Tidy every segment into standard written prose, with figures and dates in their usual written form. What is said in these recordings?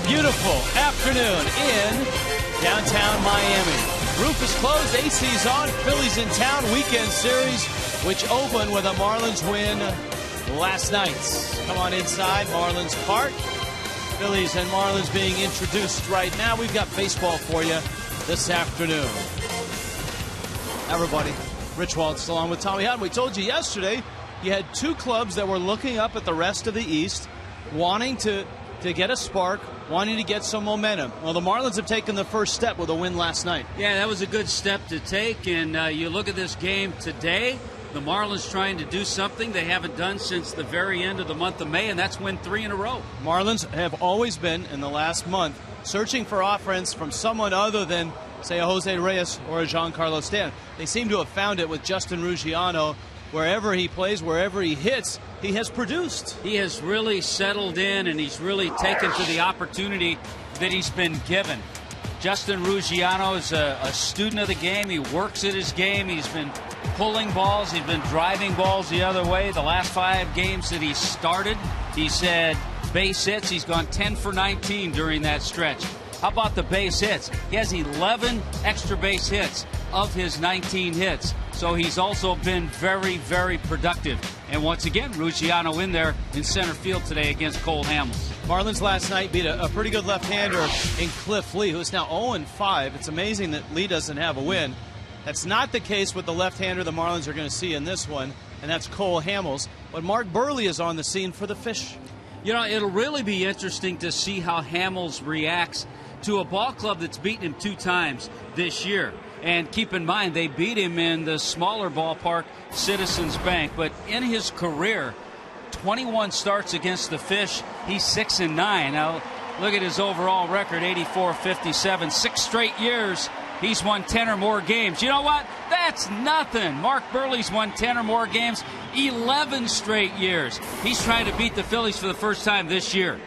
beautiful afternoon in downtown Miami. Roof is closed, AC's on, Phillies in town, weekend series, which opened with a Marlins win last night. Come on inside, Marlins Park. Phillies and Marlins being introduced right now. We've got baseball for you this afternoon. Everybody, Rich Waltz along with Tommy Hutton. We told you yesterday you had two clubs that were looking up at the rest of the East, wanting to get a spark, wanting to get some momentum. Well, the Marlins have taken the first step with a win last night. Yeah, that was a good step to take, and you look at this game today, the Marlins trying to do something they haven't done since the very end of the month of May, and that's win 3 in a row. Marlins have always been, in the last month, searching for offense from someone other than, say, a Jose Reyes or a Giancarlo Stanton. They seem to have found it with Justin Ruggiano. Wherever he plays, wherever he hits, he has produced. He has really settled in, and he's really taken to the opportunity that he's been given. Justin Ruggiano is a student of the game. He works at his game. He's been pulling balls. He's been driving balls the other way. The last 5 games that he started, he's had base hits. He's gone 10 for 19 during that stretch. How about the base hits? He has 11 extra base hits of his 19 hits. So he's also been very, very productive. And once again, Ruggiano in there in center field today against Cole Hamels. Marlins last night beat a pretty good left-hander in Cliff Lee, who's now 0-5. It's amazing that Lee doesn't have a win. That's not the case with the left-hander the Marlins are going to see in this one, and that's Cole Hamels. But Mark Burley is on the scene for the Fish. You know, it'll really be interesting to see how Hamels reacts to a ball club that's beaten him 2 times this year. And keep in mind, they beat him in the smaller ballpark, Citizens Bank. But in his career, 21 starts against the Fish. He's 6-9. Now, look at his overall record, 84-57. 6 straight years, he's won 10 or more games. You know what? That's nothing. Mark Burley's won 10 or more games 11 straight years. He's trying to beat the Phillies for the first time this year.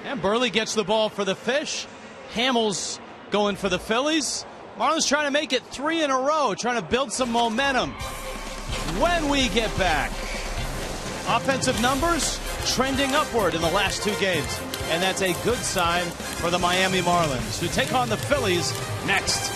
And Burley gets the ball for the Fish. Hamels going for the Phillies. Marlins trying to make it 3 in a row, trying to build some momentum. When we get back, offensive numbers trending upward in the last 2 games. And that's a good sign for the Miami Marlins, who take on the Phillies next.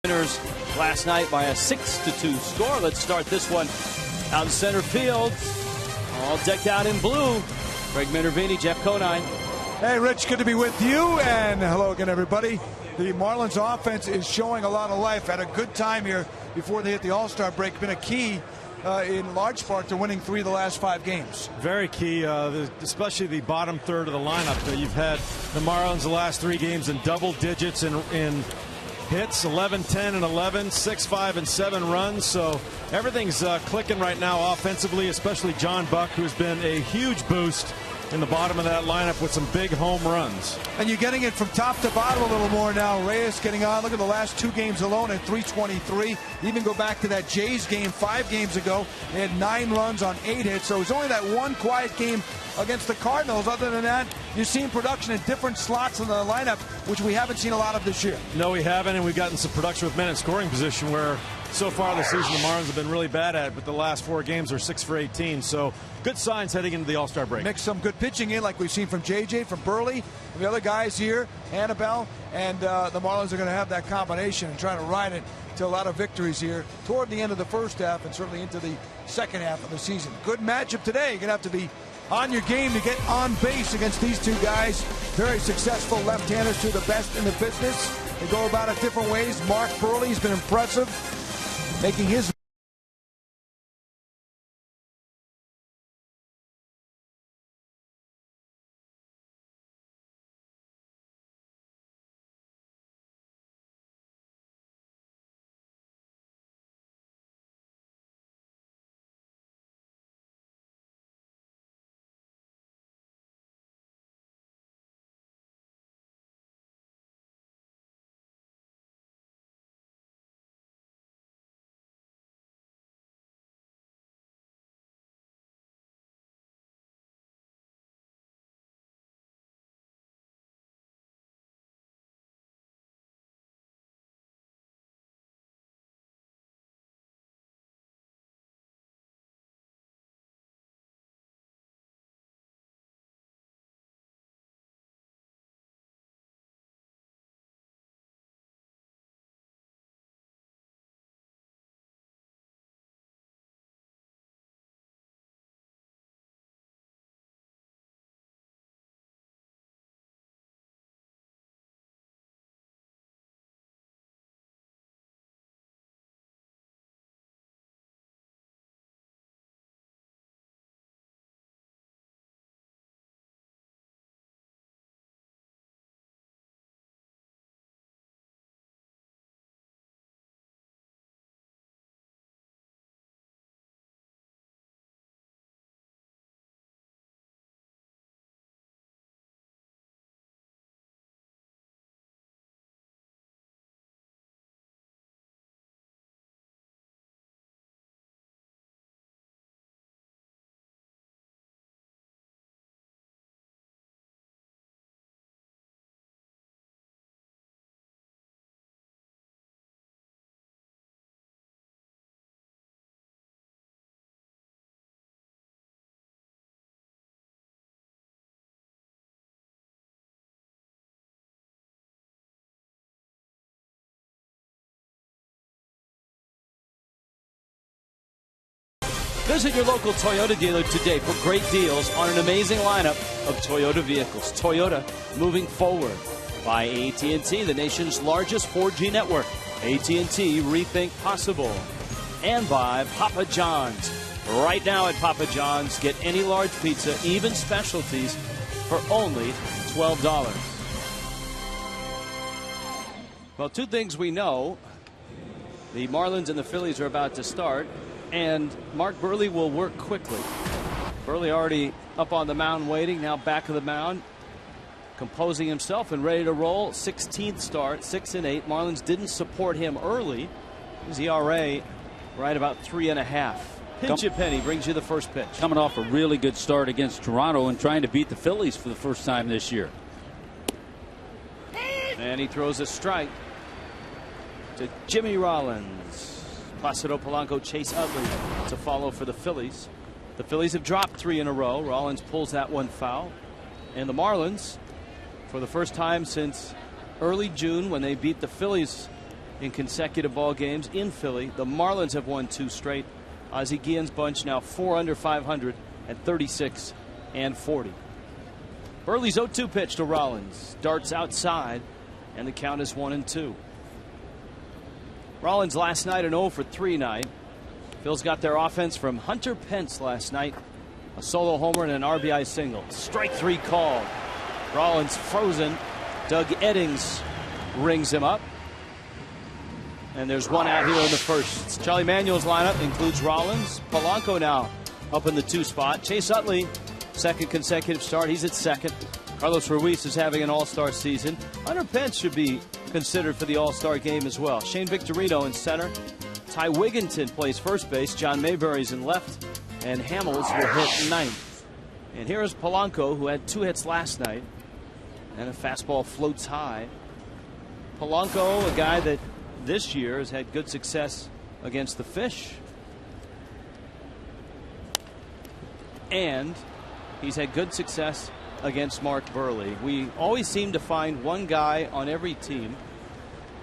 Winners last night by a 6-2 score. Let's start this one out in center field. All decked out in blue. Greg Minervini, Jeff Conine. Hey, Rich, good to be with you, and hello again, everybody. The Marlins offense is showing a lot of life. Had a good time here before they hit the All-Star break. Been a key in large part to winning 3 of the last 5 games. Very key, especially the bottom third of the lineup. You've had the Marlins the last 3 games in double digits in hits, 11, 10, and 11, 6, 5, and 7 runs. So everything's clicking right now offensively, especially John Buck, who's been a huge boost in the bottom of that lineup with some big home runs. And you're getting it from top to bottom a little more now. Reyes getting on. Look at the last 2 games alone at 323. Even go back to that Jays game 5 games ago. They had 9 runs on 8 hits. So it's only that one quiet game against the Cardinals. Other than that, you're seeing production in different slots in the lineup, which we haven't seen a lot of this year. No, we haven't, and we've gotten some production with men in scoring position where so far this season the Marlins have been really bad at it, but the last 4 games are 6 for 18. So good signs heading into the All-Star break. Mix some good pitching in like we've seen from JJ, from Burley, and the other guys here, Annabelle, and the Marlins are going to have that combination and trying to ride it to a lot of victories here toward the end of the first half and certainly into the second half of the season. Good matchup today. You're going to have to be on your game to get on base against these 2 guys. Very successful left-handers, 2 of the best in the business. They go about it different ways. Mark Burley's been impressive, making his Visit your local Toyota dealer today for great deals on an amazing lineup of Toyota vehicles. Toyota, moving forward. By AT&T, the nation's largest 4G network. AT&T, rethink possible. And by Papa John's. Right now at Papa John's, get any large pizza, even specialties, for only $12. Well, 2 things we know. The Marlins and the Phillies are about to start, and Mark Burley will work quickly. Burley already up on the mound waiting, now back of the mound, composing himself and ready to roll. 16th start, 6-8. Marlins didn't support him early. His ERA right about 3.5. Pinch Penny brings you the first pitch. Coming off a really good start against Toronto and trying to beat the Phillies for the first time this year. And he throws a strike to Jimmy Rollins. Placido Polanco, Chase Utley to follow for the Phillies. The Phillies have dropped 3 in a row. Rollins pulls that one foul. And the Marlins, for the first time since early June when they beat the Phillies in consecutive ball games in Philly. The Marlins have won 2 straight. Ozzie Guillen's bunch now 4 under 500 at 36 and 40. Burley's 0-2 pitch to Rollins. Darts outside, and the count is 1-2. Rollins last night an 0 for 3 night. Phil's got their offense from Hunter Pence last night. A solo homer and an RBI single. Strike 3 called. Rollins frozen. Doug Eddings rings him up. And there's 1 out here in the first. Charlie Manuel's lineup includes Rollins. Polanco now up in the 2 spot. Chase Utley, 2nd consecutive start. He's at 2nd. Carlos Ruiz is having an all-star season. Hunter Pence should be considered for the all-star game as well. Shane Victorino in center. Ty Wigginton plays first base. John Mayberry's in left. And Hamels will hit 9th. And here is Polanco, who had 2 hits last night. And a fastball floats high. Polanco, a guy that this year has had good success against the Fish. And he's had good success against Mark Burley. We always seem to find one guy on every team,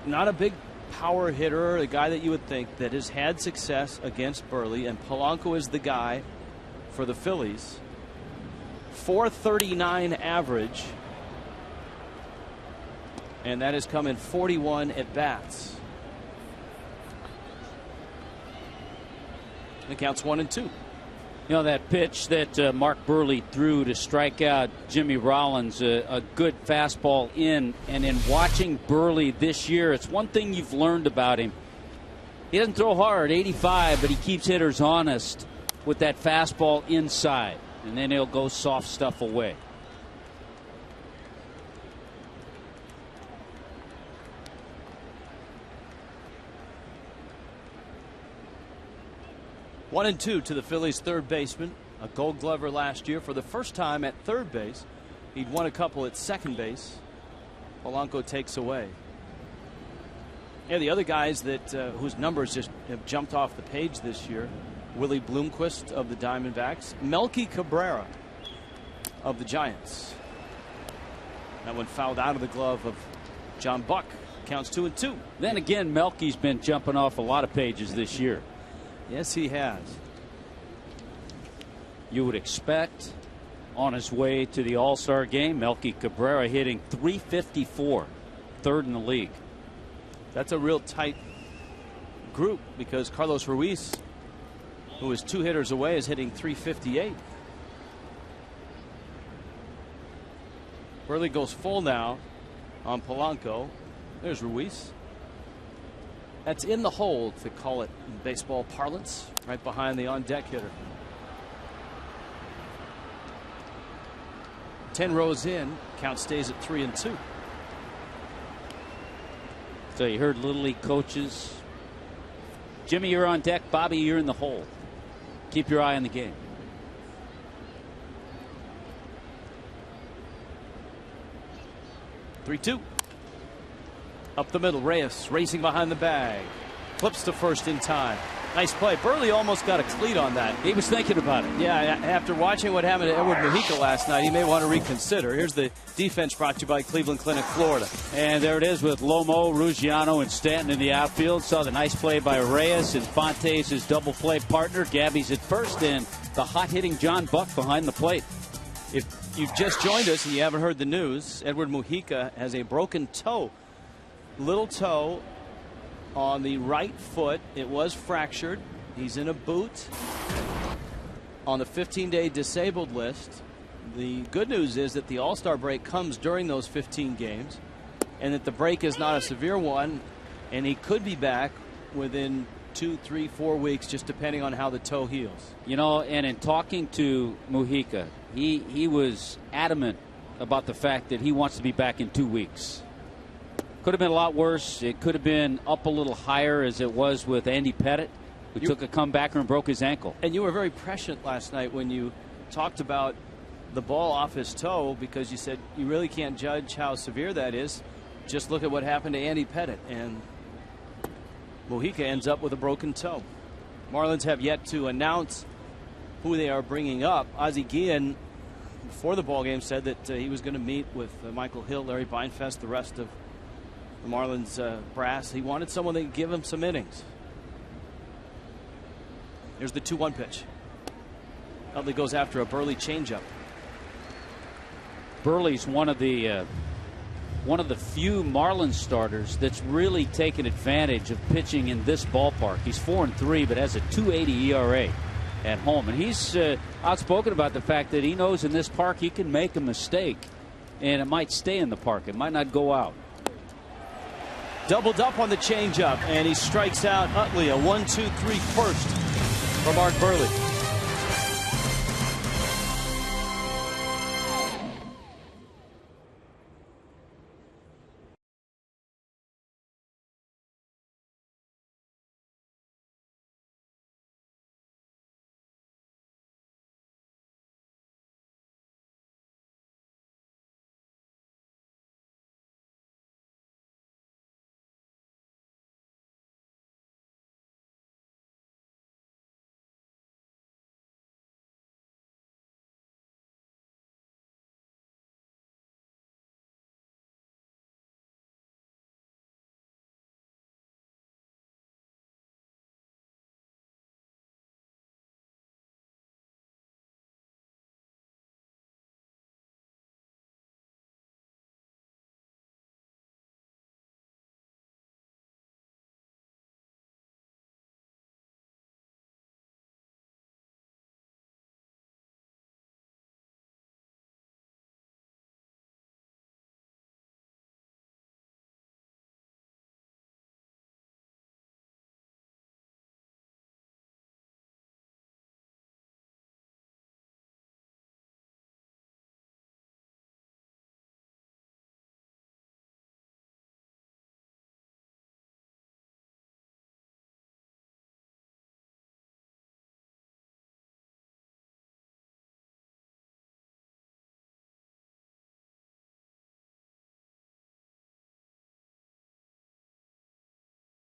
not a big power hitter, a guy that you would think that has had success against Burley, and Polanco is the guy for the Phillies. .439 average, and that has come in 41 at bats. The count's 1-2. You know, that pitch that Mark Burley threw to strike out Jimmy Rollins, a good fastball in. And in watching Burley this year, it's one thing you've learned about him. He doesn't throw hard, 85, but he keeps hitters honest with that fastball inside. And then he'll go soft stuff away. One and 2 to the Phillies' third baseman, a Gold Glover last year. For the first time at third base, he'd won a couple at second base. Polanco takes away. Yeah, the other guys that whose numbers just have jumped off the page this year: Willie Bloomquist of the Diamondbacks, Melky Cabrera of the Giants. That one fouled out of the glove of John Buck. Counts 2-2. Then again, Melky's been jumping off a lot of pages this year. Yes, he has. You would expect on his way to the All-Star game, Melky Cabrera hitting .354, 3rd in the league. That's a real tight group because Carlos Ruiz, who is 2 hitters away, is hitting .358. Burley goes full now on Polanco. There's Ruiz. That's in the hole, to call it in baseball parlance, right behind the on-deck hitter. 10 rows in, count stays at 3-2. So you heard Little League coaches. Jimmy, you're on deck. Bobby, you're in the hole. Keep your eye on the game. (3-2). Up the middle, Reyes racing behind the bag. Flips to first in time. Nice play. Burley almost got a cleat on that. He was thinking about it. Yeah, after watching what happened to Edward Mujica last night, he may want to reconsider. Here's the defense brought to you by Cleveland Clinic, Florida. And there it is with Lomo, Ruggiano, and Stanton in the outfield. Saw the nice play by Reyes, and Fontes, his double play partner. Gabby's at first, and the hot-hitting John Buck behind the plate. If you've just joined us and you haven't heard the news, Edward Mujica has a broken toe. Little toe on the right foot. It was fractured. He's in a boot on the 15-day disabled list. The good news is that the All-Star break comes during those 15 games and that the break is not a severe one, and he could be back within 2, 3, 4 weeks, just depending on how the toe heals. You know, and in talking to Mujica, he was adamant about the fact that he wants to be back in 2 weeks. Could have been a lot worse. It could have been up a little higher, as it was with Andy Pettit, who took a comebacker and broke his ankle. And you were very prescient last night when you talked about the ball off his toe, because you said you really can't judge how severe that is. Just look at what happened to Andy Pettit, and Mujica ends up with a broken toe. Marlins have yet to announce who they are bringing up. Ozzie Guillen, before the ball game, said that he was going to meet with Michael Hill, Larry Beinfest, the rest of the Marlins brass. He wanted someone that could give him some innings. Here's the 2-1 pitch. Utley goes after a Burley changeup. Burley's one of the few Marlins starters that's really taken advantage of pitching in this ballpark. He's 4-3, but has a 2.80 ERA at home, and he's outspoken about the fact that he knows in this park he can make a mistake, and it might stay in the park. It might not go out. Doubled up on the changeup, and he strikes out Utley. A 1-2-3 first for Mark Burley.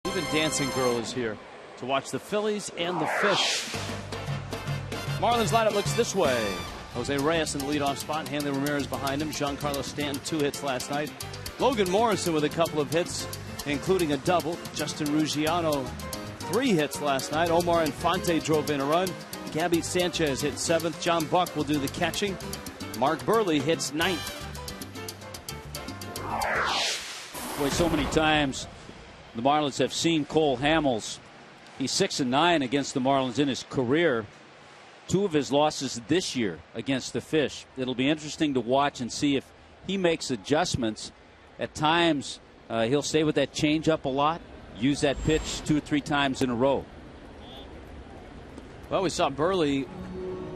Even Dancing Girl is here to watch the Phillies and the Fish. Marlins lineup looks this way. Jose Reyes in the leadoff spot. Hanley Ramirez behind him. Giancarlo Stanton, 2 hits last night. Logan Morrison with a couple of hits, including a double. Justin Ruggiano, 3 hits last night. Omar Infante drove in a run. Gabby Sanchez hit 7th. John Buck will do the catching. Mark Burley hits 9th. Boy, so many times the Marlins have seen Cole Hamels. He's 6-9 against the Marlins in his career. 2 of his losses this year against the Fish. It'll be interesting to watch and see if he makes adjustments. At times, he'll stay with that changeup a lot, use that pitch 2 or 3 times in a row. Well, we saw Burley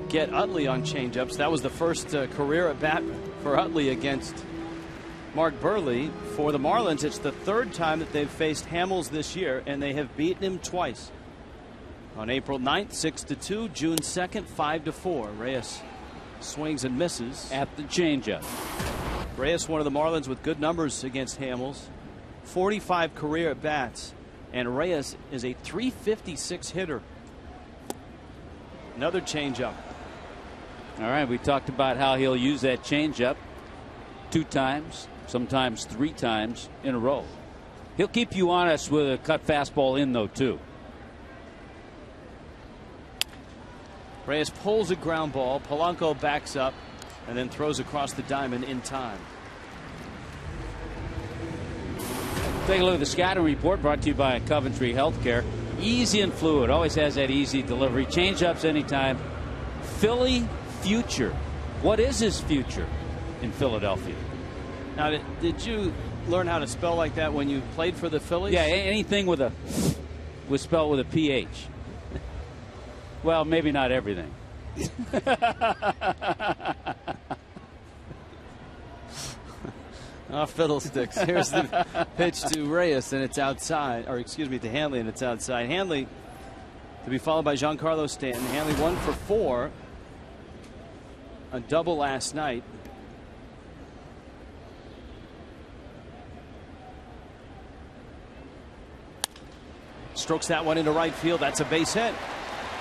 get Utley on changeups. That was the first career at bat for Utley against Mark Burley. For the Marlins, it's the 3rd time that they've faced Hamels this year, and they have beaten him twice. On April 9th, 6-2. June 2nd, 5-4. Reyes swings and misses at the changeup. Reyes, one of the Marlins with good numbers against Hamels. 45 career at bats, and Reyes is a .356 hitter. Another changeup. All right, we talked about how he'll use that changeup 2 times, sometimes 3 times in a row. He'll keep you honest with a cut fastball in, though, too. Reyes pulls a ground ball. Polanco backs up and then throws across the diamond in time. Take a look at the scouting report brought to you by Coventry Healthcare. Easy and fluid. Always has that easy delivery. Change-ups anytime. Philly future. What is his future in Philadelphia? Now, did you learn how to spell like that when you played for the Phillies? Yeah, anything with a was spelled with a PH. Well, maybe not everything. Oh, fiddlesticks. Here's the pitch to Reyes, and it's outside. Or, excuse me, to Hanley, and it's outside. Hanley to be followed by Giancarlo Stanton. Hanley 1 for 4. A double last night. Strokes that one into right field. That's a base hit.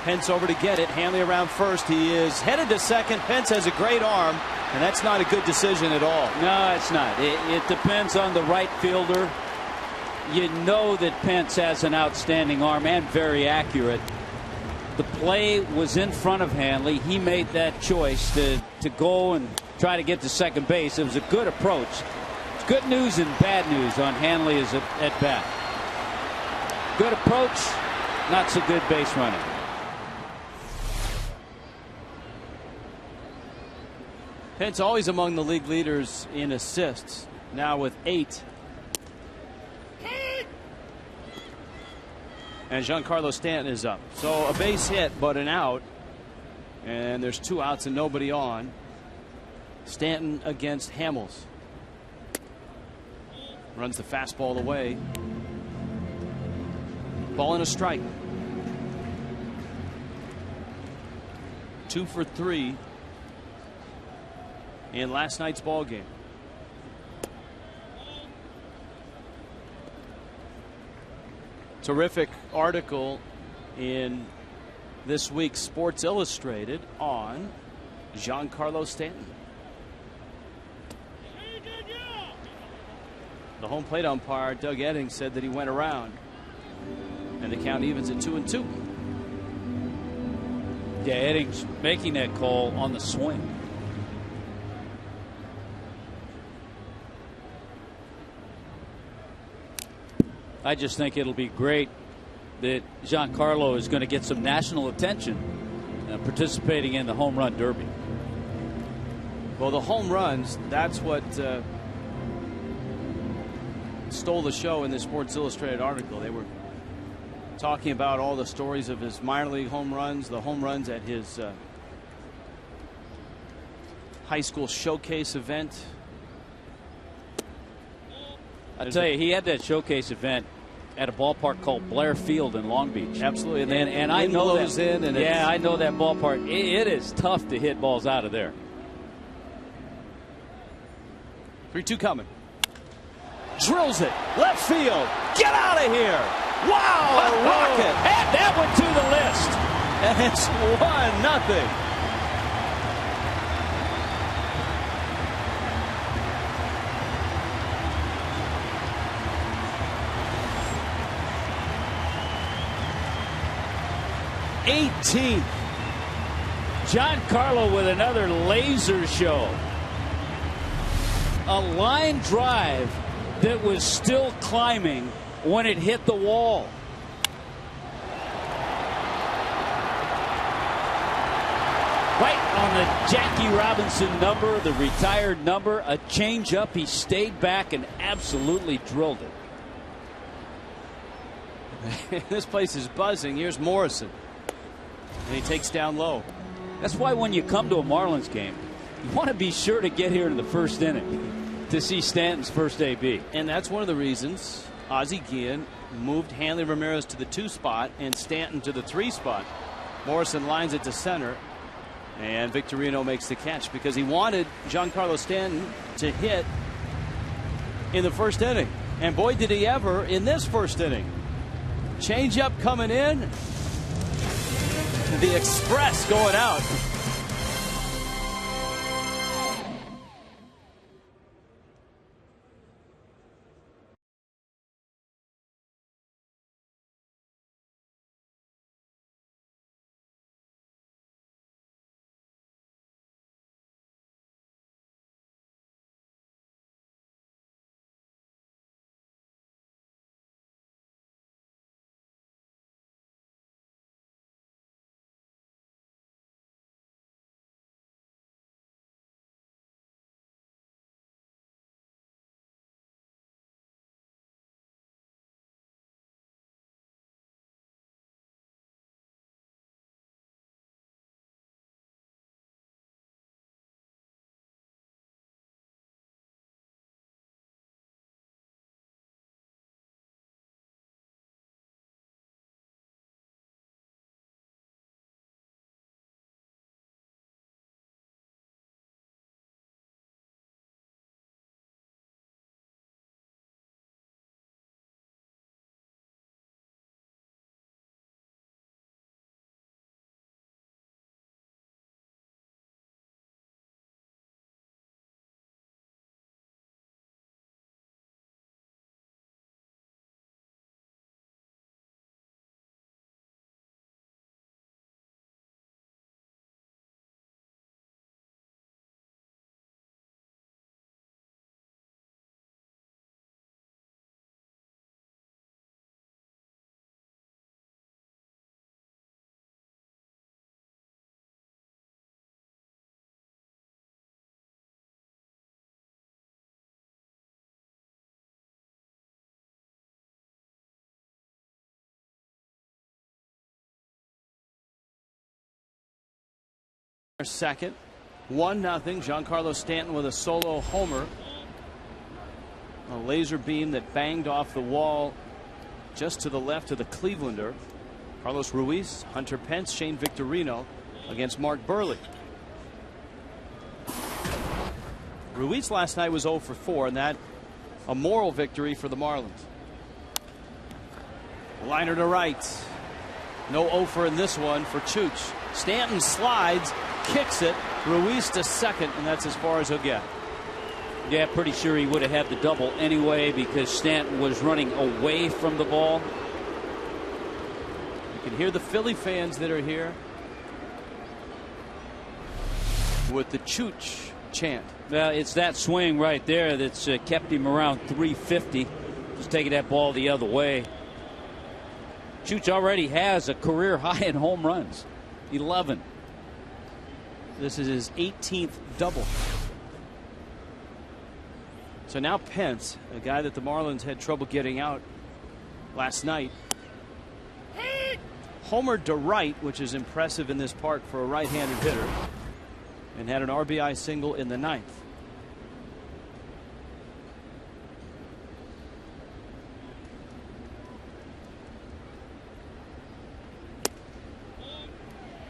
Pence over to get it. Hanley around first. He is headed to second. Pence has a great arm, and that's not a good decision at all. No, it's not. It depends on the right fielder you know that Pence has an outstanding arm and very accurate. The play was in front of Hanley. He made that choice to go and try to get to second base. It was a good approach. It's good news and bad news on Hanley as at bat. Good approach, not so good base running. Pence always among the league leaders in assists, now with 8. And Giancarlo Stanton is up. So a base hit, but an out. And there's 2 outs and nobody on. Stanton against Hamels. Runs the fastball away. Ball and a strike. 2 for 3 in last night's ball game. Terrific article in this week's Sports Illustrated on Giancarlo Stanton. The home plate umpire, Doug Eddings, said that he went around, and the count evens at 2-2. Yeah, Eddings making that call on the swing. I just think it'll be great that Giancarlo is going to get some national attention participating in the home run derby. Well, the home runs, that's what stole the show in this Sports Illustrated article. They were talking about all the stories of his minor league home runs, the home runs at his high school showcase event. I tell you, he had that showcase event at a ballpark called Blair Field in Long Beach. Absolutely, and I know that. Yeah, I know that ballpark. It is tough to hit balls out of there. 3-2 coming. Drills it. Left field. Get out of here. Wow, a rocket. Add that one to the list. And it's 1-0. Giancarlo with another laser show. A line drive that was still climbing when it hit the wall. Right on the Jackie Robinson number, the retired number, a changeup. He stayed back and absolutely drilled it. This place is buzzing. Here's Morrison. And he takes down low. That's why when you come to a Marlins game, you want to be sure to get here in the first inning to see Stanton's first AB. And that's one of the reasons Ozzie Guillen moved Hanley Ramirez to the 2 spot and Stanton to the 3 spot. Morrison lines it to center, and Victorino makes the catch because he wanted Giancarlo Stanton to hit in the first inning. And boy, did he ever in this first inning. Changeup coming in. The express going out. Second, 1-0. Giancarlo Stanton with a solo homer. A laser beam that banged off the wall just to the left of the Clevelander. Carlos Ruiz, Hunter Pence, Shane Victorino against Mark Burley. Ruiz last night was 0 for 4, and that a moral victory for the Marlins. Liner to right. No 0 for in this one for Chooch. Stanton slides, kicks it. Ruiz to second, and that's as far as he'll get. Yeah, pretty sure he would have had the double anyway because Stanton was running away from the ball. You can hear the Philly fans that are here with the Chooch chant. Well, it's that swing right there that's kept him around 350. Just taking that ball the other way. Chooch already has a career high in home runs, 11. This is his 18th double. So now Pence, a guy that the Marlins had trouble getting out last night, homered to right, which is impressive in this park for a right-handed hitter, and had an RBI single in the 9th.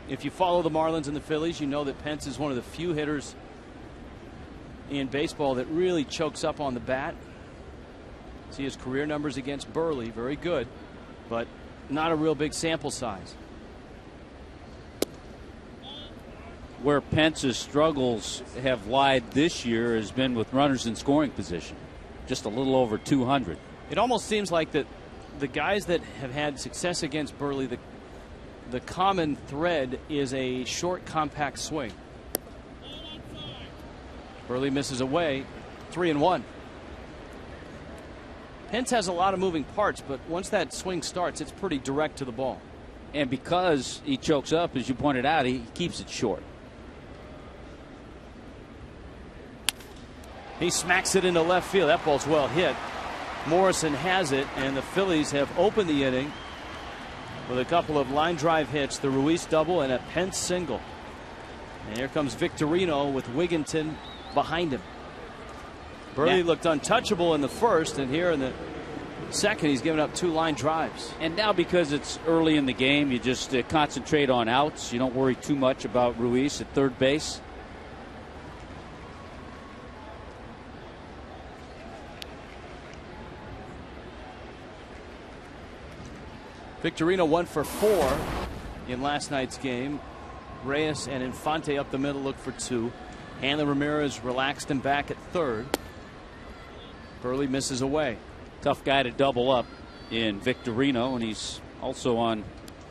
If you follow the Marlins and the Phillies, you know that Pence is one of the few hitters in baseball that really chokes up on the bat. See his career numbers against Burley, very good, but not a real big sample size. Where Pence's struggles have lied this year has been with runners in scoring position, just a little over 200. It almost seems like that the guys that have had success against Burley, the common thread is a short, compact swing. Burley misses away, 3-1. Pence has a lot of moving parts, but once that swing starts, it's pretty direct to the ball. And because he chokes up, as you pointed out, he keeps it short. He smacks it into left field. That ball's well hit. Morrison has it, and the Phillies have opened the inning with a couple of line drive hits, the Ruiz double and a Pence single. And here comes Victorino with Wigginton behind him. Burley looked untouchable in the first, and here in the second he's given up 2 line drives. And now because it's early in the game, you just concentrate on outs. You don't worry too much about Ruiz at third base. Victorino 1 for 4 in last night's game. Reyes and Infante up the middle look for 2. Hanley Ramirez relaxed him back at third. Burley misses away. Tough guy to double up in Victorino, and he's also on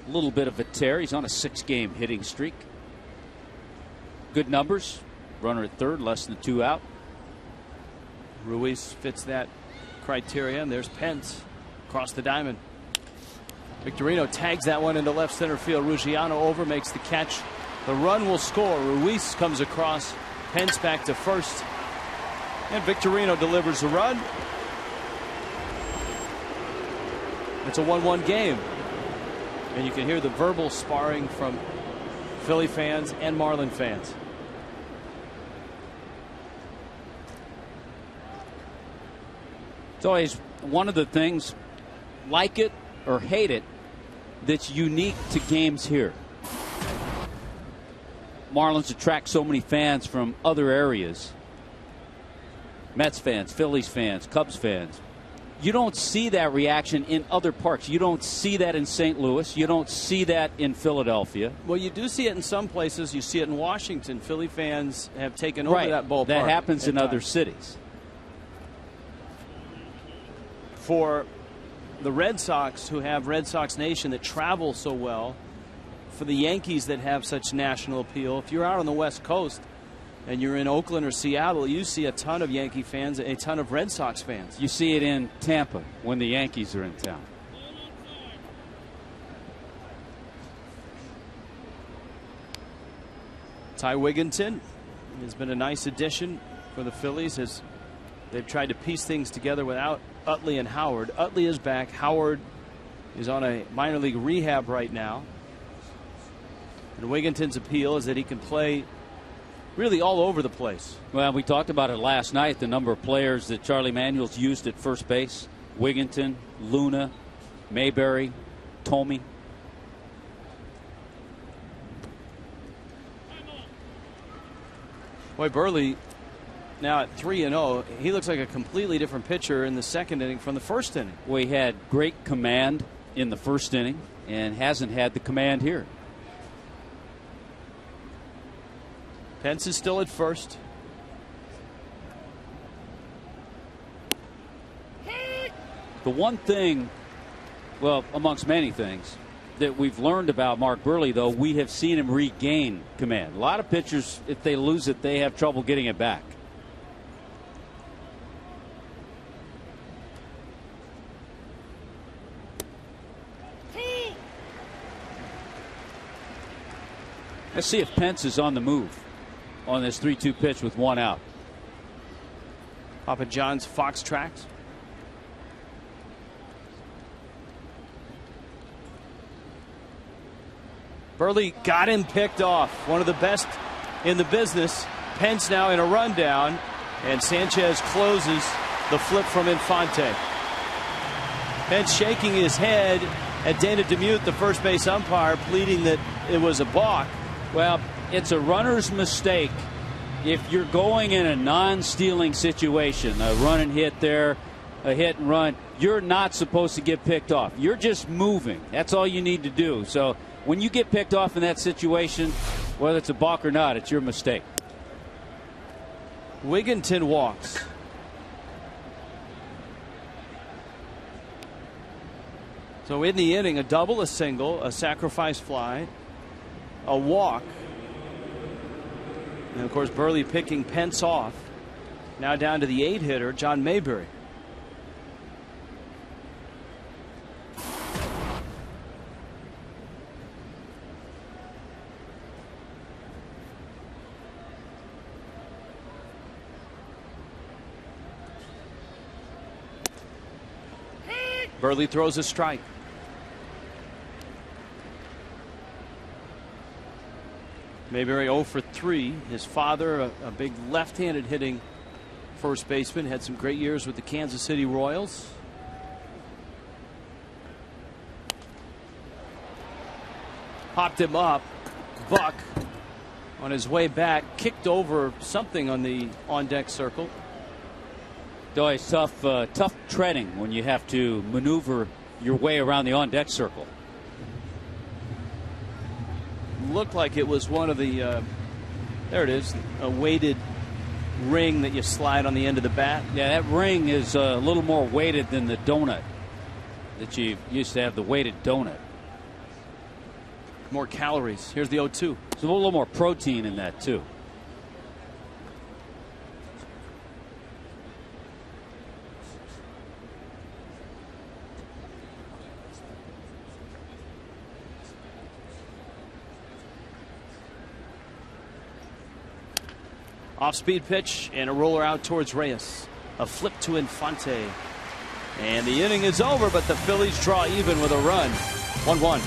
a little bit of a tear. He's on a 6-game hitting streak. Good numbers. Runner at third, less than 2 out. Ruiz fits that criteria, and there's Pence across the diamond. Victorino tags that one into left center field. Ruggiano over, makes the catch. The run will score. Ruiz comes across. Pence back to first. And Victorino delivers the run. It's a 1-1 game. And you can hear the verbal sparring from Philly fans and Marlin fans. It's always one of the things, like it or hate it, that's unique to games here. Marlins attract so many fans from other areas. Mets fans, Phillies fans, Cubs fans. You don't see that reaction in other parks. You don't see that in St. Louis. You don't see that in Philadelphia. Well, you do see it in some places. You see it in Washington. Philly fans have taken over that ballpark. That happens in other cities. For the Red Sox, who have Red Sox Nation that travel so well, for the Yankees that have such national appeal, if you're out on the West Coast and you're in Oakland or Seattle, you see a ton of Yankee fans, a ton of Red Sox fans. You see it in Tampa when the Yankees are in town. Ty Wigginton has been a nice addition for the Phillies as they've tried to piece things together without Utley and Howard. Utley is back. Howard is on a minor league rehab right now. And Wigginton's appeal is that he can play really all over the place. Well, we talked about it last night, the number of players that Charlie Manuel's used at first base. Wigginton, Luna, Mayberry, Tomey. Boy, Burley now at 3-0. He looks like a completely different pitcher in the second inning from the first inning. Well, he had great command in the first inning and hasn't had the command here. Pence is still at first. The one thing, well, amongst many things, that we've learned about Mark Burley, though, we have seen him regain command. A lot of pitchers, if they lose it, they have trouble getting it back. Let's see if Pence is on the move on this 3-2 pitch with one out. Papa John's Fox tracks. Burley got him picked off. One of the best in the business. Pence now in a rundown, and Sanchez closes the flip from Infante. Pence shaking his head at Dana DeMute, the first base umpire, pleading that it was a balk. Well, it's a runner's mistake if you're going in a non-stealing situation, a run and hit there, a hit and run. You're not supposed to get picked off. You're just moving. That's all you need to do. So when you get picked off in that situation, whether it's a balk or not, it's your mistake. Wigginton walks. So in the inning, a double, a single, a sacrifice fly, a walk. And of course, Burley picking Pence off. Now down to the 8-hitter, John Mayberry. Burley throws a strike. Mayberry 0 for 3. His father, a big left-handed hitting first baseman, had some great years with the Kansas City Royals. Popped him up. Buck, on his way back, kicked over something on the on-deck circle. It's tough treading when you have to maneuver your way around the on-deck circle. Looked like it was one of the there it is, a weighted ring that you slide on the end of the bat. Yeah, that ring is a little more weighted than the donut that you used to have, the weighted donut. More calories. Here's the 0-2. There's a little more protein in that too. Off-speed pitch and a roller out towards Reyes. A flip to Infante. And the inning is over, but the Phillies draw even with a run. 1-1.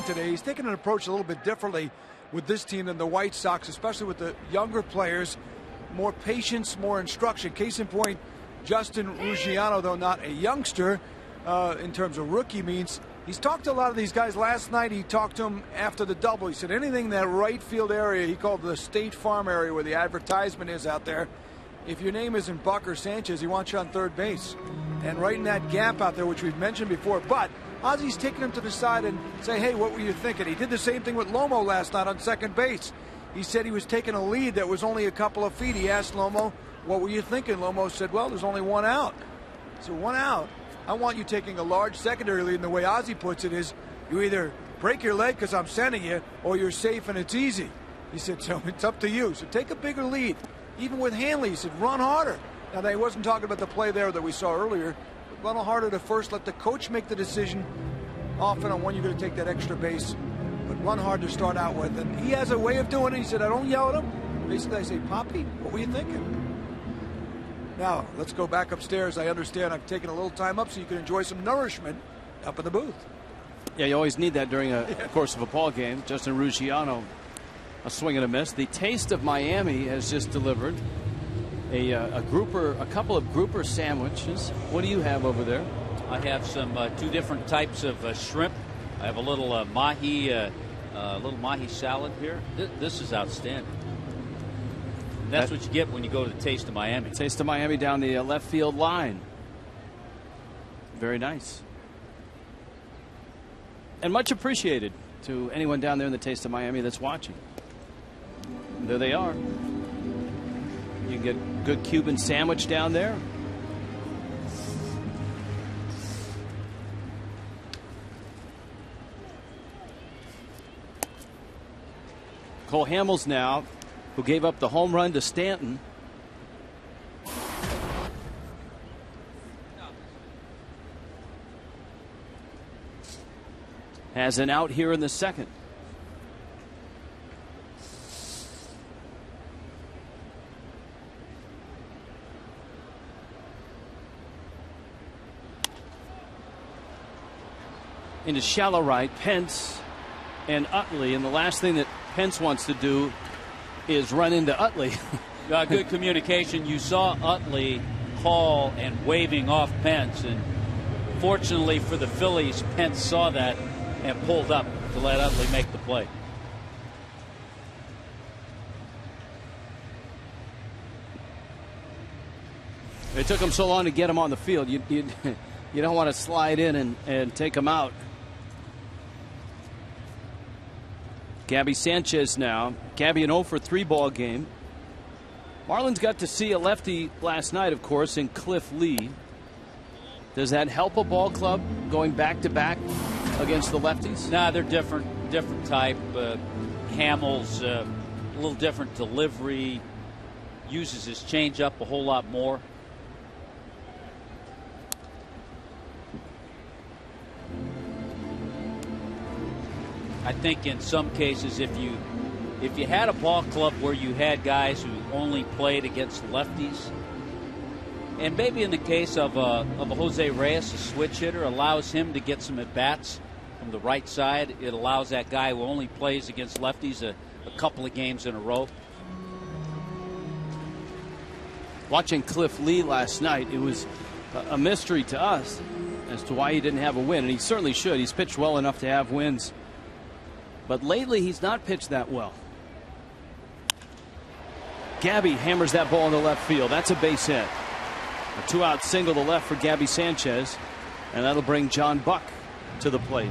today. He's taking an approach a little bit differently with this team than the White Sox, especially with the younger players. More patience, more instruction. Case in point, Justin Ruggiano, though not a youngster in terms of rookie means, he's talked to a lot of these guys. Last night he talked to them after the double. He said anything in that right field area, he called the State Farm area where the advertisement is out there, if your name isn't Buck or Sanchez, he wants you on third base. And right in that gap out there, which we've mentioned before. But Ozzy's taking him to the side and say, hey, what were you thinking? He did the same thing with Lomo last night on second base. He said he was taking a lead that was only a couple of feet. He asked Lomo, what were you thinking? Lomo said, well, there's only one out. So one out. I want you taking a large secondary lead. And the way Ozzy puts it is, you either break your leg because I'm sending you, or you're safe and it's easy. He said, so it's up to you. So take a bigger lead. Even with Hanley, he said, run harder. Now, he wasn't talking about the play there that we saw earlier. But run harder to first. Let the coach make the decision often on when you're going to take that extra base. But run hard to start out with. And he has a way of doing it. He said, I don't yell at him. Basically, I say, Poppy, what were you thinking? Now, let's go back upstairs. I understand I've taken a little time up so you can enjoy some nourishment up in the booth. Yeah, you always need that during a course of a ball game. Justin Ruggiano, a swing and a miss. The Taste of Miami has just delivered a couple of grouper sandwiches. What do you have over there? I have some two different types of shrimp. I have a little mahi salad here. This is outstanding. That's what you get when you go to the Taste of Miami. Taste of Miami down the left field line. Very nice. And much appreciated to anyone down there in the Taste of Miami that's watching. There they are. You can get a good Cuban sandwich down there. Cole Hamels now, who gave up the home run to Stanton. Has an out here in the second. Into shallow right, Pence and Utley, and the last thing that Pence wants to do is run into Utley. Good communication. You saw Utley call and waving off Pence, and fortunately for the Phillies, Pence saw that and pulled up to let Utley make the play. It took him so long to get him on the field. You don't want to slide in and take him out. Gabby Sanchez now. Gabby an 0-for-3 ball game. Marlins got to see a lefty last night, of course, in Cliff Lee. Does that help a ball club going back-to-back against the lefties? Nah, they're different type. Hamels, a little different delivery. Uses his changeup a whole lot more. I think in some cases, if you had a ball club where you had guys who only played against lefties, and maybe in the case of a Jose Reyes, a switch hitter, allows him to get some at bats from the right side. It allows that guy who only plays against lefties a couple of games in a row. Watching Cliff Lee last night, it was a mystery to us as to why he didn't have a win, and he certainly should. He's pitched well enough to have wins. But lately, he's not pitched that well. Gabby hammers that ball into left field. That's a base hit. A 2-out single to left for Gabby Sanchez, and that'll bring John Buck to the plate.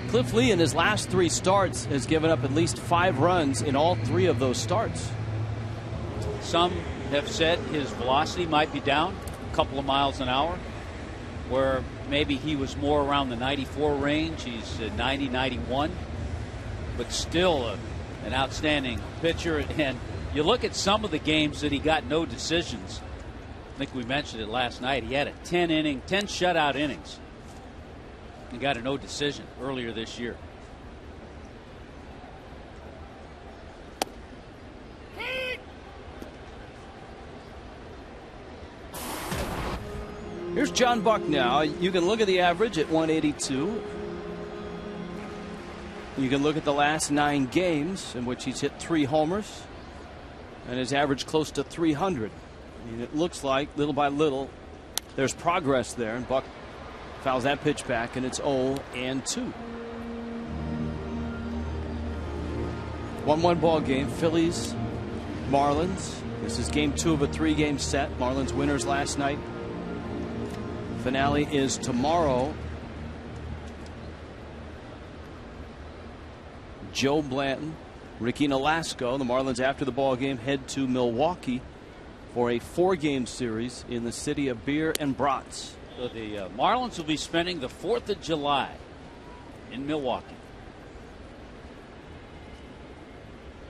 Cliff Lee in his last 3 starts has given up at least 5 runs in all 3 of those starts. Some have said his velocity might be down a couple of miles an hour, where maybe he was more around the 94 range. He's 90, 91, but still an outstanding pitcher. And you look at some of the games that he got no decisions. I think we mentioned it last night. He had a 10 shutout innings. He got a no decision earlier this year. Here's John Buck now. You can look at the average at 182. You can look at the last 9 games in which he's hit 3 homers and his average close to 300. And it looks like little by little there's progress there, and Buck fouls that pitch back, and it's 0-2. 1-1 ball game. Phillies, Marlins. This is game 2 of a 3-game set. Marlins winners last night. Finale is tomorrow. Joe Blanton, Ricky Nolasco, the Marlins after the ball game head to Milwaukee for a 4-game series in the city of beer and brats. So the Marlins will be spending the 4th of July in Milwaukee.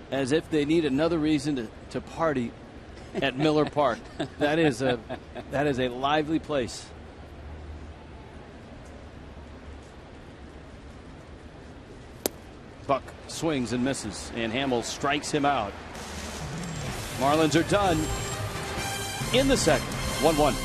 As if they need another reason to party at Miller Park. That is a lively place. Buck swings and misses, and Hamels strikes him out. Marlins are done in the second. 1-1.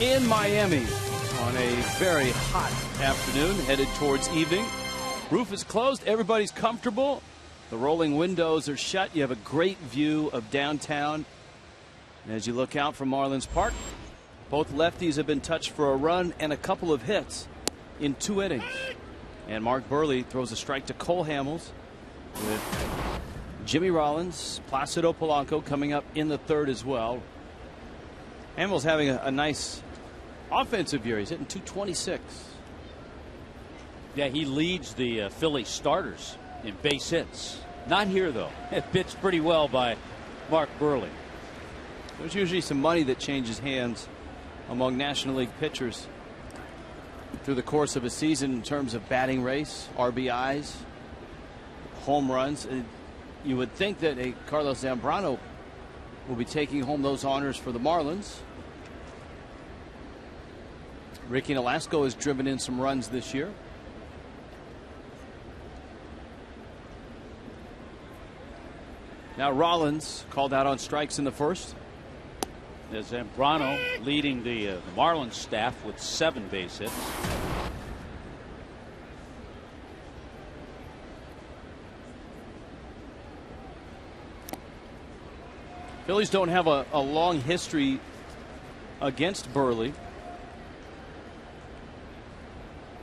In Miami on a very hot afternoon, headed towards evening. Roof is closed. Everybody's comfortable. The rolling windows are shut. You have a great view of downtown. And as you look out from Marlins Park, both lefties have been touched for a run and a couple of hits in 2 innings. And Mark Burley throws a strike to Cole Hamels with Jimmy Rollins, Placido Polanco coming up in the 3rd as well. Hamels having a nice offensive year. He's hitting .226. Yeah, he leads the Philly starters in base hits. Not here, though. It pitched pretty well by Mark Burley. There's usually some money that changes hands among National League pitchers through the course of a season in terms of batting race, RBIs, home runs. You would think that a Carlos Zambrano will be taking home those honors for the Marlins. Ricky Nolasco has driven in some runs this year. Now Rollins called out on strikes in the 1st. Zambrano leading the Marlins staff with 7 base hits. Phillies don't have a long history against Burley.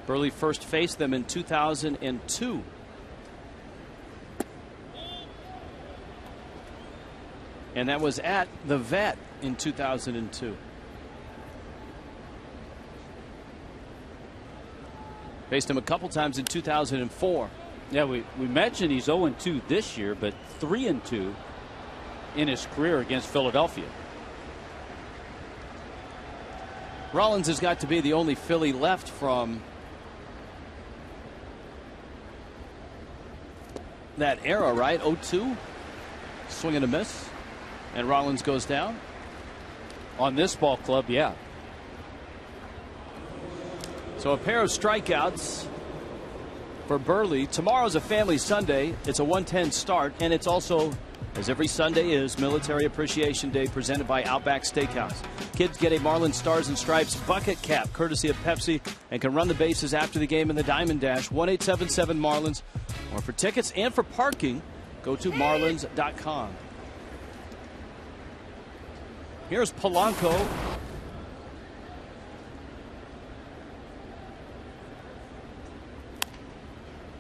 Burley first faced them in 2002. And that was at the Vet in 2002. Faced him a couple times in 2004. Yeah, we mentioned he's 0-2 this year, but 3-2 in his career against Philadelphia. Rollins has got to be the only Philly left from that era, right? 0-2. Swing and a miss. And Rollins goes down. On this ball club, yeah. So a pair of strikeouts for Burley. Tomorrow's a family Sunday. It's a 1:10 start, and it's also, as every Sunday is, Military Appreciation Day presented by Outback Steakhouse. Kids get a Marlins Stars and Stripes bucket cap courtesy of Pepsi and can run the bases after the game in the Diamond Dash. 1-877 Marlins. Or for tickets and for parking, go to marlins.com. Here's Polanco.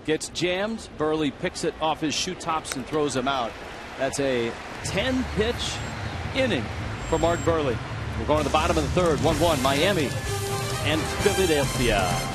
Gets jammed. Burley picks it off his shoe tops and throws him out. That's a 10-pitch inning for Mark Burley. We're going to the bottom of the third. 1-1 Miami and Philadelphia.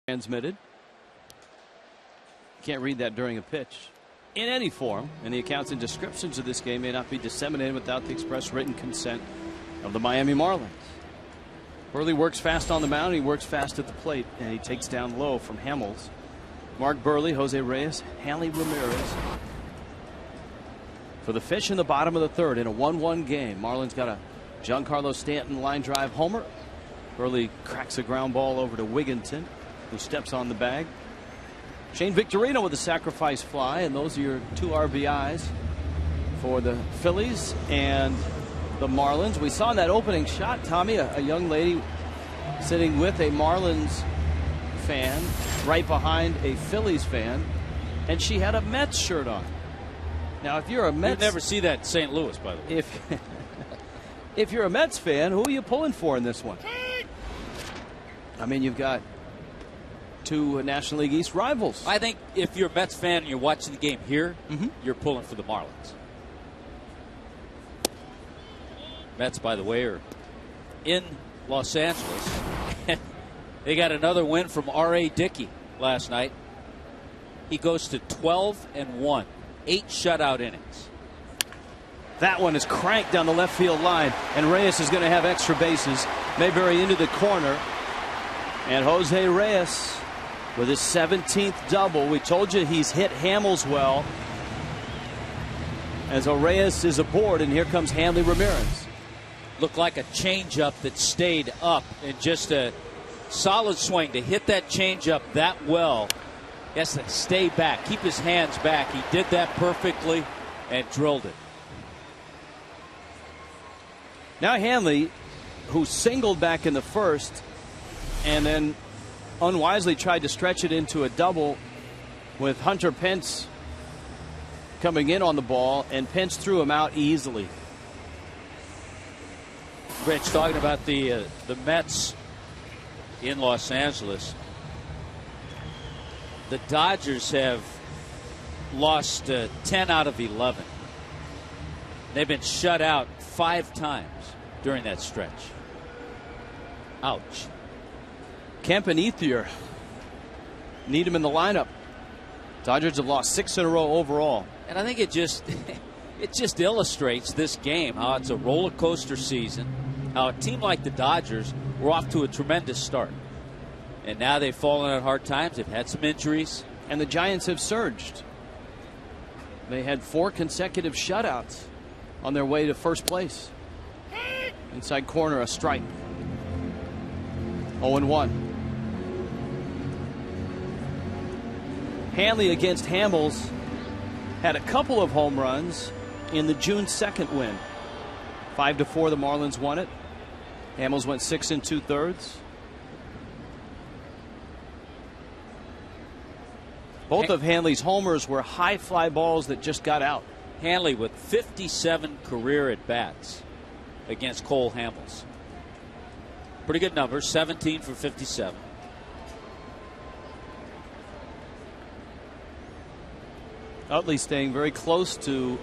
Transmitted. Can't read that during a pitch in any form, and the accounts and descriptions of this game may not be disseminated without the express written consent of the Miami Marlins. Burley works fast on the mound. He works fast at the plate, and he takes down low from Hamels. Mark Burley, Jose Reyes, Hanley Ramirez for the Fish in the bottom of the third in a 1-1 game. Marlins got a Giancarlo Stanton line drive homer. Burley cracks a ground ball over to Wigginton, who steps on the bag. Shane Victorino with a sacrifice fly, and those are your 2 RBIs for the Phillies and the Marlins. We saw in that opening shot, Tommy, a young lady sitting with a Marlins fan right behind a Phillies fan, and she had a Mets shirt on. Now, if you're a Mets, you never see that in St. Louis, by the way. If you're a Mets fan, who are you pulling for in this one? I mean, you've got 2 National League East rivals. I think if you're a Mets fan and you're watching the game here, you're pulling for the Marlins. Mets, by the way, are in Los Angeles. They got another win from R.A. Dickey last night. He goes to 12-1, 8 shutout innings. That one is cranked down the left field line, and Reyes is going to have extra bases. Mayberry into the corner, and Jose Reyes with his 17th double. We told you he's hit Hamels well. As Reyes is aboard, and here comes Hanley Ramirez. Looked like a changeup that stayed up, and just a solid swing to hit that changeup that well. He has to stay back, keep his hands back. He did that perfectly and drilled it. Now Hanley, who singled back in the first and then unwisely tried to stretch it into a double with Hunter Pence coming in on the ball, and Pence threw him out easily. Rich, talking about the Mets in Los Angeles. the Dodgers have lost 10 out of 11. They've been shut out 5 times during that stretch. Ouch. Kemp and Ethier need him in the lineup. Dodgers have lost 6 in a row overall. And I think it just it just illustrates this game, how it's a roller coaster season, how a team like the Dodgers were off to a tremendous start. And now they've fallen at hard times. They've had some injuries. And the Giants have surged. They had 4 consecutive shutouts on their way to first place. Inside corner, a strike. 0-1. Hanley against Hamels had a couple of home runs in the June 2nd win. 5-4, the Marlins won it. Hamels went 6 2/3. Both of Hanley's homers were high fly balls that just got out. Hanley with 57 career at-bats against Cole Hamels. Pretty good numbers, 17 for 57. Utley staying very close to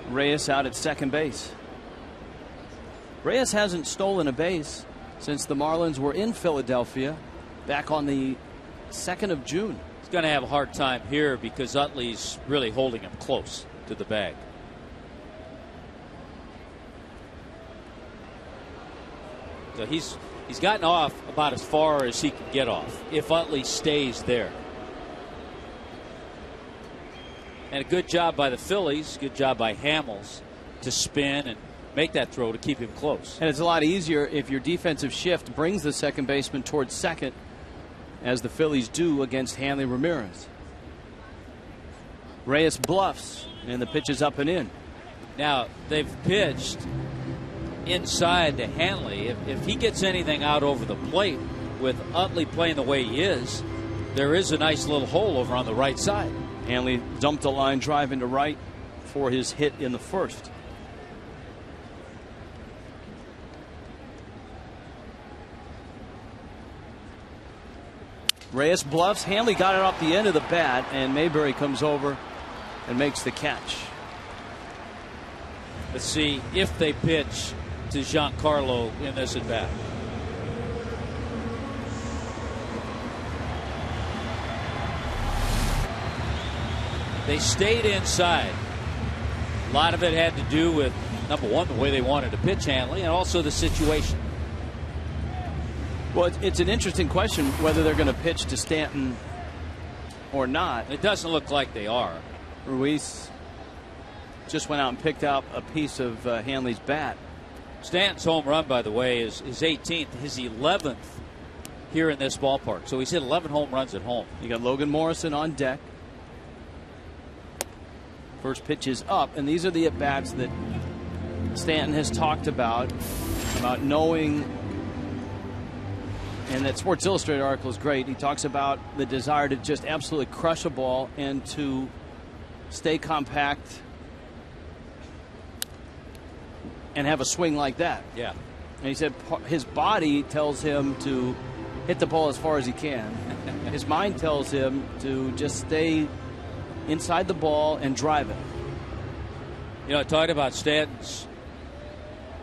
Reyes out at second base. Reyes hasn't stolen a base since the Marlins were in Philadelphia back on the 2nd of June. He's going to have a hard time here because Utley's really holding him close to the bag. So he's gotten off about as far as he can get off if Utley stays there. And a good job by the Phillies, good job by Hamels to spin and make that throw to keep him close. And it's a lot easier if your defensive shift brings the second baseman towards second, as the Phillies do against Hanley Ramirez. Reyes bluffs, and the pitch is up and in. Now, they've pitched inside to Hanley. If he gets anything out over the plate with Utley playing the way he is, there is a nice little hole over on the right side. Hanley dumped a line drive into right for his hit in the first. Reyes bluffs. Hanley got it off the end of the bat, and Mayberry comes over and makes the catch. Let's see if they pitch to Giancarlo in this at bat. They stayed inside. A lot of it had to do with, number one, the way they wanted to pitch Hanley, and also the situation. Well, it's an interesting question whether they're going to pitch to Stanton or not. It doesn't look like they are. Ruiz just went out and picked out a piece of Hanley's bat. Stanton's home run, by the way, is his 18th, his 11th here in this ballpark. So he's hit 11 home runs at home. You got Logan Morrison on deck. First pitch is up, and these are the at-bats that Stanton has talked about knowing, and that Sports Illustrated article is great. He talks about the desire to just absolutely crush a ball and to stay compact and have a swing like that. Yeah. And he said his body tells him to hit the ball as far as he can. His mind tells him to just stay inside the ball and drive it. You know, I talked about Stanton's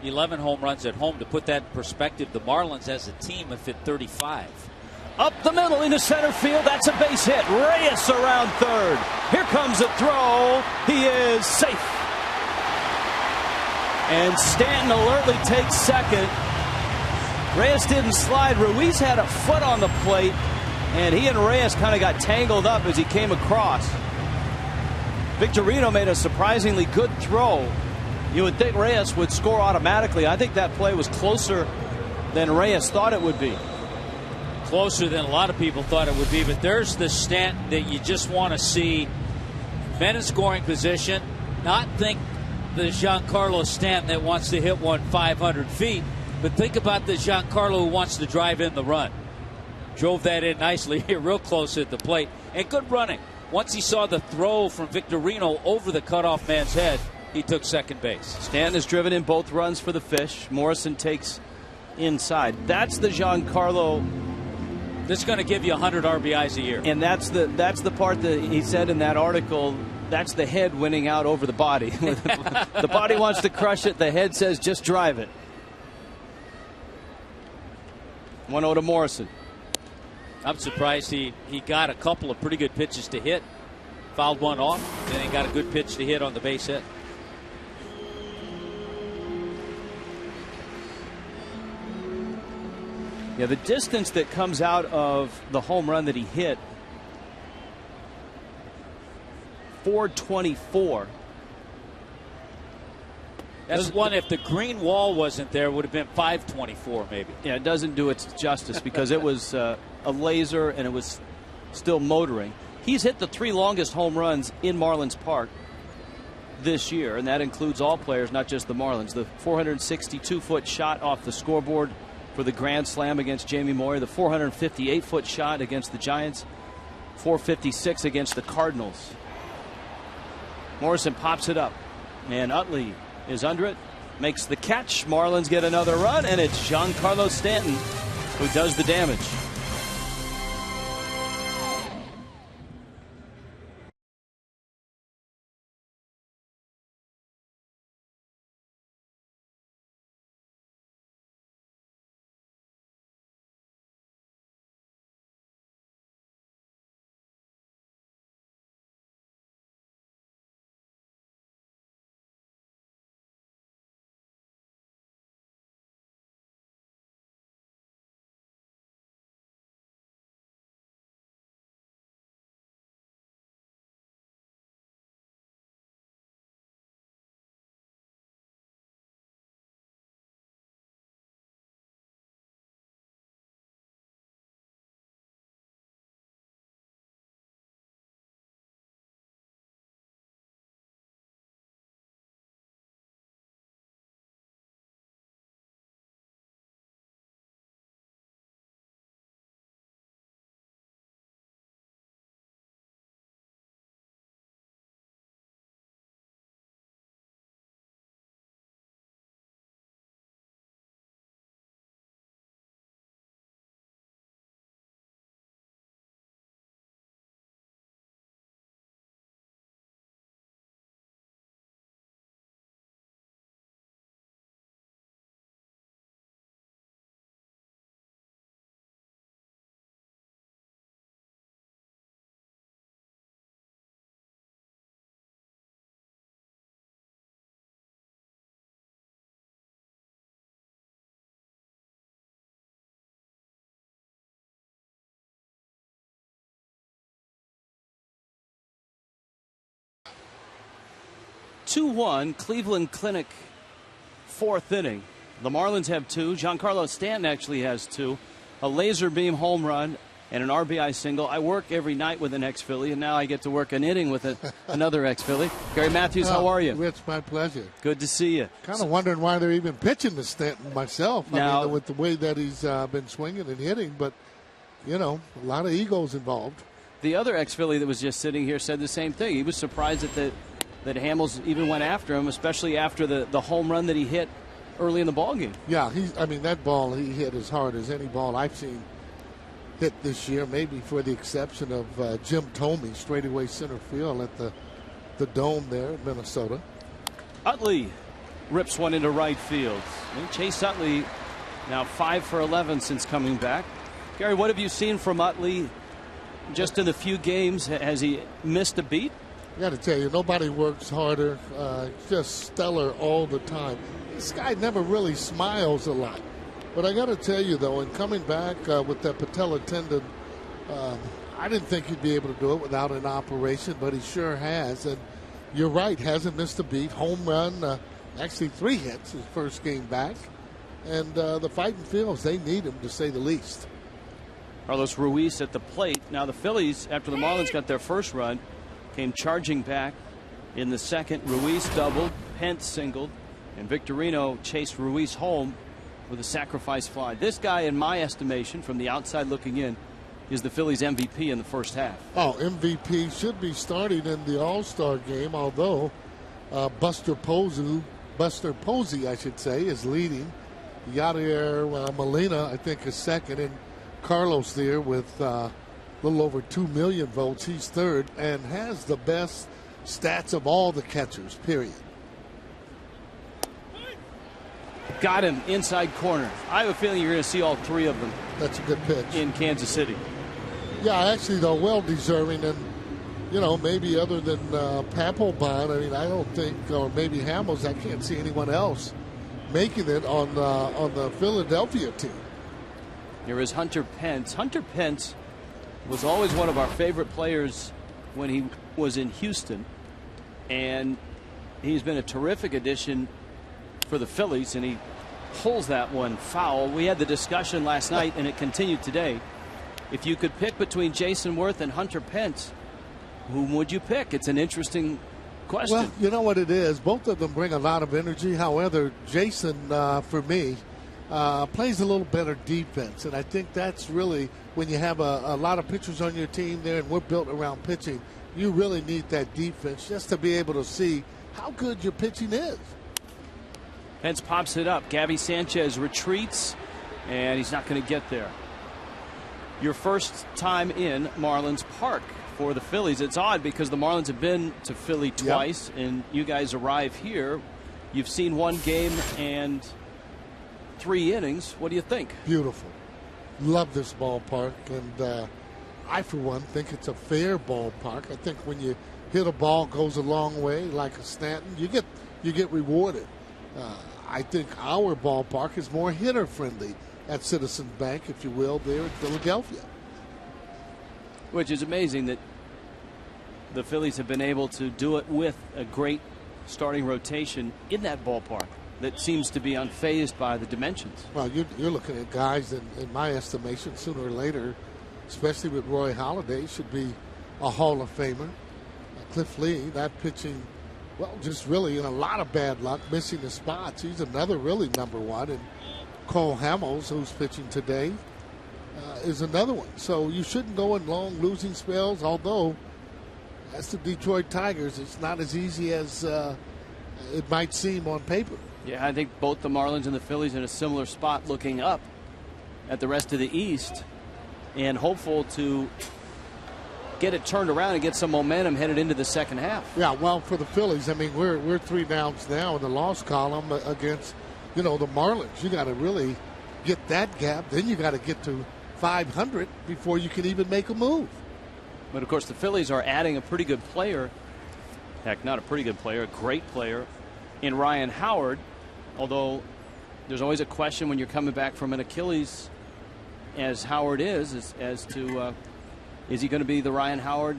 11 home runs at home. To put that in perspective, the Marlins as a team have hit 35. Up the middle into center field. That's a base hit. Reyes around third. Here comes a throw. He is safe. And Stanton alertly takes second. Reyes didn't slide. Ruiz had a foot on the plate, and he and Reyes kind of got tangled up as he came across. Victorino made a surprisingly good throw. You would think Reyes would score automatically. I think that play was closer than Reyes thought it would be. Closer than a lot of people thought it would be, but there's the Stanton that you just want to see. Men in scoring position, not think the Giancarlo Stanton that wants to hit one 500 feet, but think about the Giancarlo who wants to drive in the run. Drove that in nicely here, real close at the plate, and good running. Once he saw the throw from Victorino over the cutoff man's head, he took second base. Stanton has driven in both runs for the Fish. Morrison takes inside. That's the Giancarlo that's going to give you 100 RBIs a year. And that's the part that he said in that article. That's the head winning out over the body. The body wants to crush it. The head says just drive it. 1-0 to Morrison. I'm surprised he got a couple of pretty good pitches to hit. Fouled one off, then he got a good pitch to hit on the base hit. Yeah, the distance that comes out of the home run that he hit, 424. That's one, if the green wall wasn't there, would have been 524 maybe. Yeah, it doesn't do it justice because it was a laser and it was still motoring. He's hit the 3 longest home runs in Marlins Park this year, and that includes all players, not just the Marlins. The 462-foot shot off the scoreboard for the grand slam against Jamie Moyer, the 458-foot shot against the Giants, 456 against the Cardinals. Morrison pops it up, and Utley is under it, makes the catch. Marlins get another run, and it's Giancarlo Stanton who does the damage. Cleveland Clinic, 4th inning. The Marlins have 2. Giancarlo Stanton actually has 2. A laser beam home run and an RBI single. I work every night with an ex-Philly, and now I get to work an inning with another ex-Philly. Gary Matthews, how are you? It's my pleasure. Good to see you. Kind of wondering why they're even pitching to Stanton myself. Now, I mean, with the way that he's been swinging and hitting, but, you know, a lot of egos involved. The other ex-Philly that was just sitting here said the same thing. He was surprised that Hamels even went after him, especially after the home run that he hit early in the ballgame. Yeah, that ball he hit as hard as any ball I've seen hit this year, maybe for the exception of Jim Thome, straightaway center field at the Dome there in Minnesota. Utley rips one into right field. And Chase Utley now 5 for 11 since coming back. Gary, what have you seen from Utley just in the few games? Has he missed a beat? I got to tell you, nobody works harder. Just stellar all the time. This guy never really smiles a lot. But I got to tell you, though, in coming back with that patella tendon, I didn't think he'd be able to do it without an operation, but he sure has. And you're right, hasn't missed a beat. Home run, actually 3 hits his first game back. And the Fighting Phils, they need him, to say the least. Carlos Ruiz at the plate. Now the Phillies, after the Marlins got their first run, came charging back in the second. Ruiz doubled, Pence singled, and Victorino chased Ruiz home with a sacrifice fly. This guy, in my estimation, from the outside looking in, is the Phillies MVP in the first half. Oh, MVP should be starting in the All-Star game, although Buster Posey, I should say, is leading. Yadier Molina, I think, is second, and Carlos there with a little over 2 million votes. He's third and has the best stats of all the catchers, period. Got him inside corner. I have a feeling you're going to see all three of them. That's a good pitch. In Kansas City. Yeah, actually, though, well deserving. And, you know, maybe other than Papelbon, I mean, I don't think, or maybe Hamels, I can't see anyone else making it on the Philadelphia team. Here is Hunter Pence. Hunter Pence was always one of our favorite players when he was in Houston, and he's been a terrific addition for the Phillies, and he pulls that one foul. We had the discussion last night, and it continued today. If you could pick between Jason Worth and Hunter Pence, whom would you pick? It's an interesting question. Well, you know what it is. Both of them bring a lot of energy. However, Jason, for me, plays a little better defense. And I think that's really when you have a lot of pitchers on your team there and we're built around pitching, you really need that defense just to be able to see how good your pitching is. Pence pops it up. Gabby Sanchez retreats, and he's not going to get there. Your first time in Marlins Park for the Phillies. It's odd because the Marlins have been to Philly twice, and you guys arrive here. You've seen one game and 3 innings. What do you think? Beautiful. Love this ballpark, and I, for one, think it's a fair ballpark. I think when you hit a ball goes a long way, like a Stanton, you get rewarded. I think our ballpark is more hitter friendly at Citizens Bank, if you will, there in Philadelphia. Which is amazing that the Phillies have been able to do it with a great starting rotation in that ballpark that seems to be unfazed by the dimensions. Well, you're looking at guys, in my estimation, sooner or later, especially with Roy Halladay, should be a Hall of Famer. Cliff Lee, that pitching, well, just really in a lot of bad luck, missing the spots. He's another really number one. And Cole Hamels, who's pitching today, is another one. So you shouldn't go in long losing spells, although as the Detroit Tigers, it's not as easy as it might seem on paper. Yeah, I think both the Marlins and the Phillies in a similar spot looking up at the rest of the East and hopeful to get it turned around and get some momentum headed into the second half. Yeah, well, for the Phillies, I mean, we're 3 downs now in the loss column against, you know, the Marlins. You got to really get that gap. Then you got to get to 500 before you can even make a move. But of course, the Phillies are adding a pretty good player. Heck, not a pretty good player, a great player in Ryan Howard. Although there's always a question when you're coming back from an Achilles, as Howard is, as to is he going to be the Ryan Howard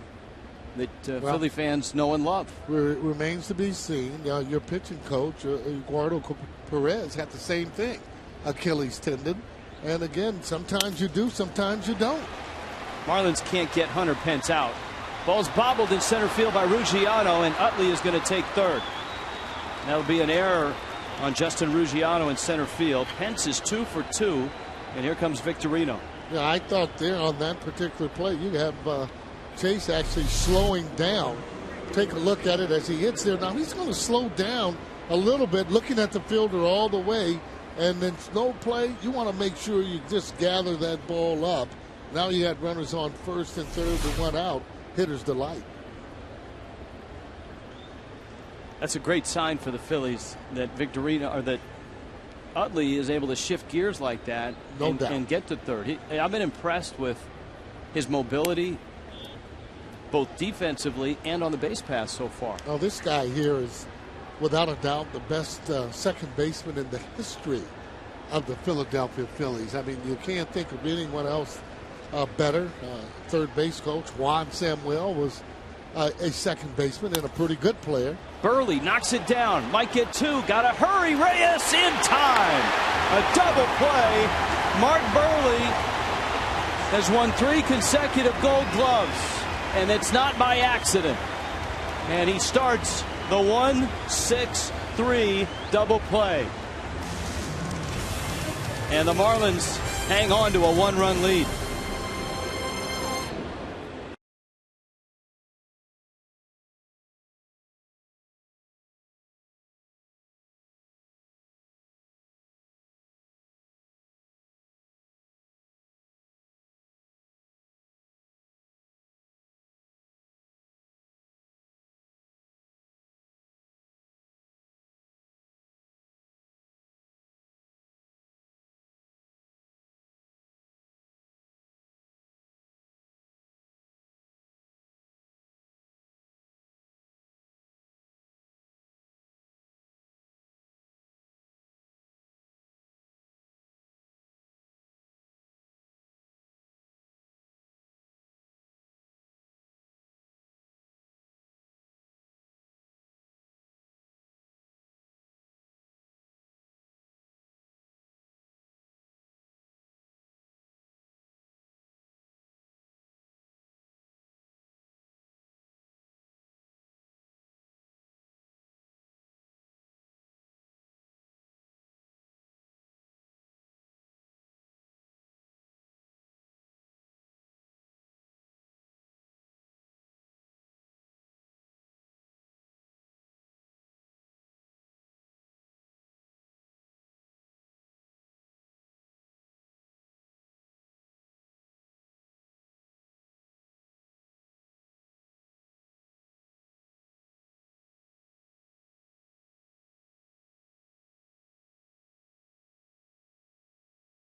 that Philly fans know and love? Remains to be seen. Your pitching coach, Eduardo Perez, had the same thing, Achilles tendon. And again, sometimes you do, sometimes you don't. Marlins can't get Hunter Pence out. Ball's bobbled in center field by Ruggiano, and Utley is going to take third. That'll be an error on Justin Ruggiano in center field. Pence is 2 for 2, and here comes Victorino. Yeah, I thought there on that particular play, you have Chase actually slowing down. Take a look at it as he hits there. Now he's going to slow down a little bit, looking at the fielder all the way, and then no play. You want to make sure you just gather that ball up. Now you had runners on first and third and 1 out. Hitter's delight. That's a great sign for the Phillies that Victorino, or that Utley is able to shift gears like that and get to third. I've been impressed with his mobility, both defensively and on the base pass so far. Oh, this guy here is, without a doubt, the best second baseman in the history of the Philadelphia Phillies. I mean, you can't think of anyone else better. Third base coach Juan Samuel was a second baseman and a pretty good player. Burley knocks it down. Might get 2. Gotta hurry. Reyes in time. A double play. Mark Burley has won 3 consecutive Gold Gloves, and it's not by accident. And he starts the 1-6-3 double play. And the Marlins hang on to a 1-run lead.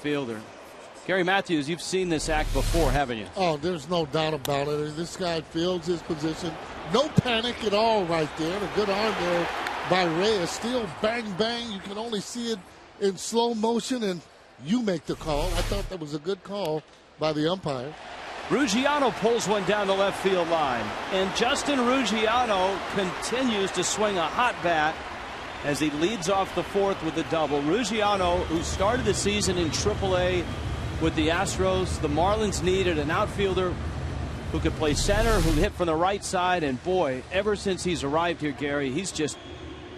fielder. Gary Matthews, you've seen this act before, haven't you? Oh, there's no doubt about it. This guy fields his position. No panic at all right there. And a good arm there by Reyes. Still bang, bang. You can only see it in slow motion, and you make the call. I thought that was a good call by the umpire. Ruggiano pulls one down the left field line. And Justin Ruggiano continues to swing a hot bat as he leads off the fourth with a double. Ruggiano, who started the season in AAA with the Astros, the Marlins needed an outfielder who could play center, who hit from the right side, and boy, ever since he's arrived here, Gary, he's just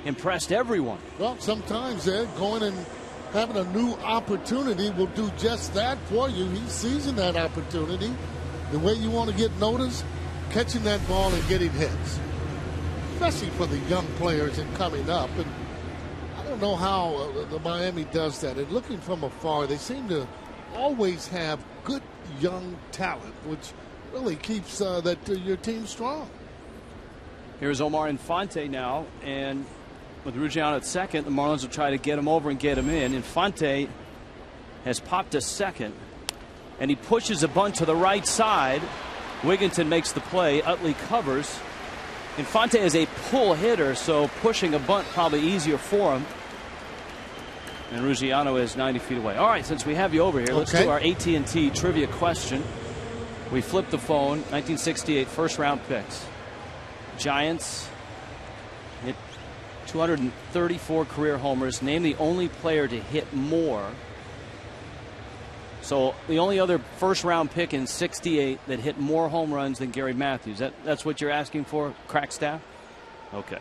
impressed everyone. Well, sometimes going and having a new opportunity will do just that for you. He's seizing that opportunity. The way you want to get noticed, catching that ball and getting hits, especially for the young players and coming up. And I don't know how the Miami does that. And looking from afar, they seem to always have good young talent, which really keeps your team strong. Here's Omar Infante now, and with Ruggiano at second, the Marlins will try to get him over and get him in. Infante has popped to second, and he pushes a bunt to the right side. Wigginton makes the play. Utley covers. Infante is a pull hitter, so pushing a bunt probably easier for him. And Ruggiano is 90 feet away. All right, since we have you over here, let's do our AT&T trivia question. We flipped the phone. 1968 first-round picks. Giants hit 234 career homers. Name the only player to hit more. So the only other first-round pick in 68 that hit more home runs than Gary Matthews. That's what you're asking for, Crackstaff? Okay.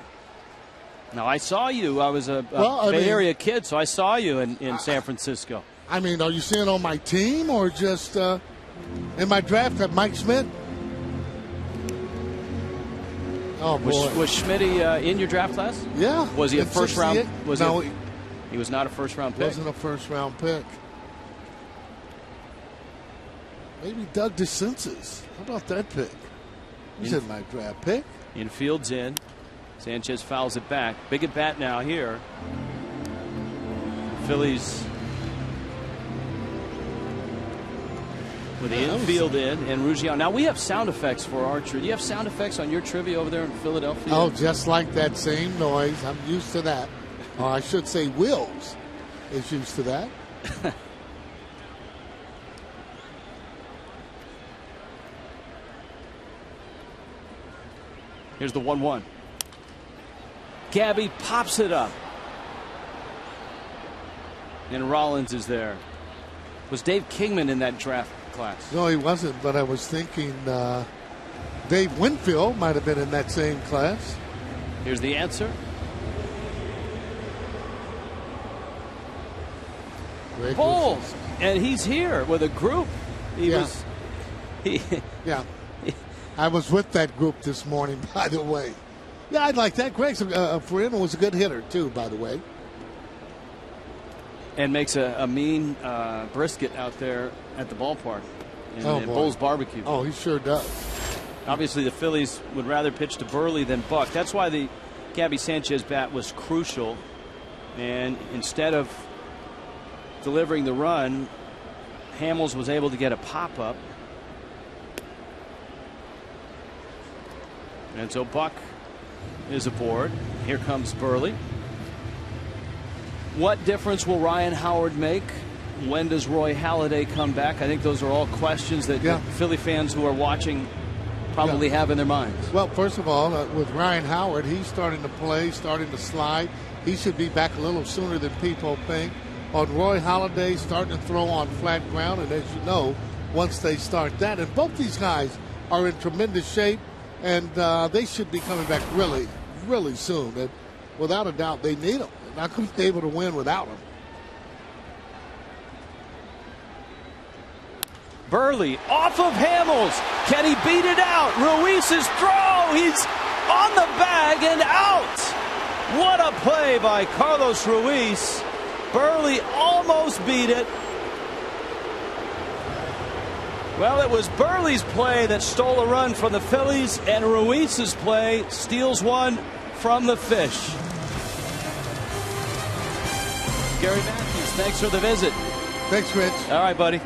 Now, I saw you. I was a Bay Area kid, so I saw you in San Francisco. I mean, are you seeing on my team or just in my draft at Mike Schmidt? Oh, boy. Was Schmidt in your draft class? Yeah. Was he a first-round? No, he was not a first-round pick? Wasn't a first-round pick. Maybe Doug DeCinces. How about that pick? He's in my draft pick. Infield's in. Sanchez fouls it back. Big at bat now here. Phillies with the infield in, and Ruggiano. Now we have sound effects for Archer. Do you have sound effects on your trivia over there in Philadelphia? Oh, just like that same noise. I'm used to that. Or I should say Wills is used to that. Here's the 1-1. Gabby pops it up. And Rollins is there. Was Dave Kingman in that draft class? No, he wasn't, but I was thinking Dave Winfield might have been in that same class. Here's the answer. Bull! And he's here with a group. Yeah. I was with that group this morning, by the way. Yeah, I'd like that. Greg Farina was a good hitter, too, by the way. And makes a mean brisket out there at the ballpark in Bull's Barbecue. Oh, he sure does. Obviously, the Phillies would rather pitch to Burley than Buck. That's why the Gabby Sanchez bat was crucial. And instead of delivering the run, Hamels was able to get a pop-up. And so Buck is aboard. Here comes Burley. What difference will Ryan Howard make? When does Roy Halladay come back? I think those are all questions that Philly fans who are watching probably have in their minds. Well, first of all, with Ryan Howard, he's starting to play, starting to slide. He should be back a little sooner than people think. On Roy Halladay, starting to throw on flat ground, and as you know, once they start that, and both these guys are in tremendous shape, and they should be coming back really, really soon. And without a doubt, they need them. They're not going to be able to win without them. Burley off of Hamels. Can he beat it out? Ruiz's throw. He's on the bag and out. What a play by Carlos Ruiz. Burley almost beat it. Well, it was Burley's play that stole a run from the Phillies, and Ruiz's play steals one from the Fish. Gary Matthews, thanks for the visit. Thanks, Rich. All right, buddy.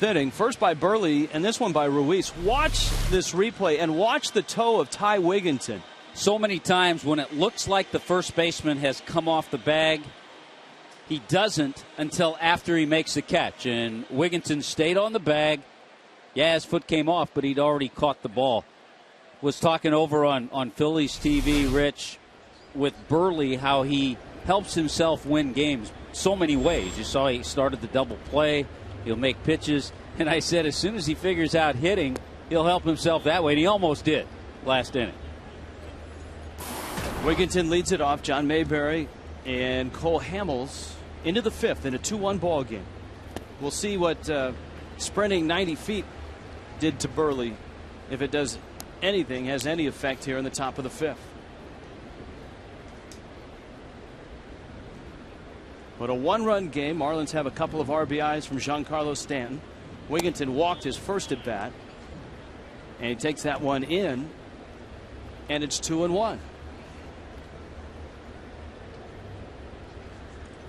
Inning, first by Burley, and this one by Ruiz. Watch this replay and watch the toe of Ty Wigginton. So many times when it looks like the first baseman has come off the bag, he doesn't until after he makes the catch. And Wigginton stayed on the bag. Yeah, his foot came off, but he'd already caught the ball. Was talking over on Phillies TV, Rich, with Burley, how he helps himself win games so many ways. You saw he started the double play. He'll make pitches. And I said as soon as he figures out hitting, he'll help himself that way. And he almost did last inning. Wigginton leads it off. John Mayberry and Cole Hamels into the fifth in a 2-1 ball game. We'll see what sprinting 90 feet did to Burley, if it does anything, has any effect here in the top of the fifth. But a one-run game. Marlins have a couple of RBIs from Giancarlo Stanton. Wigginton walked his first at bat, and he takes that one in, and it's 2-1.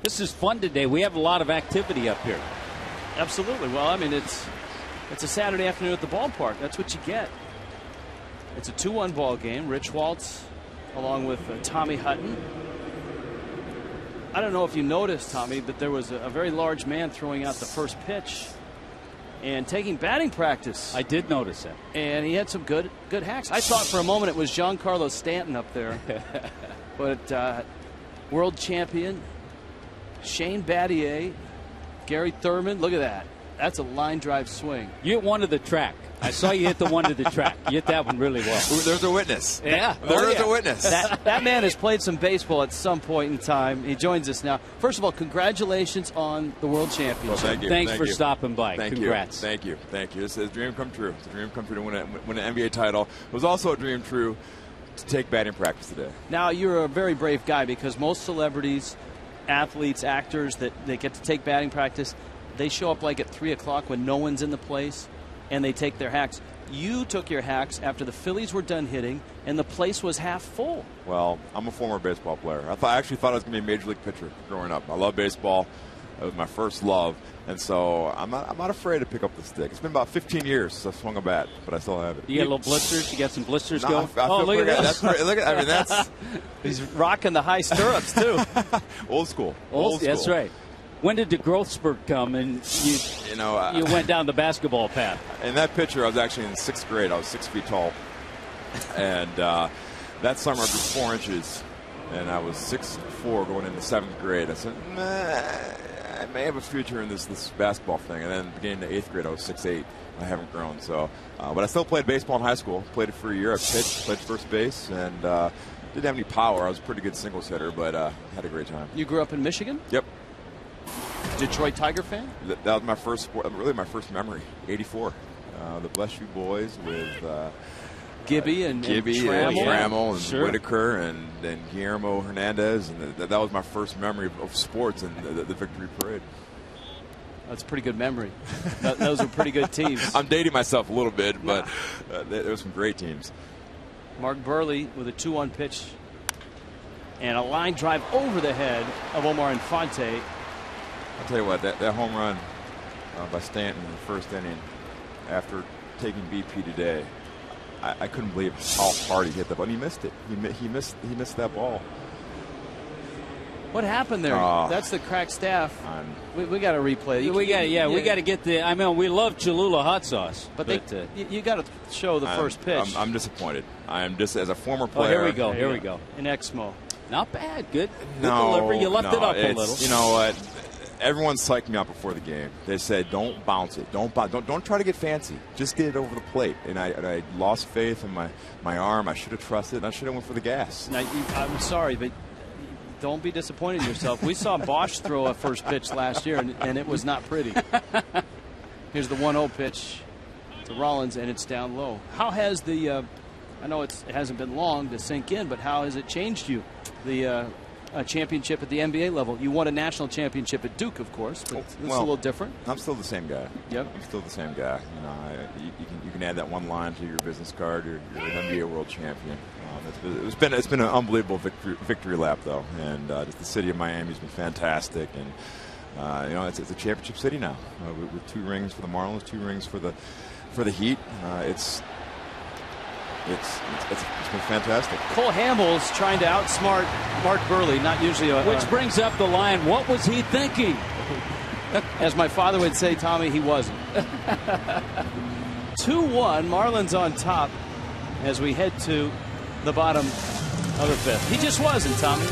This is fun today. We have a lot of activity up here. Absolutely. Well, I mean, it's a Saturday afternoon at the ballpark. That's what you get. It's a 2-1 ball game. Rich Waltz along with Tommy Hutton. I don't know if you noticed, Tommy, but there was a very large man throwing out the first pitch and taking batting practice. I did notice that. And he had some good hacks. I thought for a moment it was Giancarlo Stanton up there. But world champion Shane Battier, Gary Thurman, look at that. That's a line drive swing. You hit one to the track. I saw you hit the one to the track. You hit that one really well. There's a witness. Yeah. There's a witness. That man has played some baseball at some point in time. He joins us now. First of all, congratulations on the World Championship. Well, thank you. Thanks for stopping by. Thank Congrats. You. Thank you. Thank you. It's a dream come true. It's a dream come true to win an NBA title. It was also a dream true to take batting practice today. Now, you're a very brave guy because most celebrities, athletes, actors that they get to take batting practice, they show up like at 3 o'clock when no one's in the place, and they take their hacks. You took your hacks after the Phillies were done hitting, and the place was half full. Well, I'm a former baseball player. I actually thought I was going to be a major league pitcher growing up. I love baseball. It was my first love. And so I'm not afraid to pick up the stick. It's been about 15 years since I swung a bat, but I still have it. You got little blisters? You got some blisters No, going? look at that. I mean, that's He's rocking the high stirrups, too. old school. That's right. When did the growth spurt come and you went down the basketball path? In that picture, I was actually in 6th grade. I was 6 feet tall. And that summer I grew 4 inches. And I was 6'4" going into 7th grade. I said, I may have a future in this basketball thing. And then beginning of 8th grade, I was 6'8". I haven't grown. So, but I still played baseball in high school. Played it for a year. I pitched, played first base, and didn't have any power. I was a pretty good singles hitter, but had a great time. You grew up in Michigan? Yep. Detroit Tiger fan? That was my first sport, really my first memory. '84, the Bless You Boys with Gibby and Trammell and sure. Whitaker and Guillermo Hernandez, and that was my first memory of sports and the victory parade. That's a pretty good memory. Those were pretty good teams. I'm dating myself a little bit, but there were some great teams. Mark Burley with a 2-1 pitch and a line drive over the head of Omar Infante. I'll tell you what, that home run by Stanton in the first inning after taking BP today, I couldn't believe how hard he hit the ball. He missed it. He missed that ball. What happened there? That's the cracked staff. We got to replay. We got to get the. I mean, we love Cholula hot sauce, but you got to show the first pitch. I'm disappointed. I'm just as a former player. Here we go. Here we go. In Exmo. Not bad. Good delivery. You left it up a little. You know what? Everyone psyched me out before the game. They said, "Don't bounce it. Don't try to get fancy. Just get it over the plate." And I lost faith in my arm. I should have trusted. And I should have went for the gas. Now, I'm sorry, but don't be disappointed in yourself. We saw Bosch throw a first pitch last year, and it was not pretty. Here's the 1-0 pitch to Rollins, and it's down low. How has the I know it hasn't been long to sink in, but how has it changed you? The championship at the NBA level. You won a national championship at Duke, of course, but it's a little different. I'm still the same guy. Yep. I'm still the same guy. You know, you can add that one line to your business card. You're an NBA world champion. It's been an unbelievable victory lap, though, and just the city of Miami has been fantastic, and you know, it's a championship city now with 2 rings for the Marlins, 2 rings for the Heat. It's been fantastic. Cole Hamels trying to outsmart Mark Burley, not usually which brings up the line, what was he thinking? As my father would say, Tommy, he wasn't. 2-1, Marlins on top as we head to the bottom of the 5th. He just wasn't, Tommy.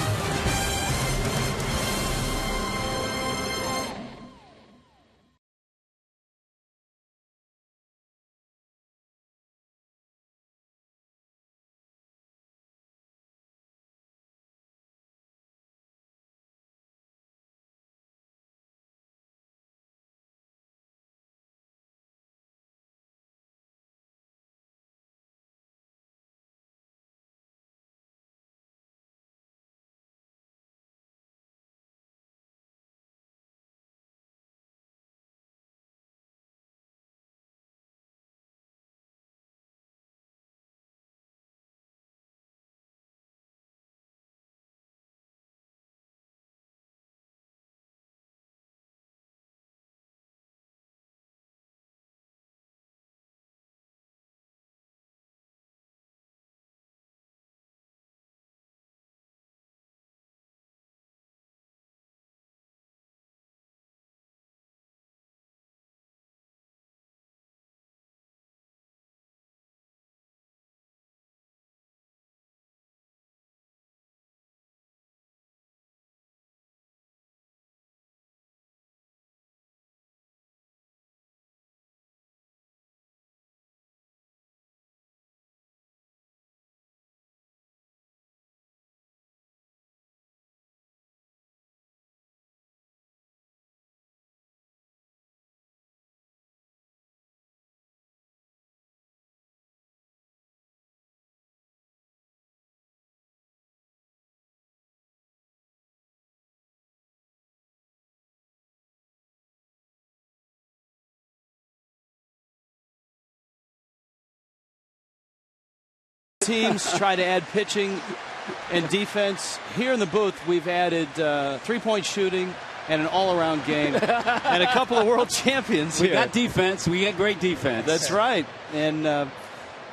Teams try to add pitching and defense. Here in the booth, we've added 3-point shooting and an all-around game and a couple of world champions. We got defense. We got great defense. That's right. And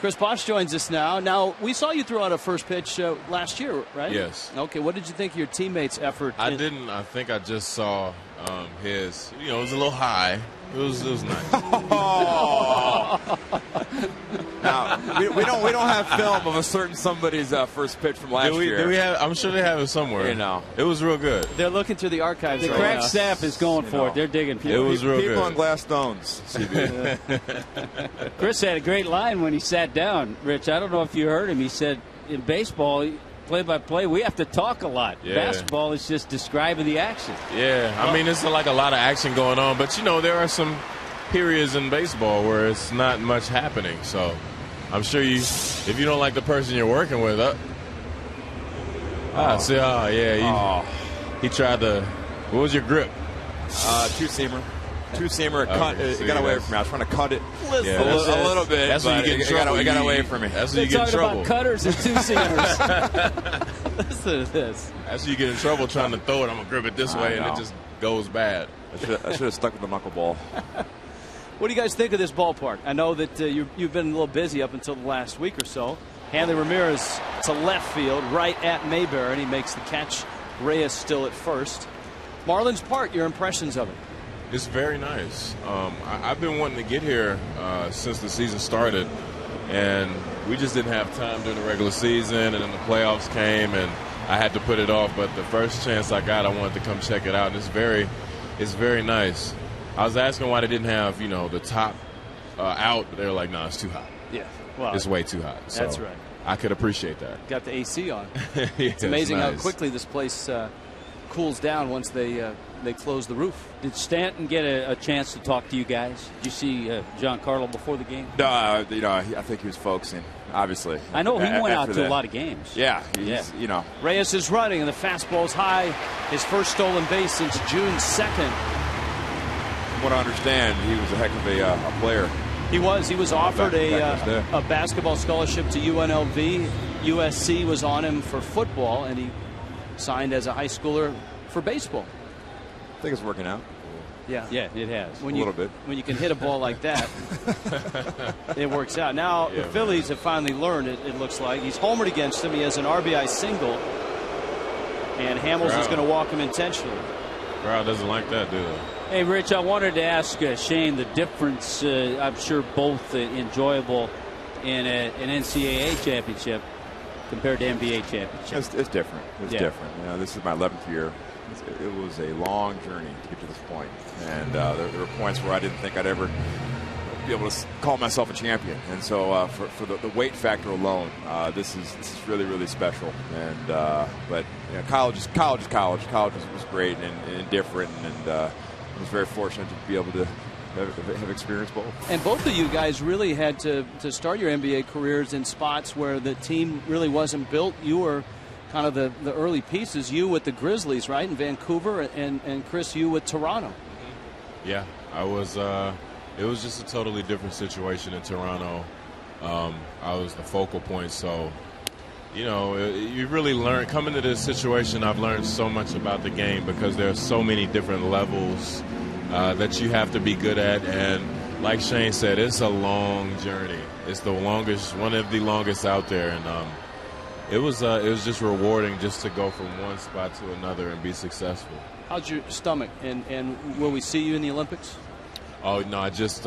Chris Bosch joins us now. Now, we saw you throw out a first pitch last year, right? Yes. Okay. What did you think of your teammates' effort? I didn't. I think I just saw his. You know, it was a little high. It was nice. Now we don't have film of a certain somebody's first pitch from last year. Do we have? I'm sure they have it somewhere. You know, it was real good. They're looking through the archives. The crack staff is going for it. They're digging. It was real good. People on glass stones. Chris had a great line when he sat down. Rich, I don't know if you heard him. He said, in baseball, play-by-play, we have to talk a lot. Yeah. Basketball is just describing the action. Yeah, I mean, it's like a lot of action going on, but, there are some periods in baseball where it's not much happening. So I'm sure if you don't like the person you're working with, he tried what was your grip? Two-seamer. Two-seamer, Okay, it got away from me. I was trying to cut it a little bit. That's when you get in trouble. It got away from me. That's when you They're get in talking trouble. about cutters and two-seamers. Listen to this. That's when you get in trouble trying to throw it. I'm going to grip it this way, and it just goes bad. I should have stuck with the knuckleball. What do you guys think of this ballpark? I know that you've been a little busy up until the last week or so. Hanley Ramirez to left field, right at Mayberry, and he makes the catch. Reyes still at first. Marlins Park, your impressions of it? It's very nice. I've been wanting to get here since the season started, and we just didn't have time during the regular season, and then the playoffs came, and I had to put it off. But the first chance I got, I wanted to come check it out, and it's very nice. I was asking why they didn't have the top out, but they were like, no, it's too hot. Yeah, well, it's way too hot. So that's right. I could appreciate that. Got the AC on. Yeah, it's amazing nice. how quickly this place cools down once they close the roof. Did Stanton get a chance to talk to you guys? Did you see Giancarlo before the game? No, I think he was focusing, obviously. I know he went out to a lot of games. Yeah, Reyes is running, and the fastball's high. His first stolen base since June 2nd. From what I understand, he was a heck of a player. He was offered a basketball scholarship to UNLV. USC was on him for football, and he signed as a high schooler for baseball. I think it's working out. Yeah, it has. A little bit. When you can hit a ball like that, it works out. Now, the Phillies have finally learned, it looks like. He's homered against them. He has an RBI single, and Hamels is going to walk him intentionally. Crowd doesn't like that, do they? Hey, Rich, I wanted to ask Shane the difference, I'm sure both enjoyable in an NCAA championship compared to NBA championship. It's different. It's different. This is my 11th year. It was a long journey to get to this point. And there were points where I didn't think I'd ever be able to call myself a champion. And so for the weight factor alone, this is really, really special. And but college is college. College was great and different. And I was very fortunate to be able to have experienced both. And both of you guys really had to start your NBA careers in spots where the team really wasn't built. You were kind of the early pieces. You with the Grizzlies, right, in Vancouver, and Chris, you with Toronto. Yeah, I was. It was just a totally different situation in Toronto. I was the focal point, so you really learn coming to this situation. I've learned so much about the game because there are so many different levels that you have to be good at, and like Shane said, it's a long journey. It's the longest, one of the longest out there, and it was just rewarding just to go from one spot to another and be successful. How's your stomach, and will we see you in the Olympics? Oh no, I just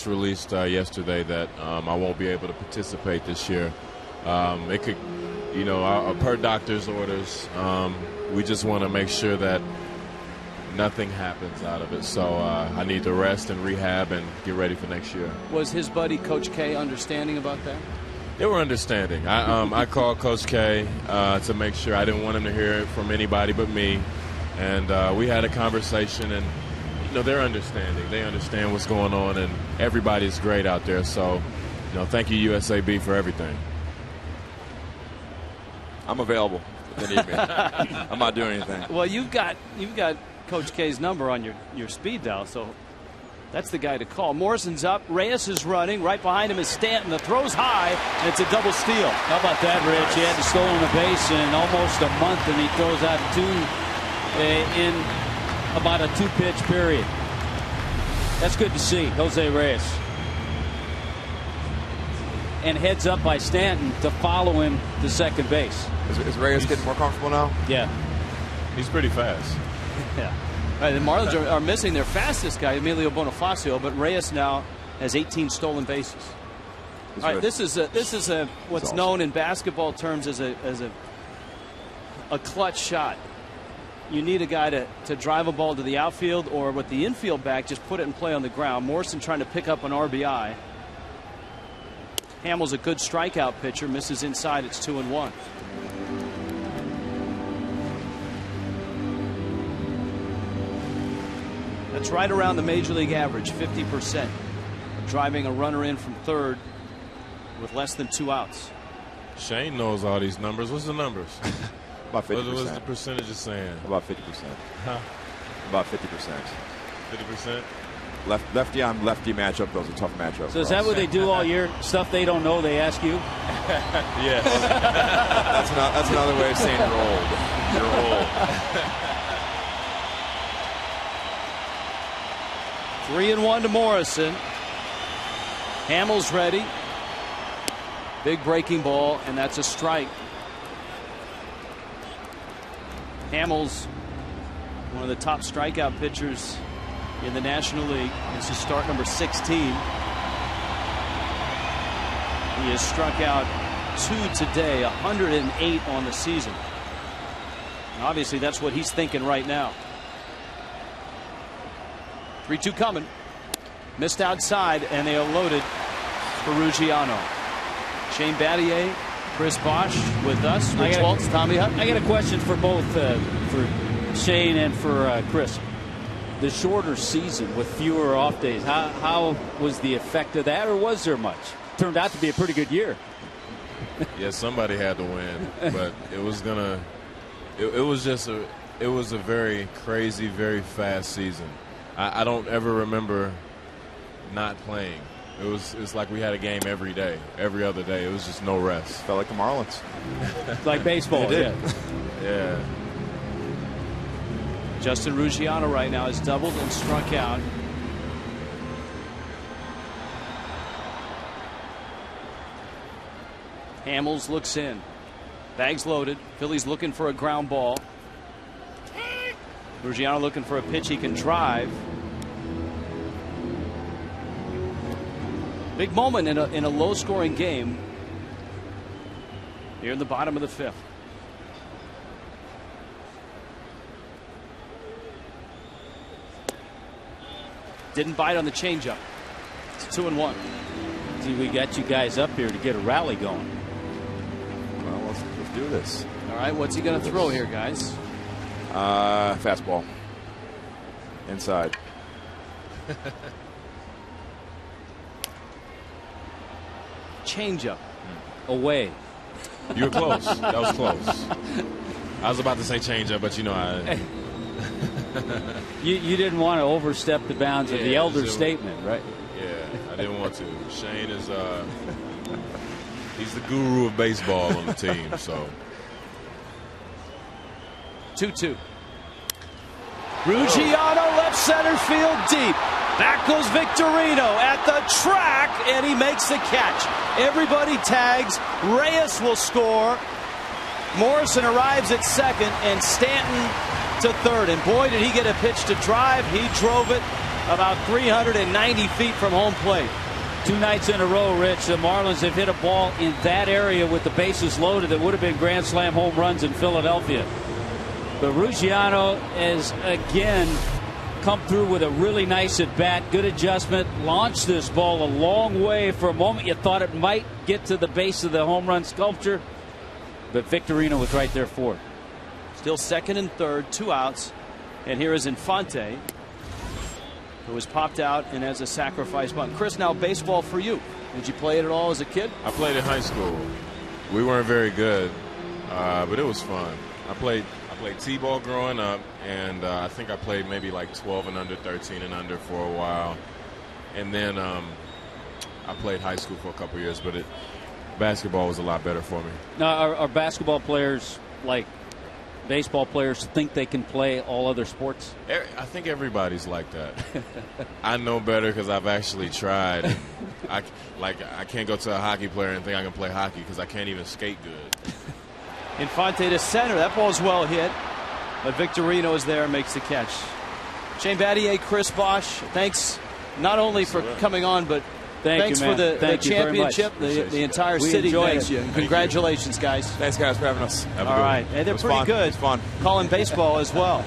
released yesterday that I won't be able to participate this year. It could, per doctor's orders, we just want to make sure that nothing happens out of it. So I need to rest and rehab and get ready for next year. Was his buddy Coach K understanding about that? They were understanding. I called Coach K to make sure. I didn't want him to hear it from anybody but me, and we had a conversation, and they're understanding. They understand what's going on, and everybody's great out there. So, thank you USAB for everything. I'm available if they need me. I'm not doing anything. Well, you've got Coach K's number on your speed dial, so that's the guy to call. Morrison's up. Reyes is running. Right behind him is Stanton. The throw's high, and it's a double steal. How about that, Rich? He had to stolen the base in almost a month, and he throws out two in about a two-pitch period. That's good to see, Jose Reyes. And heads up by Stanton to follow him to second base. Is Reyes getting more comfortable now? Yeah. He's pretty fast. Yeah. All right, the Marlins are missing their fastest guy, Emilio Bonifacio, but Reyes now has 18 stolen bases. All right, this is what's awesome. Known in basketball terms as a clutch shot. You need a guy to drive a ball to the outfield, or with the infield back, just put it in play on the ground. Morrison trying to pick up an RBI. Hamels a good strikeout pitcher, misses inside. It's 2-1. That's right around the major league average, 50%. Driving a runner in from third with less than 2 outs. Shane knows all these numbers. What's the numbers? About 50%. What's the percentages saying? About 50%. Huh? About 50%. 50%? Lefty on lefty matchup, those are tough matchups. So is that what they do all year? Stuff they don't know, they ask you? Yes. That's another way of saying you're old. You're old. 3-1 to Morrison. Hamels ready. Big breaking ball, and that's a strike. Hamels, one of the top strikeout pitchers in the National League. This is start number 16. He has struck out 2 today, 108 on the season. And obviously, that's what he's thinking right now. 3-2 coming. Missed outside, and they are loaded for Ruggiano. Shane Battier, Chris Bosch with us. Rich Waltz, Tommy Hutt. I got a question for both, for Shane and for Chris. The shorter season with fewer off days, how was the effect of that, or was there much? Turned out to be a pretty good year. Yeah, somebody had to win, but it was gonna. It was just a. It was a very crazy, very fast season. I don't ever remember not playing. It's like we had a game every day, every other day. It was just no rest. Felt like the Marlins. Like baseball, yeah. Yeah. Justin Ruggiano right now has doubled and struck out. Hamels looks in. Bags loaded. Phillies looking for a ground ball. Ruggiano looking for a pitch he can drive. Big moment in a low-scoring game here in the bottom of the 5th. Didn't bite on the changeup. It's 2-1. See, we got you guys up here to get a rally going. Well, let's do this. All right, what's he going to throw here, guys? Fastball. Inside. Changeup. Away. You were close. That was close. I was about to say changeup, but you know I. You didn't want to overstep the bounds of the elder statement, right? Yeah, I didn't want to. Shane is he's the guru of baseball on the team, so. 2-2. Ruggiano left center field deep. Back goes Victorino at the track, and he makes the catch. Everybody tags. Reyes will score. Morrison arrives at second, and Stanton to third. And boy, did he get a pitch to drive. He drove it about 390 feet from home plate. 2 nights in a row, Rich, the Marlins have hit a ball in that area with the bases loaded that would have been grand slam home runs in Philadelphia. But Ruggiano has again come through with a really nice at bat, good adjustment, launched this ball a long way. For a moment you thought it might get to the base of the home run sculpture, but Victorino was right there for it. Still second and third, 2 outs, and here is Infante, who was popped out and has a sacrifice bunt. Chris, now baseball for you. Did you play it at all as a kid? I played in high school. We weren't very good, but it was fun. I played T-ball growing up, and I think I played maybe like 12 and under, 13 and under for a while. And then I played high school for a couple years, but basketball was a lot better for me. Now, are basketball players like baseball players think they can play all other sports? I think everybody's like that. I know better because I've actually tried. I can't go to a hockey player and think I can play hockey because I can't even skate good. Infante to center. That ball's well hit, but Victorino is there and makes the catch. Shane Battier, Chris Bosch, thanks not only for coming on, but thanks for the championship. The entire city thanks you. Congratulations, guys. Thanks, guys, for having us. All right. And they're pretty good. It's fun. Calling baseball as well.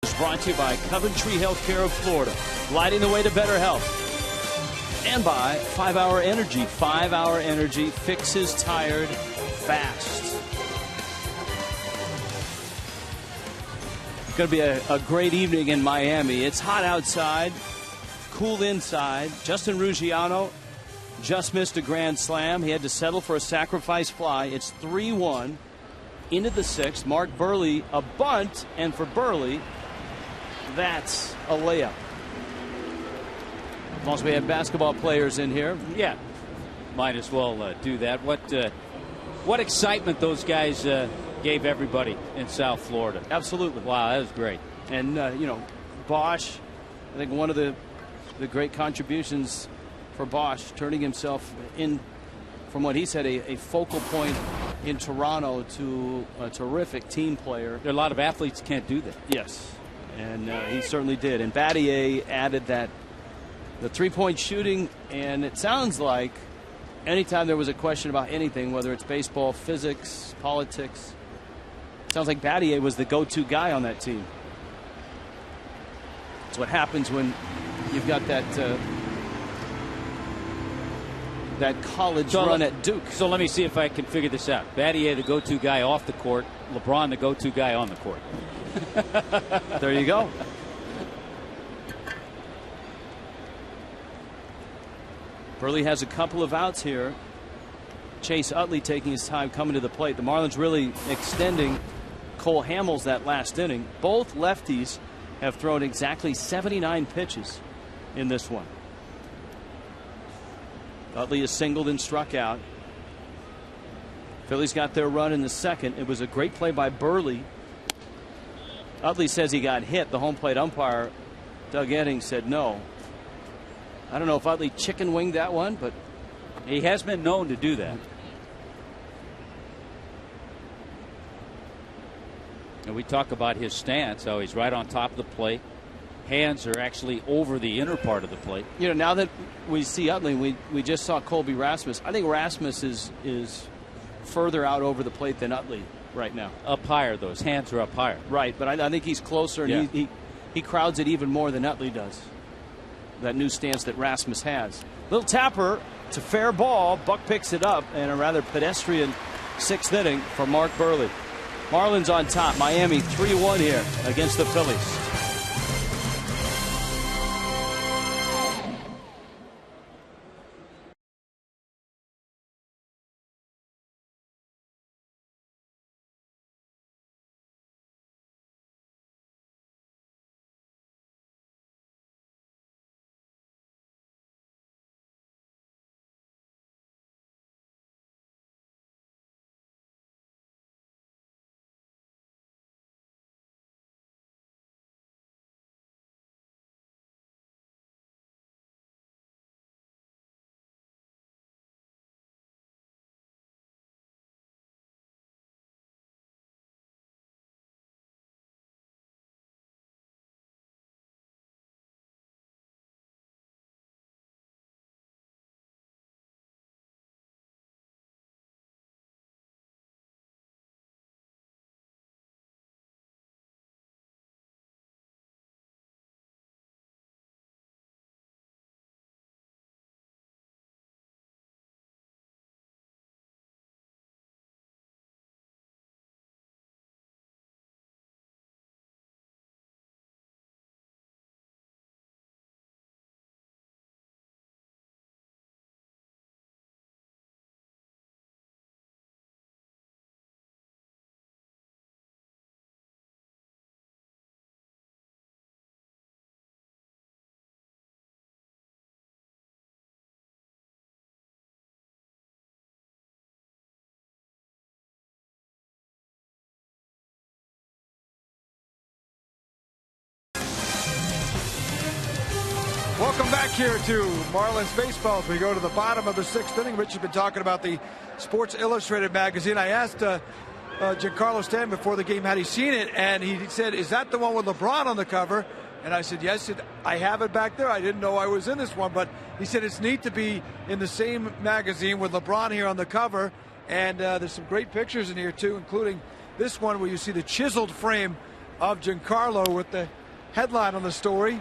It's brought to you by Coventry Healthcare of Florida, lighting the way to better health. And by 5 Hour Energy. 5 Hour Energy fixes tired fast. It's going to be a great evening in Miami. It's hot outside, cool inside. Justin Ruggiano just missed a grand slam. He had to settle for a sacrifice fly. It's 3-1 into the sixth. Mark Burley, a bunt, and for Burley, that's a layup. As long as we have basketball players in here. Yeah, might as well do that. What excitement those guys gave everybody in South Florida. Absolutely. Wow, that was great. And, Bosch, I think one of the great contributions for Bosch, turning himself in, from what he said, a focal point in Toronto to a terrific team player. There are a lot of athletes can't do that. Yes, and he certainly did. And Battier added that the three-point shooting, and it sounds like anytime there was a question about anything, whether it's baseball, physics, politics, it sounds like Battier was the go-to guy on that team. That's what happens when you've got that college run at Duke. So let me see if I can figure this out. Battier, the go-to guy off the court. LeBron, the go-to guy on the court. There you go. Burley has a couple of outs here. Chase Utley taking his time coming to the plate. The Marlins really extending Cole Hamels that last inning. Both lefties have thrown exactly 79 pitches in this one. Utley is singled and struck out. Phillies got their run in the second. It was a great play by Burley. Utley says he got hit. The home plate umpire, Doug Eddings, said no. I don't know if Utley chicken winged that one, but he has been known to do that. And we talk about his stance, how he's right on top of the plate. Hands are actually over the inner part of the plate. Now that we see Utley, we just saw Colby Rasmus. I think Rasmus is further out over the plate than Utley right now. Up higher, those hands are up higher. Right, but I think he's closer, and he crowds it even more than Utley does. That new stance that Rasmus has. Little tapper. It's a fair ball. Buck picks it up, and a rather pedestrian sixth inning for Mark Burley. Marlins on top. Miami 3-1 here against the Phillies. Welcome back here to Marlins Baseball as we go to the bottom of the sixth inning. Rich has been talking about the Sports Illustrated magazine. I asked Giancarlo Stanton before the game had he seen it, and he said, "Is that the one with LeBron on the cover?" And I said, "Yes, I have it back there. I didn't know I was in this one." But he said it's neat to be in the same magazine with LeBron here on the cover. And there's some great pictures in here, too, including this one where you see the chiseled frame of Giancarlo with the headline on the story.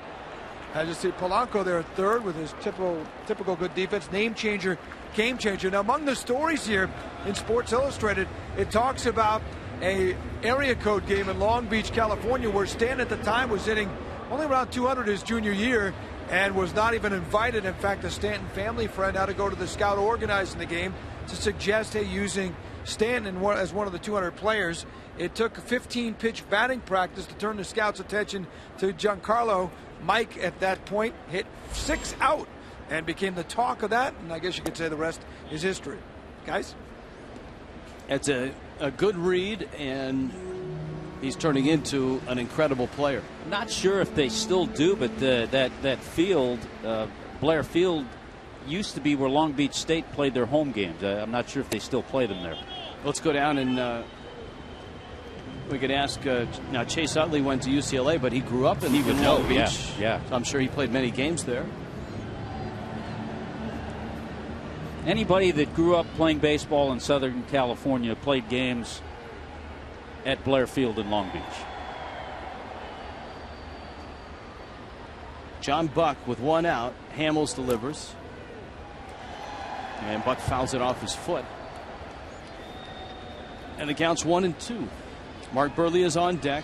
As you see, Polanco there at third with his typical good defense. Name changer, game changer. Now, among the stories here in Sports Illustrated, it talks about a area code game in Long Beach, California, where Stan at the time was hitting only around 200 his junior year and was not even invited. In fact, a Stanton family friend had to go to the scout organizing the game to suggest, hey, using Stanton as one of the 200 players. It took 15 pitch batting practice to turn the scouts' attention to Giancarlo. Mike at that point hit 6 out and became the talk of that, and I guess you could say the rest is history. Guys? It's a good read, and he's turning into an incredible player. Not sure if they still do, but that field, Blair Field, used to be where Long Beach State played their home games. I'm not sure if they still play them there. Let's go down and we could ask. Now, Chase Utley went to UCLA, but he grew up in Long Beach. Yeah. So I'm sure he played many games there. Anybody that grew up playing baseball in Southern California played games at Blair Field in Long Beach. John Buck with 1 out. Hamels delivers. And Buck fouls it off his foot. And the count's 1-2. Mark Burley is on deck.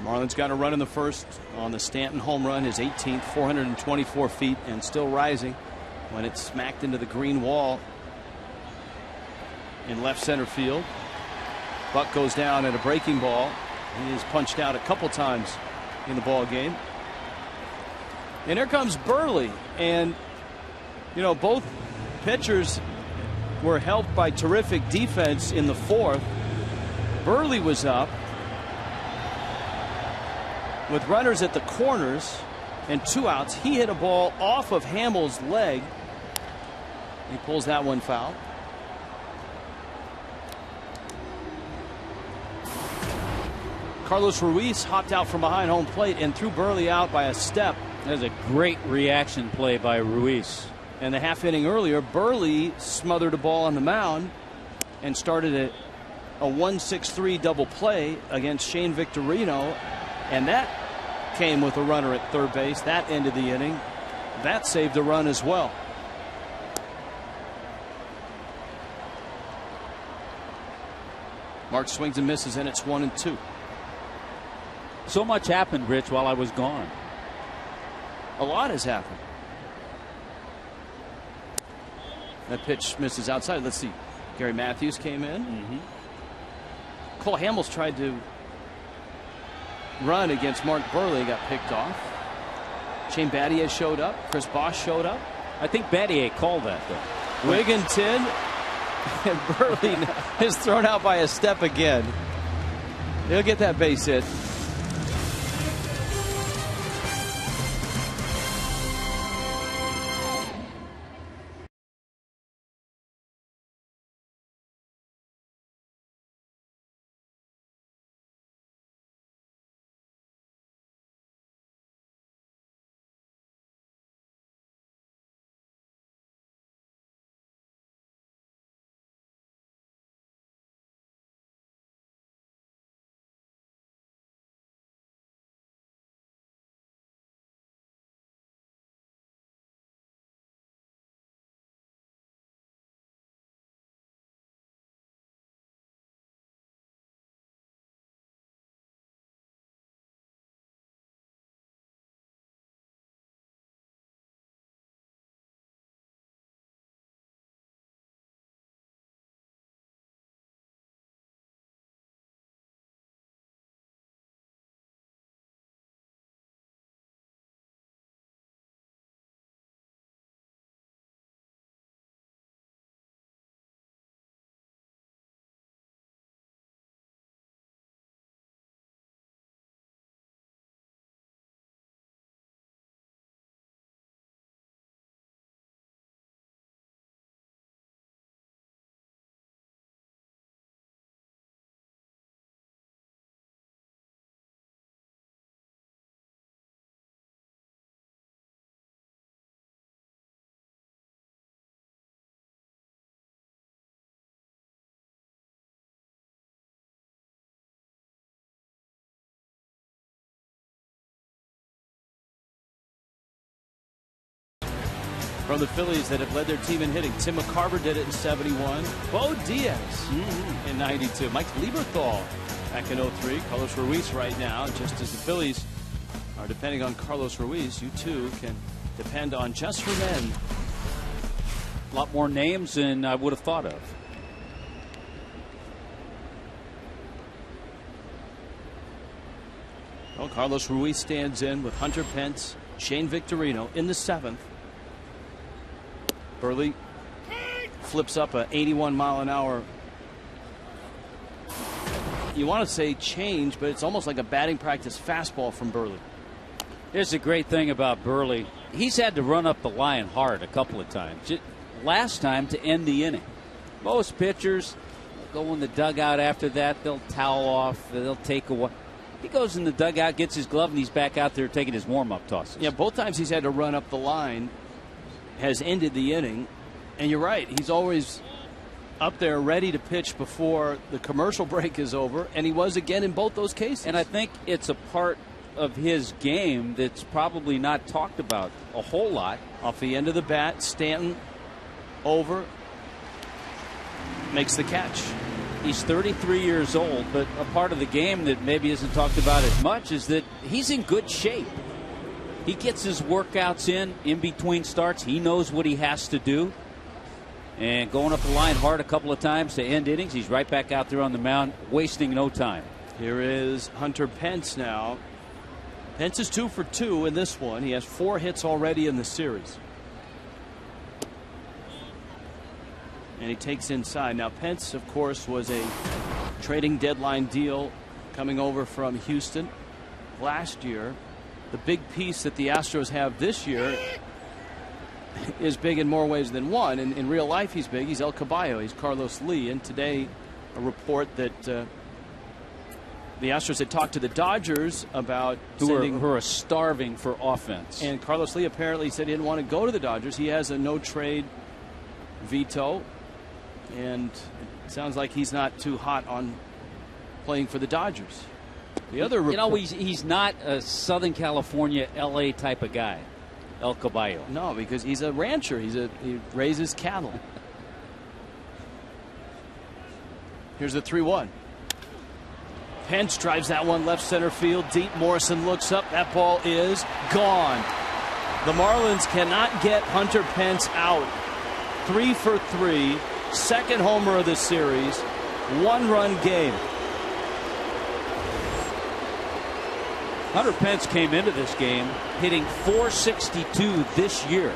Marlins got a run in the first on the Stanton home run, his 18th, 424 feet, and still rising when it smacked into the green wall in left center field. Buck goes down at a breaking ball. He is punched out a couple times in the ball game. And here comes Burley. And, you know, both pitchers were helped by terrific defense in the fourth. Burley was up with runners at the corners and 2 outs. He hit a ball off of Hamels' leg. He pulls that one foul. Carlos Ruiz hopped out from behind home plate and threw Burley out by a step. That was a great reaction play by Ruiz. And the half inning earlier, Burley smothered a ball on the mound and started a 1-6-3 double play against Shane Victorino. And that came with a runner at third base. That ended the inning. That saved a run as well. Mark swings and misses, and it's 1-2. So much happened, Rich, while I was gone. A lot has happened. That pitch misses outside. Let's see. Gary Matthews came in. Cole Hamels tried to run against Mark Burley, got picked off. Shane Battier showed up. Chris Bosh showed up. I think Battier called that, though. Wigginton, and Burley is thrown out by a step again. He'll get that base hit. from the Phillies that have led their team in hitting. Tim McCarver did it in 71. Bo Diaz in 92. Mike Lieberthal back in 03. Carlos Ruiz right now. Just as the Phillies are depending on Carlos Ruiz, you too can depend on Just for Men. A lot more names than I would have thought of. Well, Carlos Ruiz stands in with Hunter Pence, Shane Victorino in the 7th. Burley flips up a 81-mile-an-hour. You want to say change, but it's almost like a batting practice fastball from Burley. Here's the great thing about Burley. He's had to run up the line hard a couple of times. Last time to end the inning. Most pitchers go in the dugout after that. They'll towel off. They'll take a while. He goes in the dugout, gets his glove, and he's back out there taking his warm-up tosses. Yeah, both times he's had to run up the line has ended the inning. And you're right. He's always up there ready to pitch before the commercial break is over. And he was again in both those cases. And I think it's a part of his game that's probably not talked about a whole lot. Off the end of the bat, Stanton over, makes the catch. He's 33 years old, but a part of the game that maybe isn't talked about as much is that he's in good shape. He gets his workouts in between starts. He knows what he has to do. And going up the line hard a couple of times to end innings, he's right back out there on the mound, wasting no time. Here is Hunter Pence now. Pence is 2 for 2 in this one. He has 4 hits already in the series. And he takes inside. Now, Pence, of course, was a trading deadline deal coming over from Houston last year. The big piece that the Astros have this year is big in more ways than one. And in real life, he's big. He's El Caballo. He's Carlos Lee. And today, a report that the Astros had talked to the Dodgers about who are starving for offense. And Carlos Lee apparently said he didn't want to go to the Dodgers. He has a no-trade veto. And it sounds like he's not too hot on playing for the Dodgers. The other report, he's not a Southern California, L.A. type of guy, El Caballo. No, because he's a rancher. He raises cattle. Here's the 3-1. Pence drives that one left center field deep. Morrison looks up. That ball is gone. The Marlins cannot get Hunter Pence out. 3 for 3. Second homer of the series. 1-run game. Hunter Pence came into this game hitting .462 this year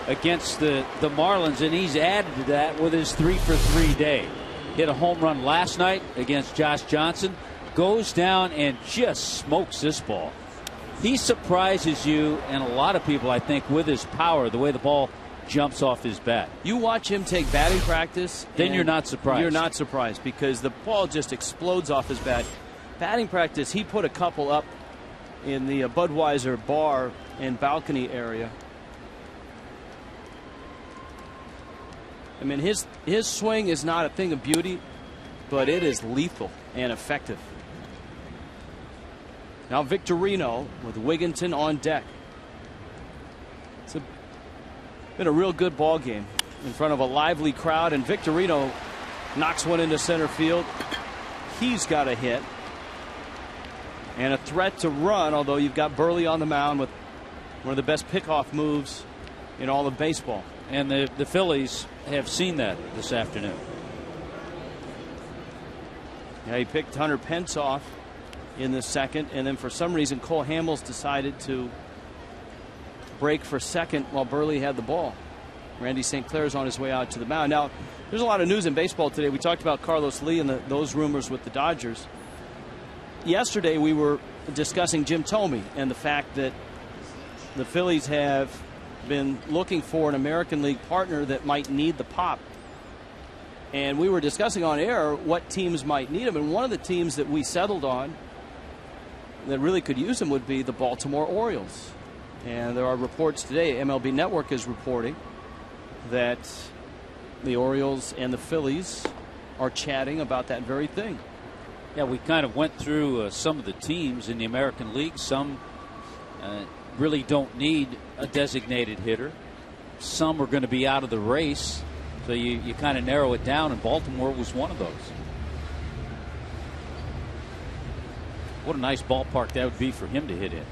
against the Marlins, and he's added to that with his 3 for 3 day. Hit a home run last night against Josh Johnson. Goes down and just smokes this ball. He surprises you and a lot of people, I think, with his power, the way the ball jumps off his bat. You watch him take batting practice, then you're not surprised. You're not surprised because the ball just explodes off his bat. Batting practice, he put a couple up in the Budweiser bar and balcony area. I mean, his swing is not a thing of beauty, but it is lethal and effective. Now Victorino with Wigginton on deck. It's been a real good ball game in front of a lively crowd, and Victorino knocks one into center field. He's got a hit and a threat to run, although you've got Burley on the mound with one of the best pickoff moves in all of baseball. And the Phillies have seen that this afternoon. Yeah, he picked Hunter Pence off in the second, and then for some reason Cole Hamels decided to break for second while Burley had the ball. Randy St. Clair's on his way out to the mound. Now, there's a lot of news in baseball today. We talked about Carlos Lee and those rumors with the Dodgers. Yesterday we were discussing Jim Thome and the fact that the Phillies have been looking for an American League partner that might need the pop. And we were discussing on air what teams might need him. And one of the teams that we settled on that really could use him would be the Baltimore Orioles. And there are reports today, MLB Network is reporting, that the Orioles and the Phillies are chatting about that very thing. Yeah, we kind of went through some of the teams in the American League. Some really don't need a designated hitter. some are going to be out of the race. So you kind of narrow it down, and Baltimore was one of those. What a nice ballpark that would be for him to hit in.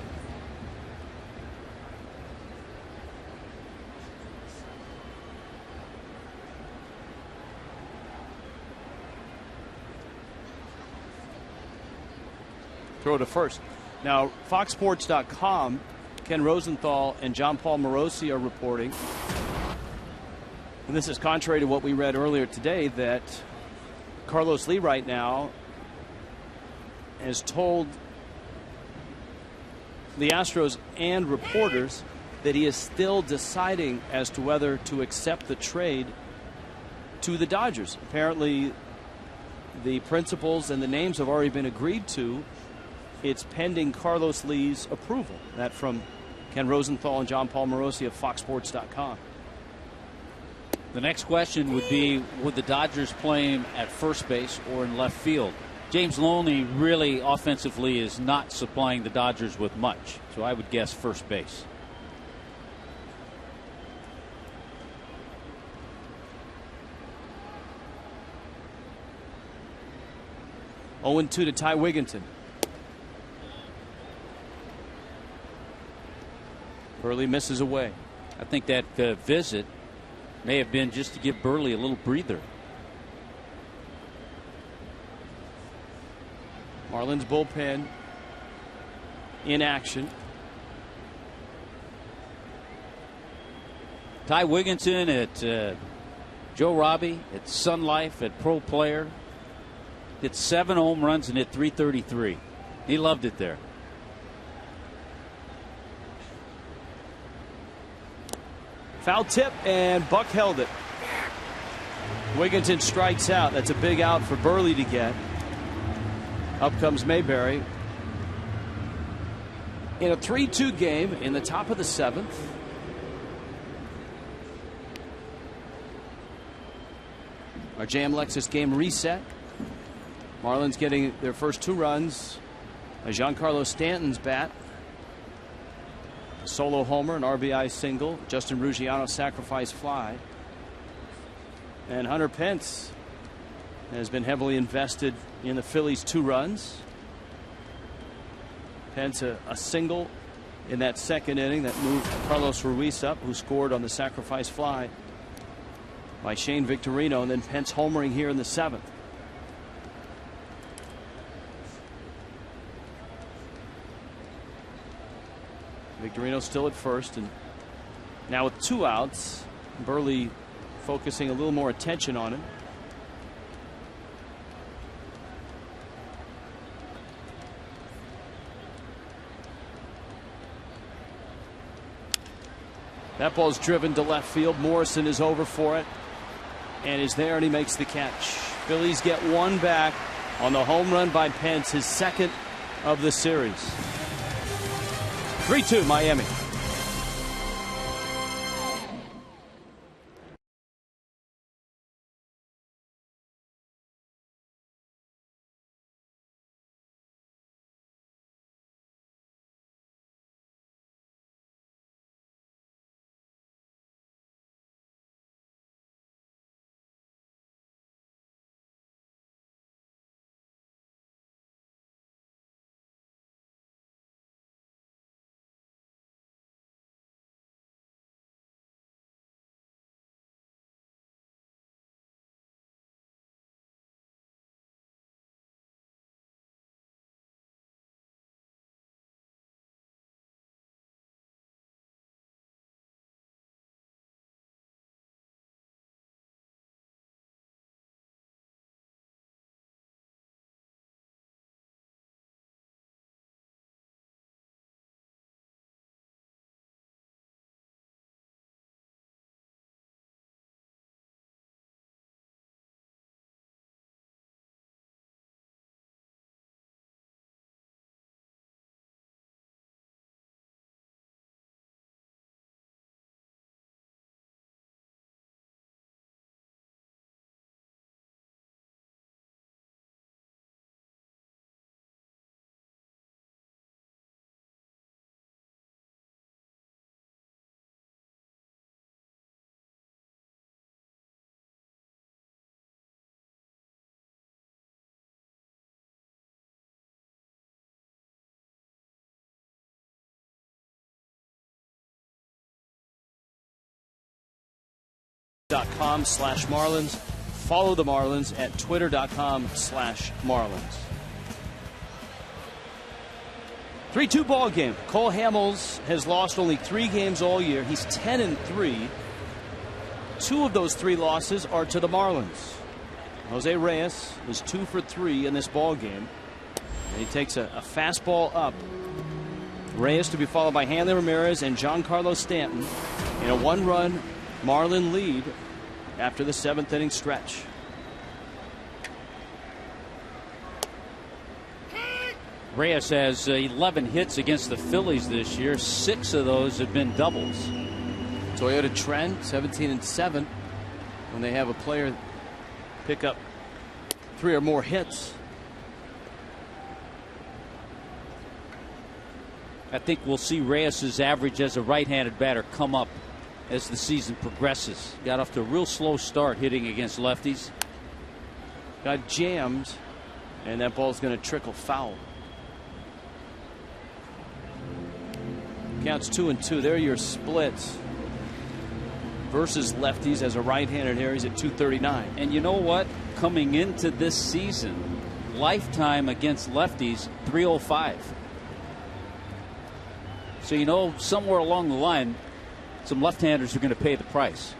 Throw to first. Now, FoxSports.com, Ken Rosenthal and John Paul Morosi are reporting, and this is contrary to what we read earlier today, that Carlos Lee right now has told the Astros and reporters that he is still deciding as to whether to accept the trade to the Dodgers. Apparently, the principles and the names have already been agreed to. It's pending Carlos Lee's approval. That from Ken Rosenthal and John Paul Morosi of FoxSports.com. The next question would be, would the Dodgers play him at first base or in left field? James Loney really offensively is not supplying the Dodgers with much, so I would guess first base. Oh, 2 to Ty Wigginton. Burley misses away. I think that visit may have been just to give Burley a little breather. Marlins bullpen in action. Ty Wigginton at Joe Robbie, at Sun Life, at Pro Player. Hit 7 home runs and hit .333. He loved it there. Foul tip, and Buck held it. Wigginton strikes out. That's a big out for Burley to get. Up comes Mayberry. In a 3-2 game in the top of the 7th. Our JM Lexus game reset. Marlins getting their first 2 runs by Giancarlo Stanton's bat. A solo homer, an RBI single. Justin Ruggiano sacrifice fly. And Hunter Pence has been heavily invested in the Phillies' 2 runs. Pence a single in that second inning that moved Carlos Ruiz up, who scored on the sacrifice fly by Shane Victorino, and then Pence homering here in the 7th. Victorino still at first, and now with 2 outs, Burley focusing a little more attention on him. That ball's driven to left field. Morrison is over for it and is there, and he makes the catch. Phillies get 1 back on the home run by Pence, his 2nd of the series. 3-2 Miami. .com/Marlins. Follow the Marlins at twitter.com/Marlins. 3-2 ball game. Cole Hamels has lost only 3 games all year. He's 10-3. 2 of those 3 losses are to the Marlins. Jose Reyes is 2 for 3 in this ball game. And he takes a fastball up. Reyes to be followed by Hanley Ramirez and Giancarlo Stanton in a 1-run Marlin lead after the 7th inning stretch. Reyes has 11 hits against the Phillies this year. 6 of those have been doubles. Toyota trend 17-7 when they have a player pick up 3 or more hits. I think we'll see Reyes' average as a right-handed batter come up as the season progresses. Got off to a real slow start hitting against lefties. Got jammed, and that ball's going to trickle foul. Counts 2-2. There are your splits versus lefties as a right-handed hitter. He's at 239. And you know what? Coming into this season, lifetime against lefties, 305. So you know somewhere along the line, some left-handers are going to pay the price.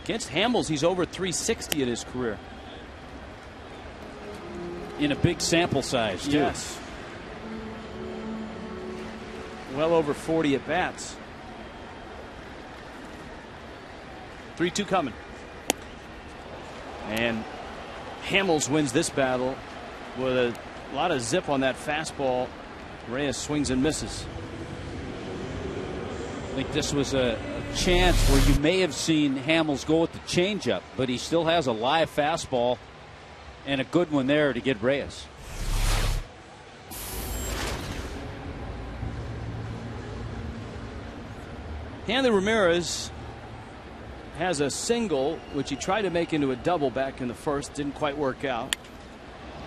Against Hamels, he's over 360 in his career. In a big sample size, too. Yes. Well over 40 at bats. 3-2 coming. And Hamels wins this battle with a lot of zip on that fastball. Reyes swings and misses. I think this was a chance where you may have seen Hamels go with the changeup, but he still has a live fastball and a good one there to get Reyes. Hanley Ramirez has a single, which he tried to make into a double back in the first. Didn't quite work out.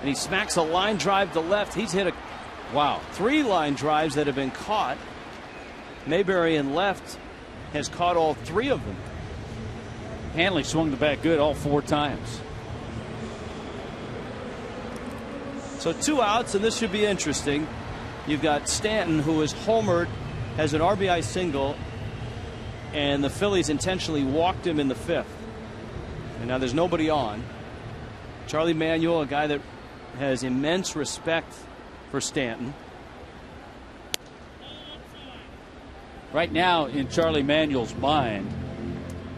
And he smacks a line drive to left. He's hit 3 line drives that have been caught. Mayberry in left has caught all 3 of them. Hanley swung the bat good all 4 times. So 2 outs, and this should be interesting. You've got Stanton, who is homered, has an RBI single, and the Phillies intentionally walked him in the 5th. And now there's nobody on. Charlie Manuel, a guy that has immense respect for Stanton. Right now, in Charlie Manuel's mind,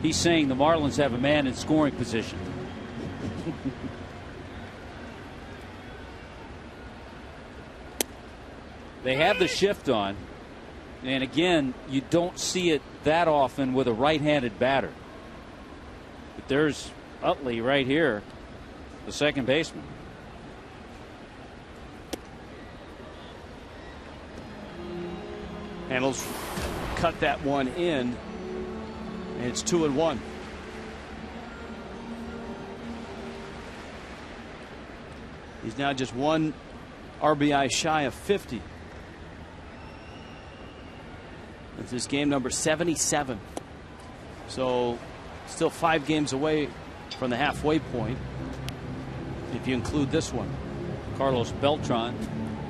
he's saying the Marlins have a man in scoring position. They have the shift on. And again, you don't see it that often with a right-handed batter. But there's Utley right here, the second baseman. Hamels cut that one in, and it's 2-1. He's now just 1 RBI shy of 50. This is game number 77. So still 5 games away from the halfway point if you include this one. Carlos Beltran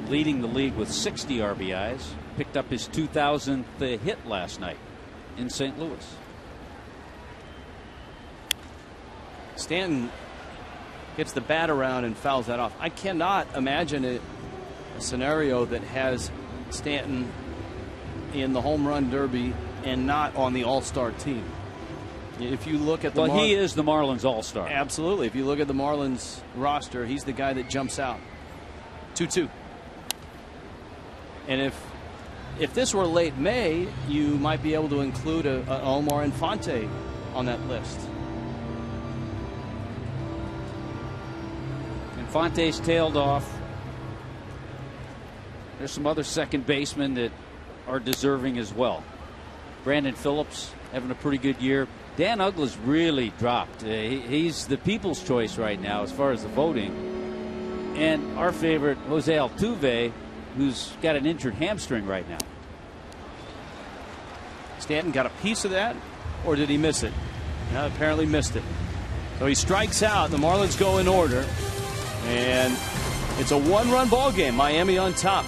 leading the league with 60 RBIs. Picked up his 2000th hit last night in St. Louis. Stanton gets the bat around and fouls that off. I cannot imagine a scenario that has Stanton in the home run derby and not on the all-star team. If you look at the he is the Marlins all-star. Absolutely. If you look at the Marlins roster, he's the guy that jumps out. 2-2. And if this were late May, you might be able to include an Omar Infante on that list. Infante's tailed off. There's some other second basemen that are deserving as well. Brandon Phillips having a pretty good year. Dan Uggla's really dropped. He's the people's choice right now as far as the voting. And our favorite, Jose Altuve, who's got an injured hamstring right now. Stanton got a piece of that, or did he miss it? Apparently missed it. So he strikes out. The Marlins go in order. And it's a one-run ball game. Miami on top.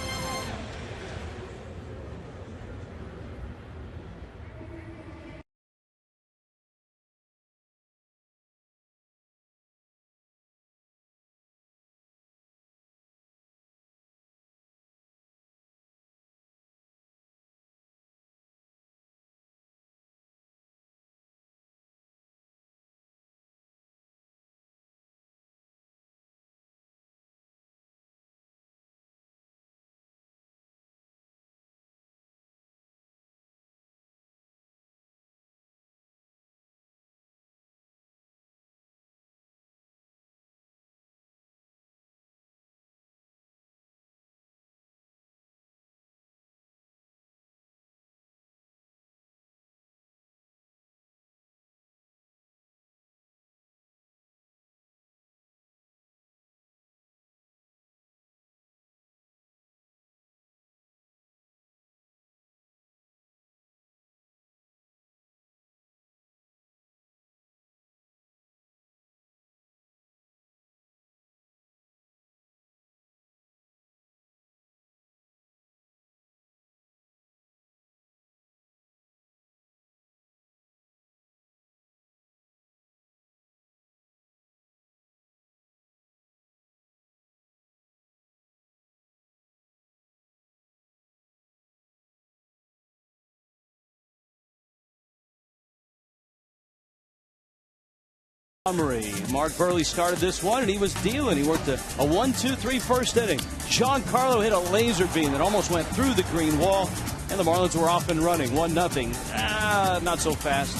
Mark Burley started this one, and he was dealing. He worked a 1-2-3 first inning. Giancarlo hit a laser beam that almost went through the green wall, and the Marlins were off and running, 1-0. Not so fast.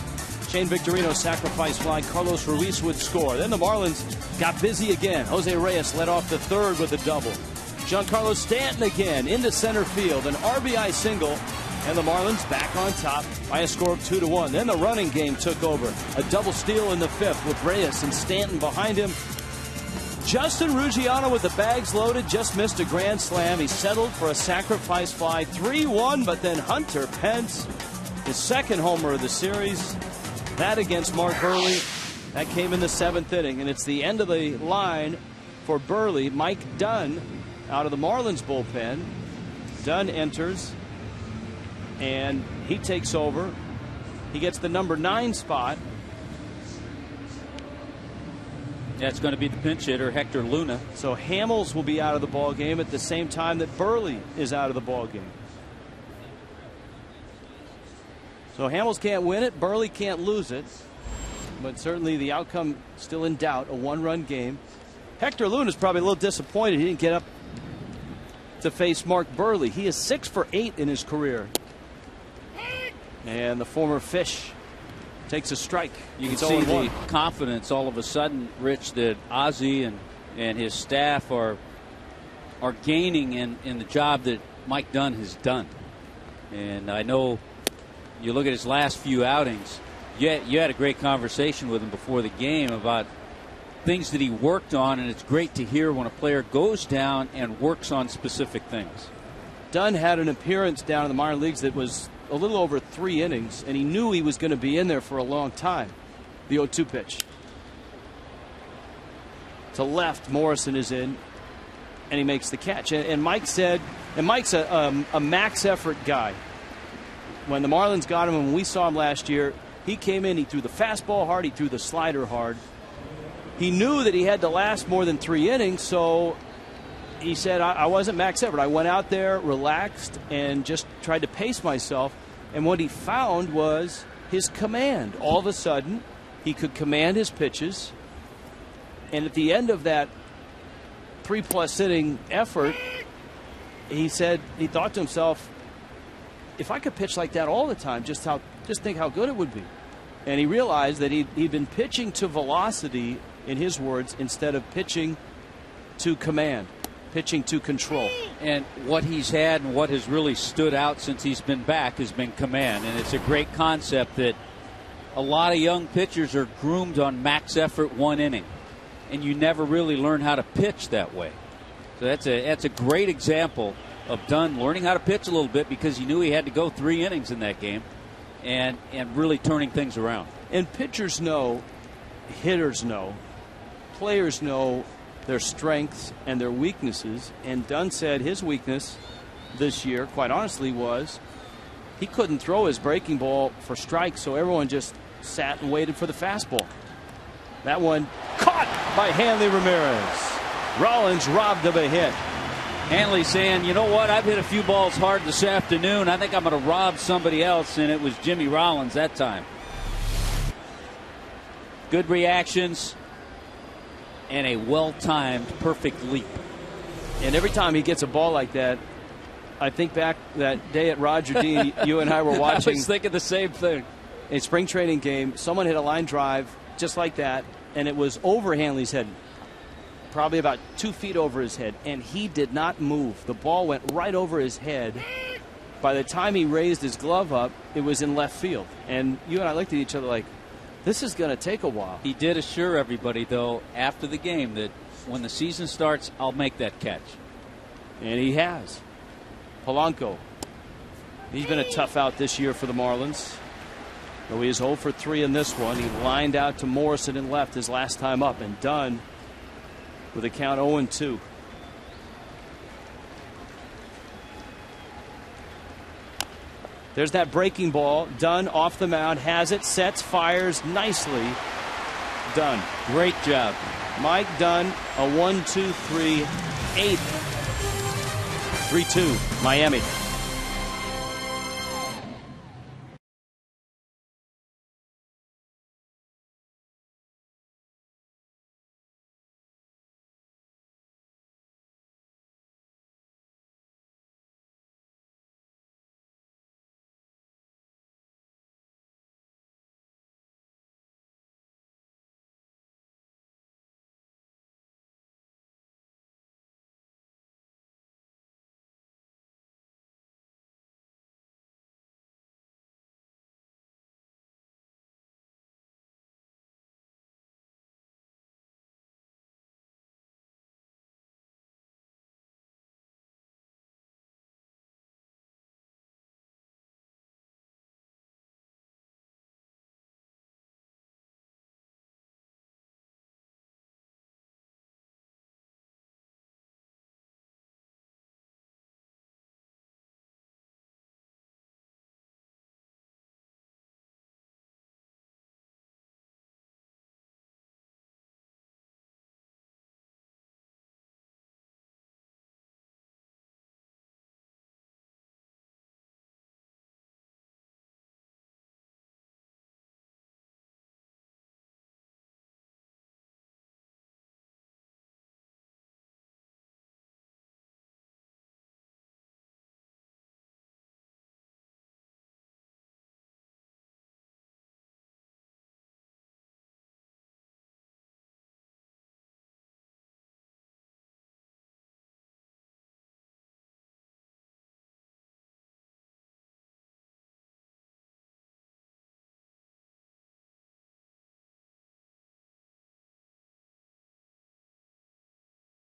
Shane Victorino's sacrifice fly. Carlos Ruiz would score. Then the Marlins got busy again. Jose Reyes led off the third with a double. Giancarlo Stanton again into center field, an RBI single. And the Marlins back on top by a score of 2-1. Then the running game took over. A double steal in the fifth with Reyes and Stanton behind him. Justin Ruggiano with the bags loaded just missed a grand slam. He settled for a sacrifice fly, 3-1, but then Hunter Pence, his second homer of the series. That against Mark Burley. That came in the seventh inning, and it's the end of the line for Burley. Mike Dunn out of the Marlins bullpen. Dunn enters. And he takes over. He gets the number 9 spot. That's going to be the pinch hitter, Hector Luna. So Hamels will be out of the ball game at the same time that Burley is out of the ball game. So Hamels can't win it. Burley can't lose it. But certainly the outcome still in doubt. A one-run game. Hector Luna is probably a little disappointed he didn't get up to face Mark Burley. He is 6 for 8 in his career. And the former Fish takes a strike. You can see the confidence all of a sudden, Rich, that Ozzie and his staff are gaining in the job that Mike Dunn has done. And I know you look at his last few outings, you had a great conversation with him before the game about things that he worked on, and it's great to hear when a player goes down and works on specific things. Dunn had an appearance down in the minor leagues that was a little over 3 innings, and he knew he was going to be in there for a long time. The 0-2 pitch. To left, Morrison is in, and he makes the catch. And Mike said, and Mike's a max effort guy. When the Marlins got him, and when we saw him last year, he came in, he threw the fastball hard, he threw the slider hard. He knew that he had to last more than 3 innings, so he said, I wasn't max effort. I went out there, relaxed, and just tried to pace myself. And what he found was his command. All of a sudden, he could command his pitches. And at the end of that 3+ inning effort, he said, he thought to himself, if I could pitch like that all the time, just think how good it would be. And he realized that he'd been pitching to velocity, in his words, instead of pitching to command. Pitching to control. And what he's had and what has really stood out since he's been back has been command. And it's a great concept that a lot of young pitchers are groomed on max effort 1 inning. And you never really learn how to pitch that way. So that's a great example of Dunn learning how to pitch a little bit because he knew he had to go 3 innings in that game and really turning things around. And pitchers know, hitters know, players know their strengths and their weaknesses. And Dunn said his weakness this year, quite honestly, was he couldn't throw his breaking ball for strikes, so everyone just sat and waited for the fastball. That one caught by Hanley Ramirez. Rollins robbed of a hit. Hanley saying, you know what, I've hit a few balls hard this afternoon. I think I'm going to rob somebody else, and it was Jimmy Rollins that time. Good reactions and a well-timed perfect leap. And every time he gets a ball like that, I think back that day at Roger Dean, you and I were watching. I was thinking the same thing. A spring training game, someone hit a line drive just like that, and it was over Hanley's head, probably about 2 feet over his head, and he did not move. The ball went right over his head. By the time he raised his glove up, it was in left field. And you and I looked at each other like, this is going to take a while. He did assure everybody, though, after the game that when the season starts, I'll make that catch. And he has. Polanco. He's been a tough out this year for the Marlins. Though he is 0 for 3 in this one. He lined out to Morrison and left his last time up, and Dunn with a count 0-2. There's that breaking ball. Dunn off the mound, has it, sets, fires nicely. Dunn. Great job. Mike Dunn, a 1-2-3, 8th. 3-2, Miami.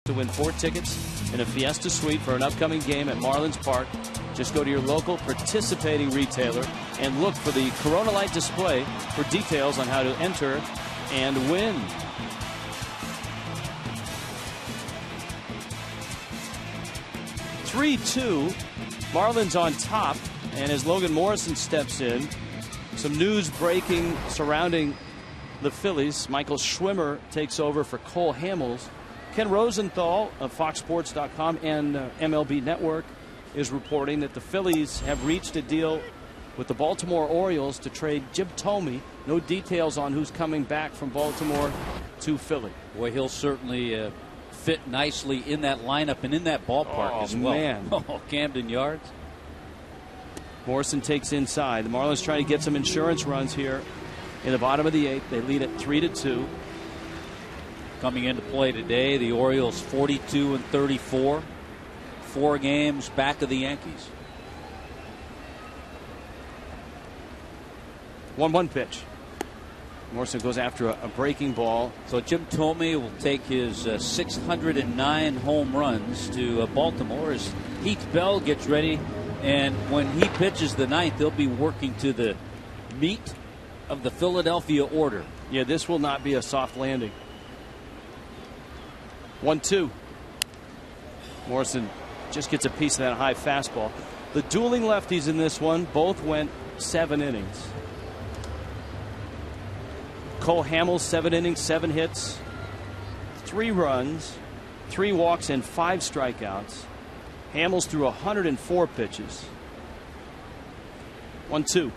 To win 4 tickets and a Fiesta Suite for an upcoming game at Marlins Park, just go to your local participating retailer and look for the Corona Light display for details on how to enter and win. (3-2), Marlins on top, and as Logan Morrison steps in, some news breaking surrounding the Phillies. Michael Schwimmer takes over for Cole Hamels. Ken Rosenthal of FoxSports.com and MLB Network is reporting that the Phillies have reached a deal with the Baltimore Orioles to trade Jim Thome. No details on who's coming back from Baltimore to Philly. Boy, he'll certainly fit nicely in that lineup and in that ballpark as well. Man. Camden Yards. Morrison takes inside. The Marlins trying to get some insurance runs here in the bottom of the 8th. They lead at 3-2. Coming into play today, the Orioles 42-34, 4 games back of the Yankees. 1-1 pitch. Morrison goes after a breaking ball. So Jim Thome will take his 609 home runs to Baltimore as Heath Bell gets ready, and when he pitches the 9th, they'll be working to the meat of the Philadelphia order. Yeah, this will not be a soft landing. 1-2. Morrison just gets a piece of that high fastball. The dueling lefties in this one both went 7 innings. Cole Hamels, 7 innings, 7 hits, 3 runs, 3 walks, and 5 strikeouts. Hamels threw 104 pitches. 1-2.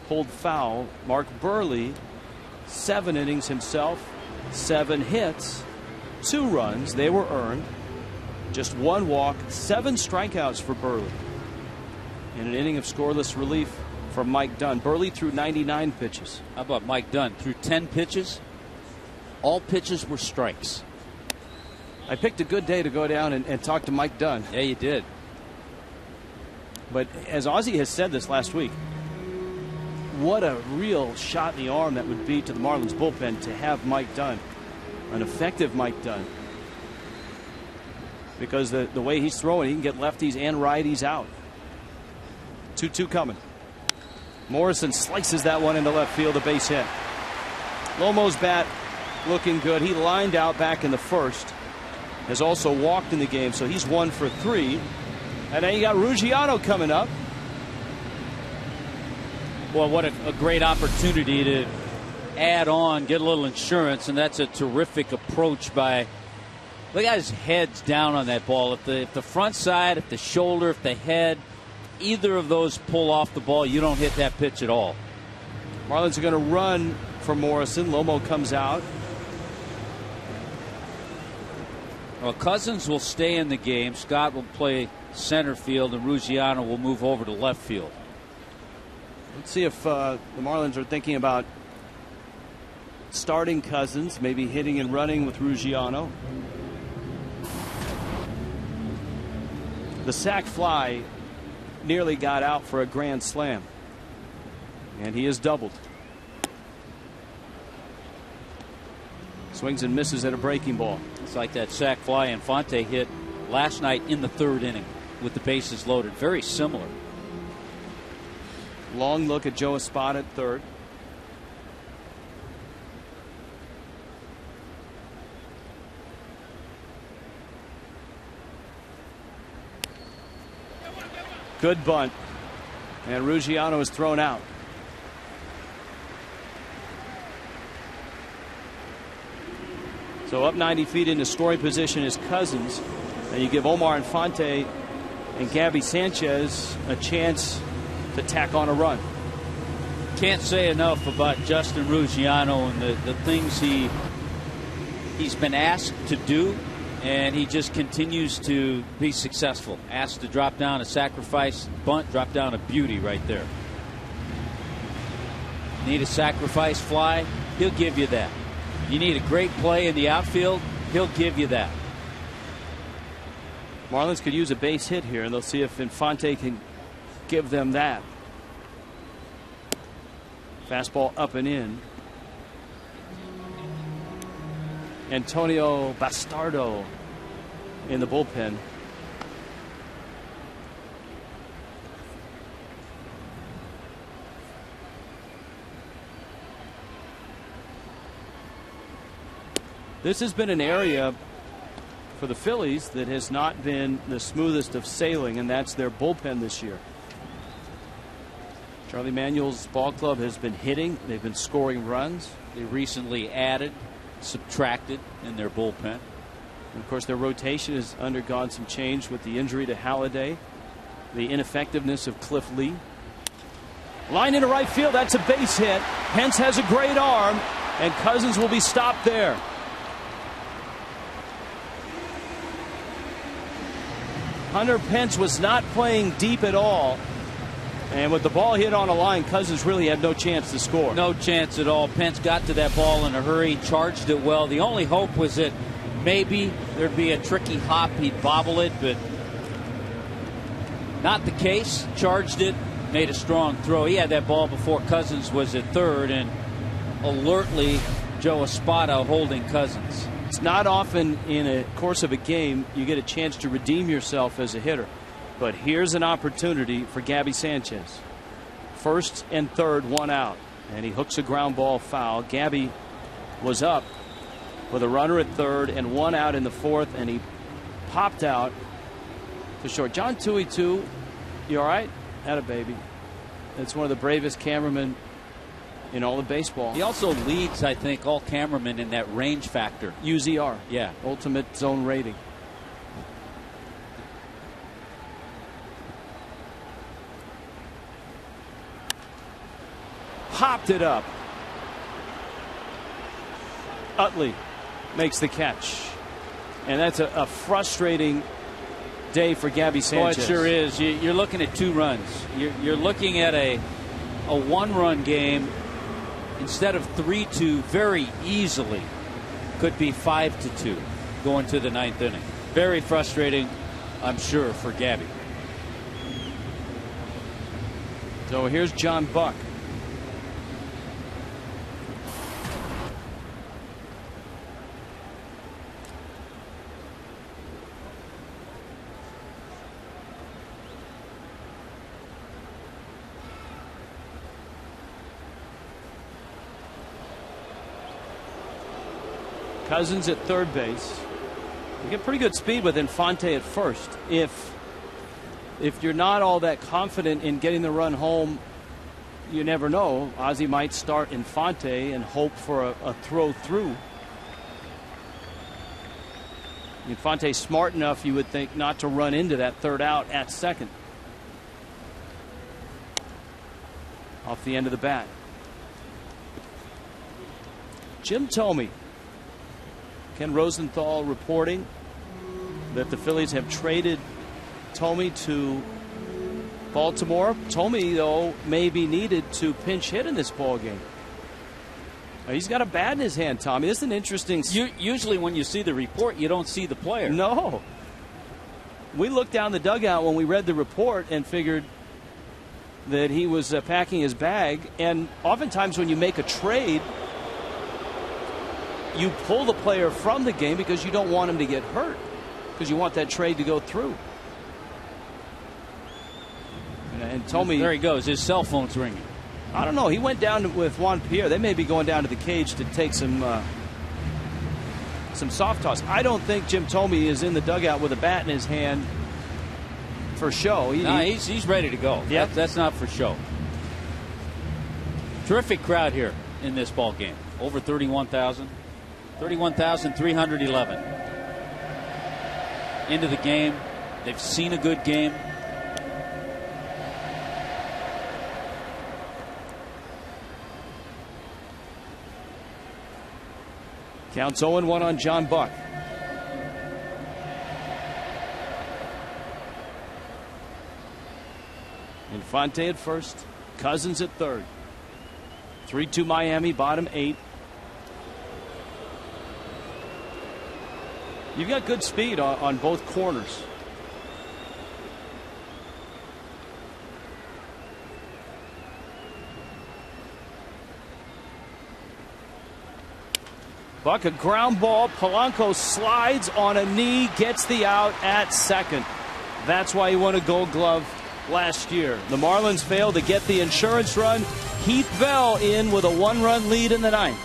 Pulled foul. Mark Burley, 7 innings himself, 7 hits, 2 runs. They were earned. Just 1 walk, 7 strikeouts for Burley. And an inning of scoreless relief from Mike Dunn. Burley threw 99 pitches. How about Mike Dunn? Threw 10 pitches. All pitches were strikes. I picked a good day to go down and talk to Mike Dunn. Yeah, you did. But as Ozzie has said this last week, what a real shot in the arm that would be to the Marlins bullpen to have Mike Dunn, an effective Mike Dunn. Because the way he's throwing, he can get lefties and righties out. 2-2 coming. Morrison slices that one into left field, a base hit. Lomo's bat looking good. He lined out back in the first. Has also walked in the game, so he's 1 for 3. And then you got Ruggiano coming up. Well, what a great opportunity to add on, get a little insurance, and that's a terrific approach by. Look at his head's down on that ball. If the front side, if the shoulder, if the head, either of those pull off the ball, you don't hit that pitch at all. Marlins are going to run for Morrison. Lomo comes out. Well, Cousins will stay in the game. Scott will play center field, and Ruggiano will move over to left field. Let's see if the Marlins are thinking about starting Cousins, maybe hitting and running with Ruggiano. The sac fly nearly got out for a grand slam, and he is doubled. Swings and misses at a breaking ball. It's like that sac fly Infante hit last night in the 3rd inning with the bases loaded. Very similar. Long look at Joe Espada at third. Good bunt. And Ruggiano is thrown out. So up 90 feet into scoring position is Cousins. And you give Omar Infante and Gabby Sanchez a chance to tack on a run. Can't say enough about Justin Ruggiano and the things he's been asked to do, and he just continues to be successful. Asked to drop down a sacrifice bunt, drop down a beauty right there. Need a sacrifice fly, he'll give you that. You need a great play in the outfield, he'll give you that. Marlins could use a base hit here, and they'll see if Infante can give them that. Fastball up and in. Antonio Bastardo in the bullpen. This has been an area for the Phillies that has not been the smoothest of sailing, and that's their bullpen this year. Charlie Manuel's ball club has been hitting. They've been scoring runs. They recently added, subtracted in their bullpen. And of course, their rotation has undergone some change with the injury to Halladay, the ineffectiveness of Cliff Lee. Line into right field. That's a base hit. Pence has a great arm, and Cousins will be stopped there. Hunter Pence was not playing deep at all. And with the ball hit on a line, Cousins really had no chance to score. No chance at all. Pence got to that ball in a hurry, charged it well. The only hope was that maybe there'd be a tricky hop, he'd bobble it, but not the case. Charged it, made a strong throw. He had that ball before Cousins was at third, and alertly Joe Espada holding Cousins. It's not often in a course of a game you get a chance to redeem yourself as a hitter. But here's an opportunity for Gabby Sanchez. First and third, one out. And he hooks a ground ball foul. Gabby was up with a runner at third and one out in the fourth, and he popped out to short. John Toohey, too. You all right? Had a baby. It's one of the bravest cameramen in all of baseball. He also leads, I think, all cameramen in that range factor. UZR. Yeah. Ultimate zone rating. Popped it up. Utley makes the catch. And that's a frustrating day for Gabby Sanchez. Boy, it sure is. You're looking at 2 runs. You're looking at a 1-run game instead of 3-2 very easily. Could be 5-2 going to the 9th inning. Very frustrating, I'm sure, for Gabby. So here's John Buck. Cousins at third base. You get pretty good speed with Infante at first. If you're not all that confident in getting the run home, you never know. Ozzie might start Infante and hope for a throw through. Infante's smart enough, you would think, not to run into that third out at second. Off the end of the bat. Jim Thome. Ken Rosenthal reporting that the Phillies have traded Thome to Baltimore. Thome, though, may be needed to pinch hit in this ball game. He's got a bat in his hand, Tommy. This is an interesting. Usually when you see the report, you don't see the player. No. We looked down the dugout when we read the report and figured that he was packing his bag. And oftentimes when you make a trade, you pull the player from the game because you don't want him to get hurt, because you want that trade to go through. And Thome, there he goes. His cell phone's ringing. I don't know. He went down with Juan Pierre. They may be going down to the cage to take some soft toss. I don't think Jim Thome is in the dugout with a bat in his hand for show. He's ready to go. Yep. That's not for show. Terrific crowd here in this ball game. Over 31,000. 31,311 into the game. They've seen a good game. Counts 0-1 on John Buck. Infante at first. Cousins at third. 3-2 Miami, bottom 8. You've got good speed on both corners. Buck, a ground ball. Polanco slides on a knee, gets the out at second. That's why he won a Gold Glove last year. The Marlins failed to get the insurance run. Heath Bell in with a 1-run lead in the 9th.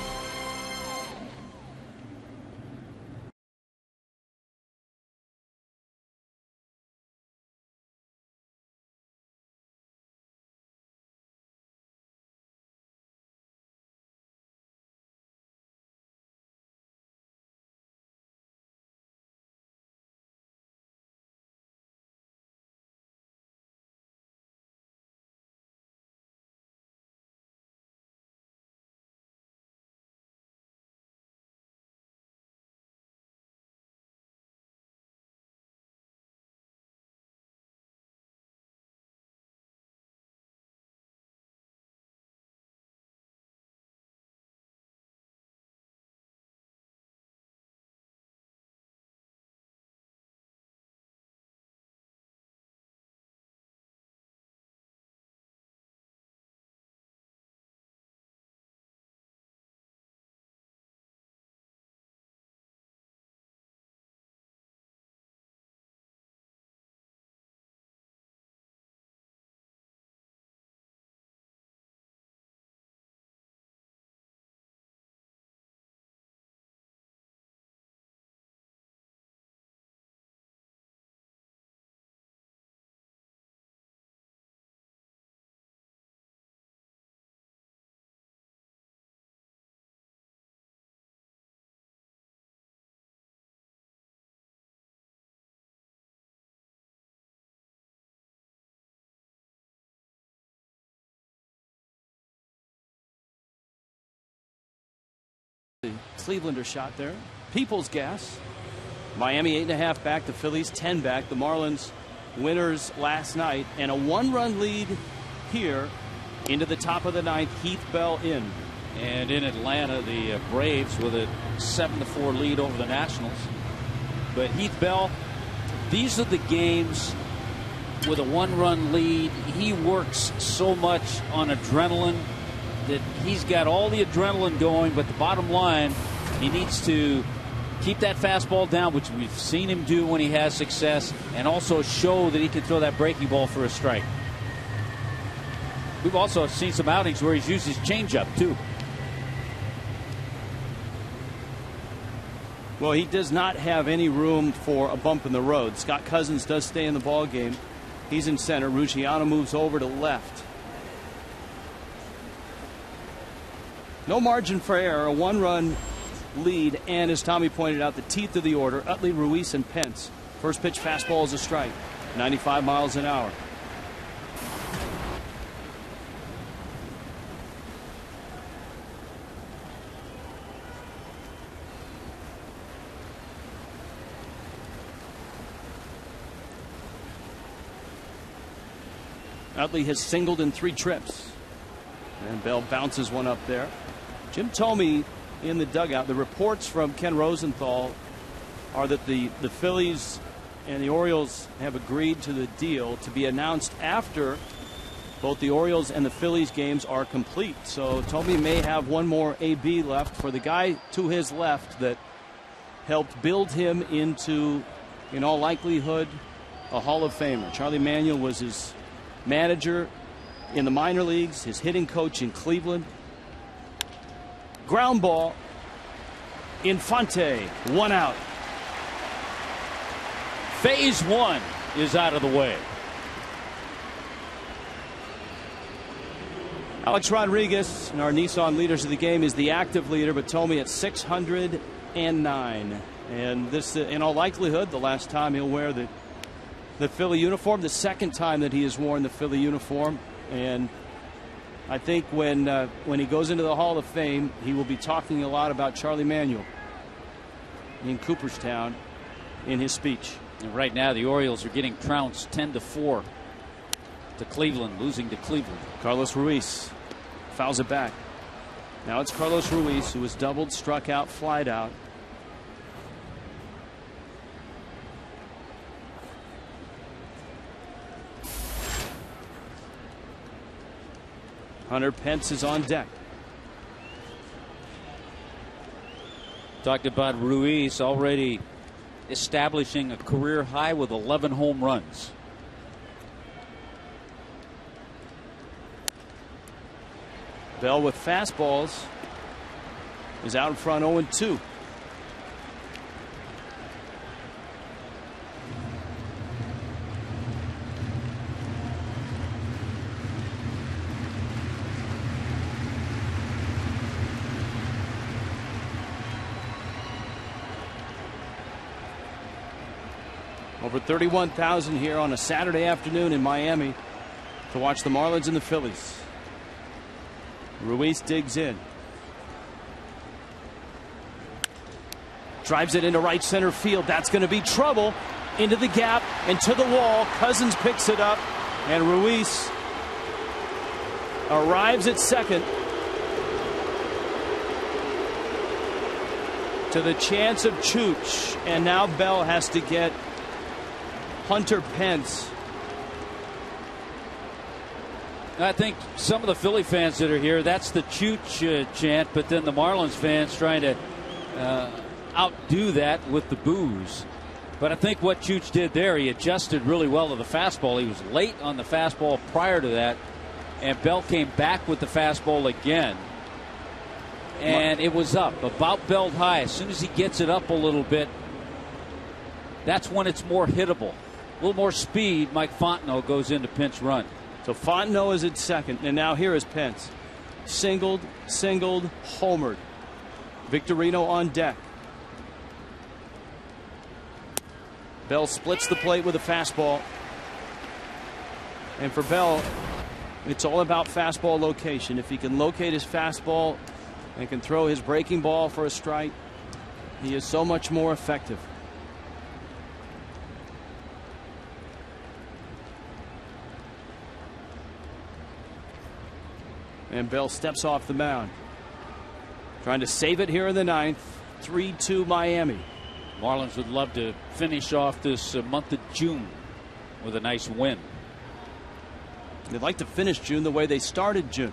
The Clevelander shot there. People's gas. Miami 8.5 back. The Phillies 10 back. The Marlins winners last night. And a 1-run lead here into the top of the ninth. Heath Bell in. And in Atlanta, the Braves with a 7-4 lead over the Nationals. But Heath Bell, these are the games with a 1-run lead. He works so much on adrenaline that he's got all the adrenaline going, but the bottom line, he needs to keep that fastball down, which we've seen him do when he has success, and also show that he can throw that breaking ball for a strike. We've also seen some outings where he's used his changeup too. Well, he does not have any room for a bump in the road. Scott Cousins does stay in the ball game. He's in center. Ruggiano moves over to left. No margin for error. A 1-run lead, and as Tommy pointed out, the teeth of the order: Utley, Ruiz, and Pence. First pitch fastball is a strike. 95 miles an hour. Utley has singled in 3 trips. And Bell bounces one up there. Jim told me in the dugout, the reports from Ken Rosenthal are that the Phillies and the Orioles have agreed to the deal to be announced after both the Orioles and the Phillies games are complete. So Tommy may have one more AB left for the guy to his left that helped build him into, in all likelihood, a Hall of Famer. Charlie Manuel was his manager in the minor leagues, his hitting coach in Cleveland. Ground ball. Infante, 1 out. Phase 1 is out of the way. Alex Rodriguez, and our Nissan leaders of the game, is the active leader, but told me at 609. And this, in all likelihood, the last time he'll wear the Philly uniform, the second time that he has worn the Philly uniform. And I think when he goes into the Hall of Fame, he will be talking a lot about Charlie Manuel in Cooperstown in his speech. And right now, the Orioles are getting trounced 10-4 to Cleveland, losing to Cleveland. Carlos Ruiz fouls it back. Now it's Carlos Ruiz, who was doubled, struck out, flied out. Hunter Pence is on deck. Talked about Ruiz already establishing a career high with 11 home runs. Bell with fastballs is out in front, 0-2. Over 31,000 here on a Saturday afternoon in Miami to watch the Marlins and the Phillies. Ruiz digs in. Drives it into right center field. That's going to be trouble. Into the gap and to the wall. Cousins picks it up, and Ruiz arrives at second. To the chance of Chooch, and now Bell has to get Hunter Pence. I think some of the Philly fans that are here, that's the Chooch chant, but then the Marlins fans trying to outdo that with the boos. But I think what Chooch did there, he adjusted really well to the fastball. He was late on the fastball prior to that, and Bell came back with the fastball again. And it was up, about belt high. As soon as he gets it up a little bit, that's when it's more hittable. A little more speed. Mike Fontenot goes into pinch run. So Fontenot is at second, and now here is Pence. Singled, homered. Victorino on deck. Bell splits the plate with a fastball. And for Bell, it's all about fastball location. If he can locate his fastball and can throw his breaking ball for a strike. He is so much more effective. And Bell steps off the mound, trying to save it here in the ninth. 3-2 Miami. Marlins would love to finish off this month of June with a nice win. They'd like to finish June the way they started June.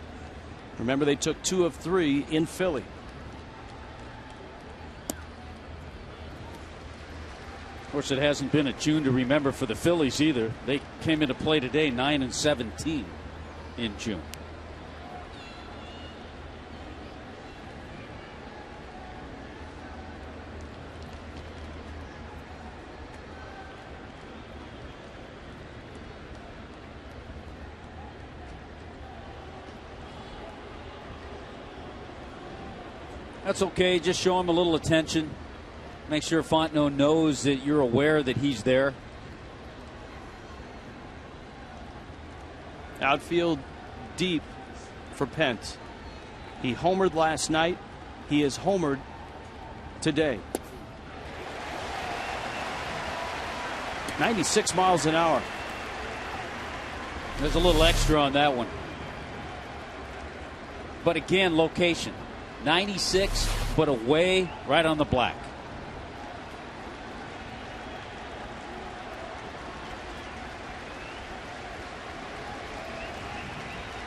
Remember, they took 2 of 3 in Philly. Of course, it hasn't been a June to remember for the Phillies either. They came into play today 9-17 in June. That's okay. Just show him a little attention. Make sure Fontenot knows that you're aware that he's there. Outfield deep for Pence. He homered last night. He is homered today. 96 miles an hour. There's a little extra on that one. But again, location. 96, but away, right on the black.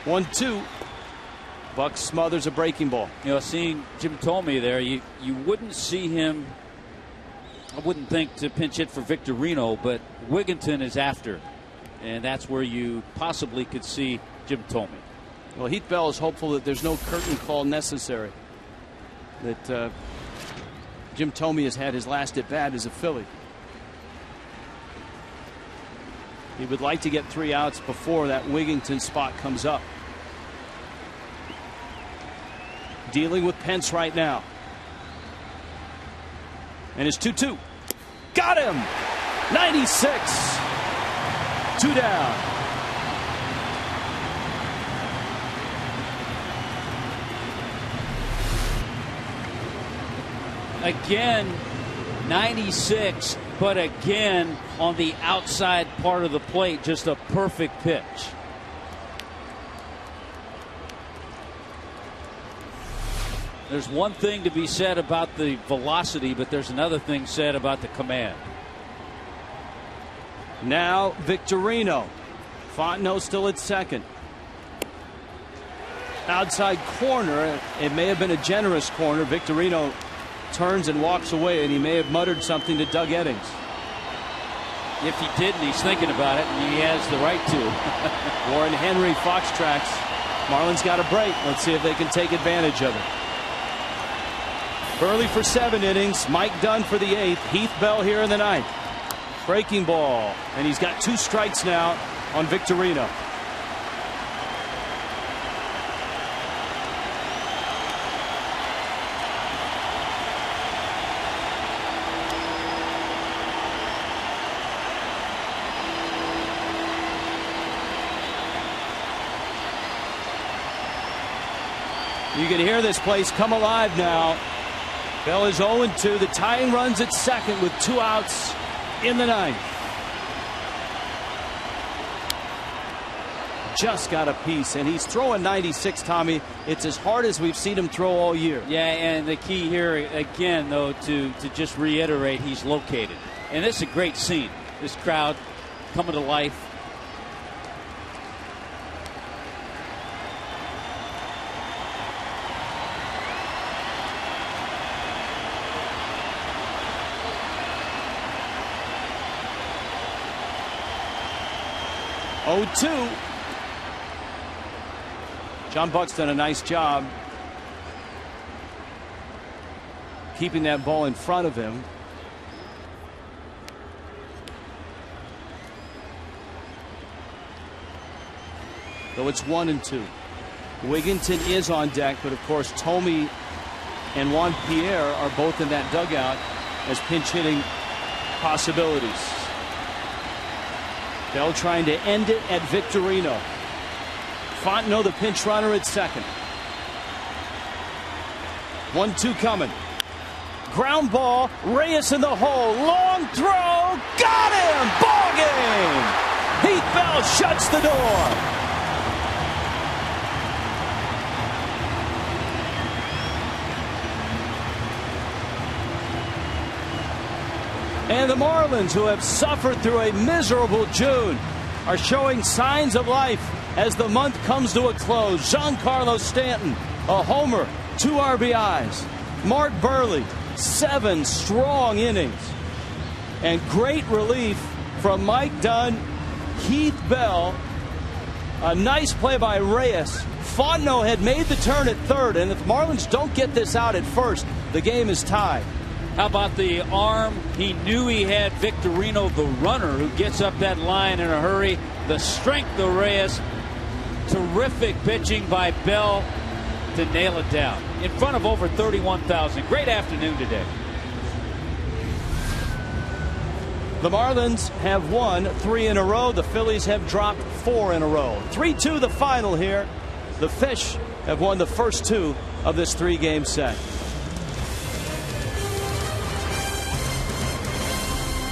One, two. Buck smothers a breaking ball. You know, seeing Jim Thome there, you wouldn't see him, I wouldn't think, to pinch hit for Victorino, but Wigginton is after. And that's where you possibly could see Jim Thome. Well, Heath Bell is hopeful that there's no curtain call necessary. That Jim Thome has had his last at bat as a Philly. He would like to get 3 outs before that Wigginton spot comes up. Dealing with Pence right now. And it's 2-2. Got him! 96. 2 down. Again, 96, but again on the outside part of the plate, just a perfect pitch. There's one thing to be said about the velocity, but there's another thing said about the command. Now Victorino. Fontenot still at second. Outside corner. It may have been a generous corner. Victorino turns and walks away, and he may have muttered something to Doug Eddings. If he didn't, he's thinking about it, and he has the right to. Warren Henry, Fox tracks. Marlins got a break. Let's see if they can take advantage of it. Burley for 7 innings. Mike Dunn for the 8th. Heath Bell here in the 9th. Breaking ball. And he's got 2 strikes now on Victorino. You can hear this place come alive now. Bell is 0-2. The tying runs at second with 2 outs in the 9th. Just got a piece, and he's throwing 96, Tommy. It's as hard as we've seen him throw all year. Yeah, and the key here, again, though, to just reiterate, he's located. And this is a great scene. This crowd coming to life. John Buck's done a nice job keeping that ball in front of him. Though it's 1-2. Wigginton is on deck, but of course Thome and Juan Pierre are both in that dugout as pinch hitting possibilities. Bell trying to end it at Victorino. Fontenot, the pinch runner, at second. 1-2 coming. Ground ball. Reyes in the hole. Long throw. Got him. Ball game. Heath Bell shuts the door. And the Marlins, who have suffered through a miserable June, are showing signs of life as the month comes to a close. Giancarlo Stanton, a homer, 2 RBIs. Mark Burley, 7 strong innings. And great relief from Mike Dunn, Heath Bell. A nice play by Reyes. Fontenot had made the turn at third, and if the Marlins don't get this out at first, the game is tied. How about the arm? He knew he had Victorino, the runner, who gets up that line in a hurry. The strength of Reyes. Terrific pitching by Bell to nail it down in front of over 31,000. Great afternoon today. The Marlins have won 3 in a row. The Phillies have dropped 4 in a row. 3-2 the final here. The Fish have won the first 2 of this 3-game set.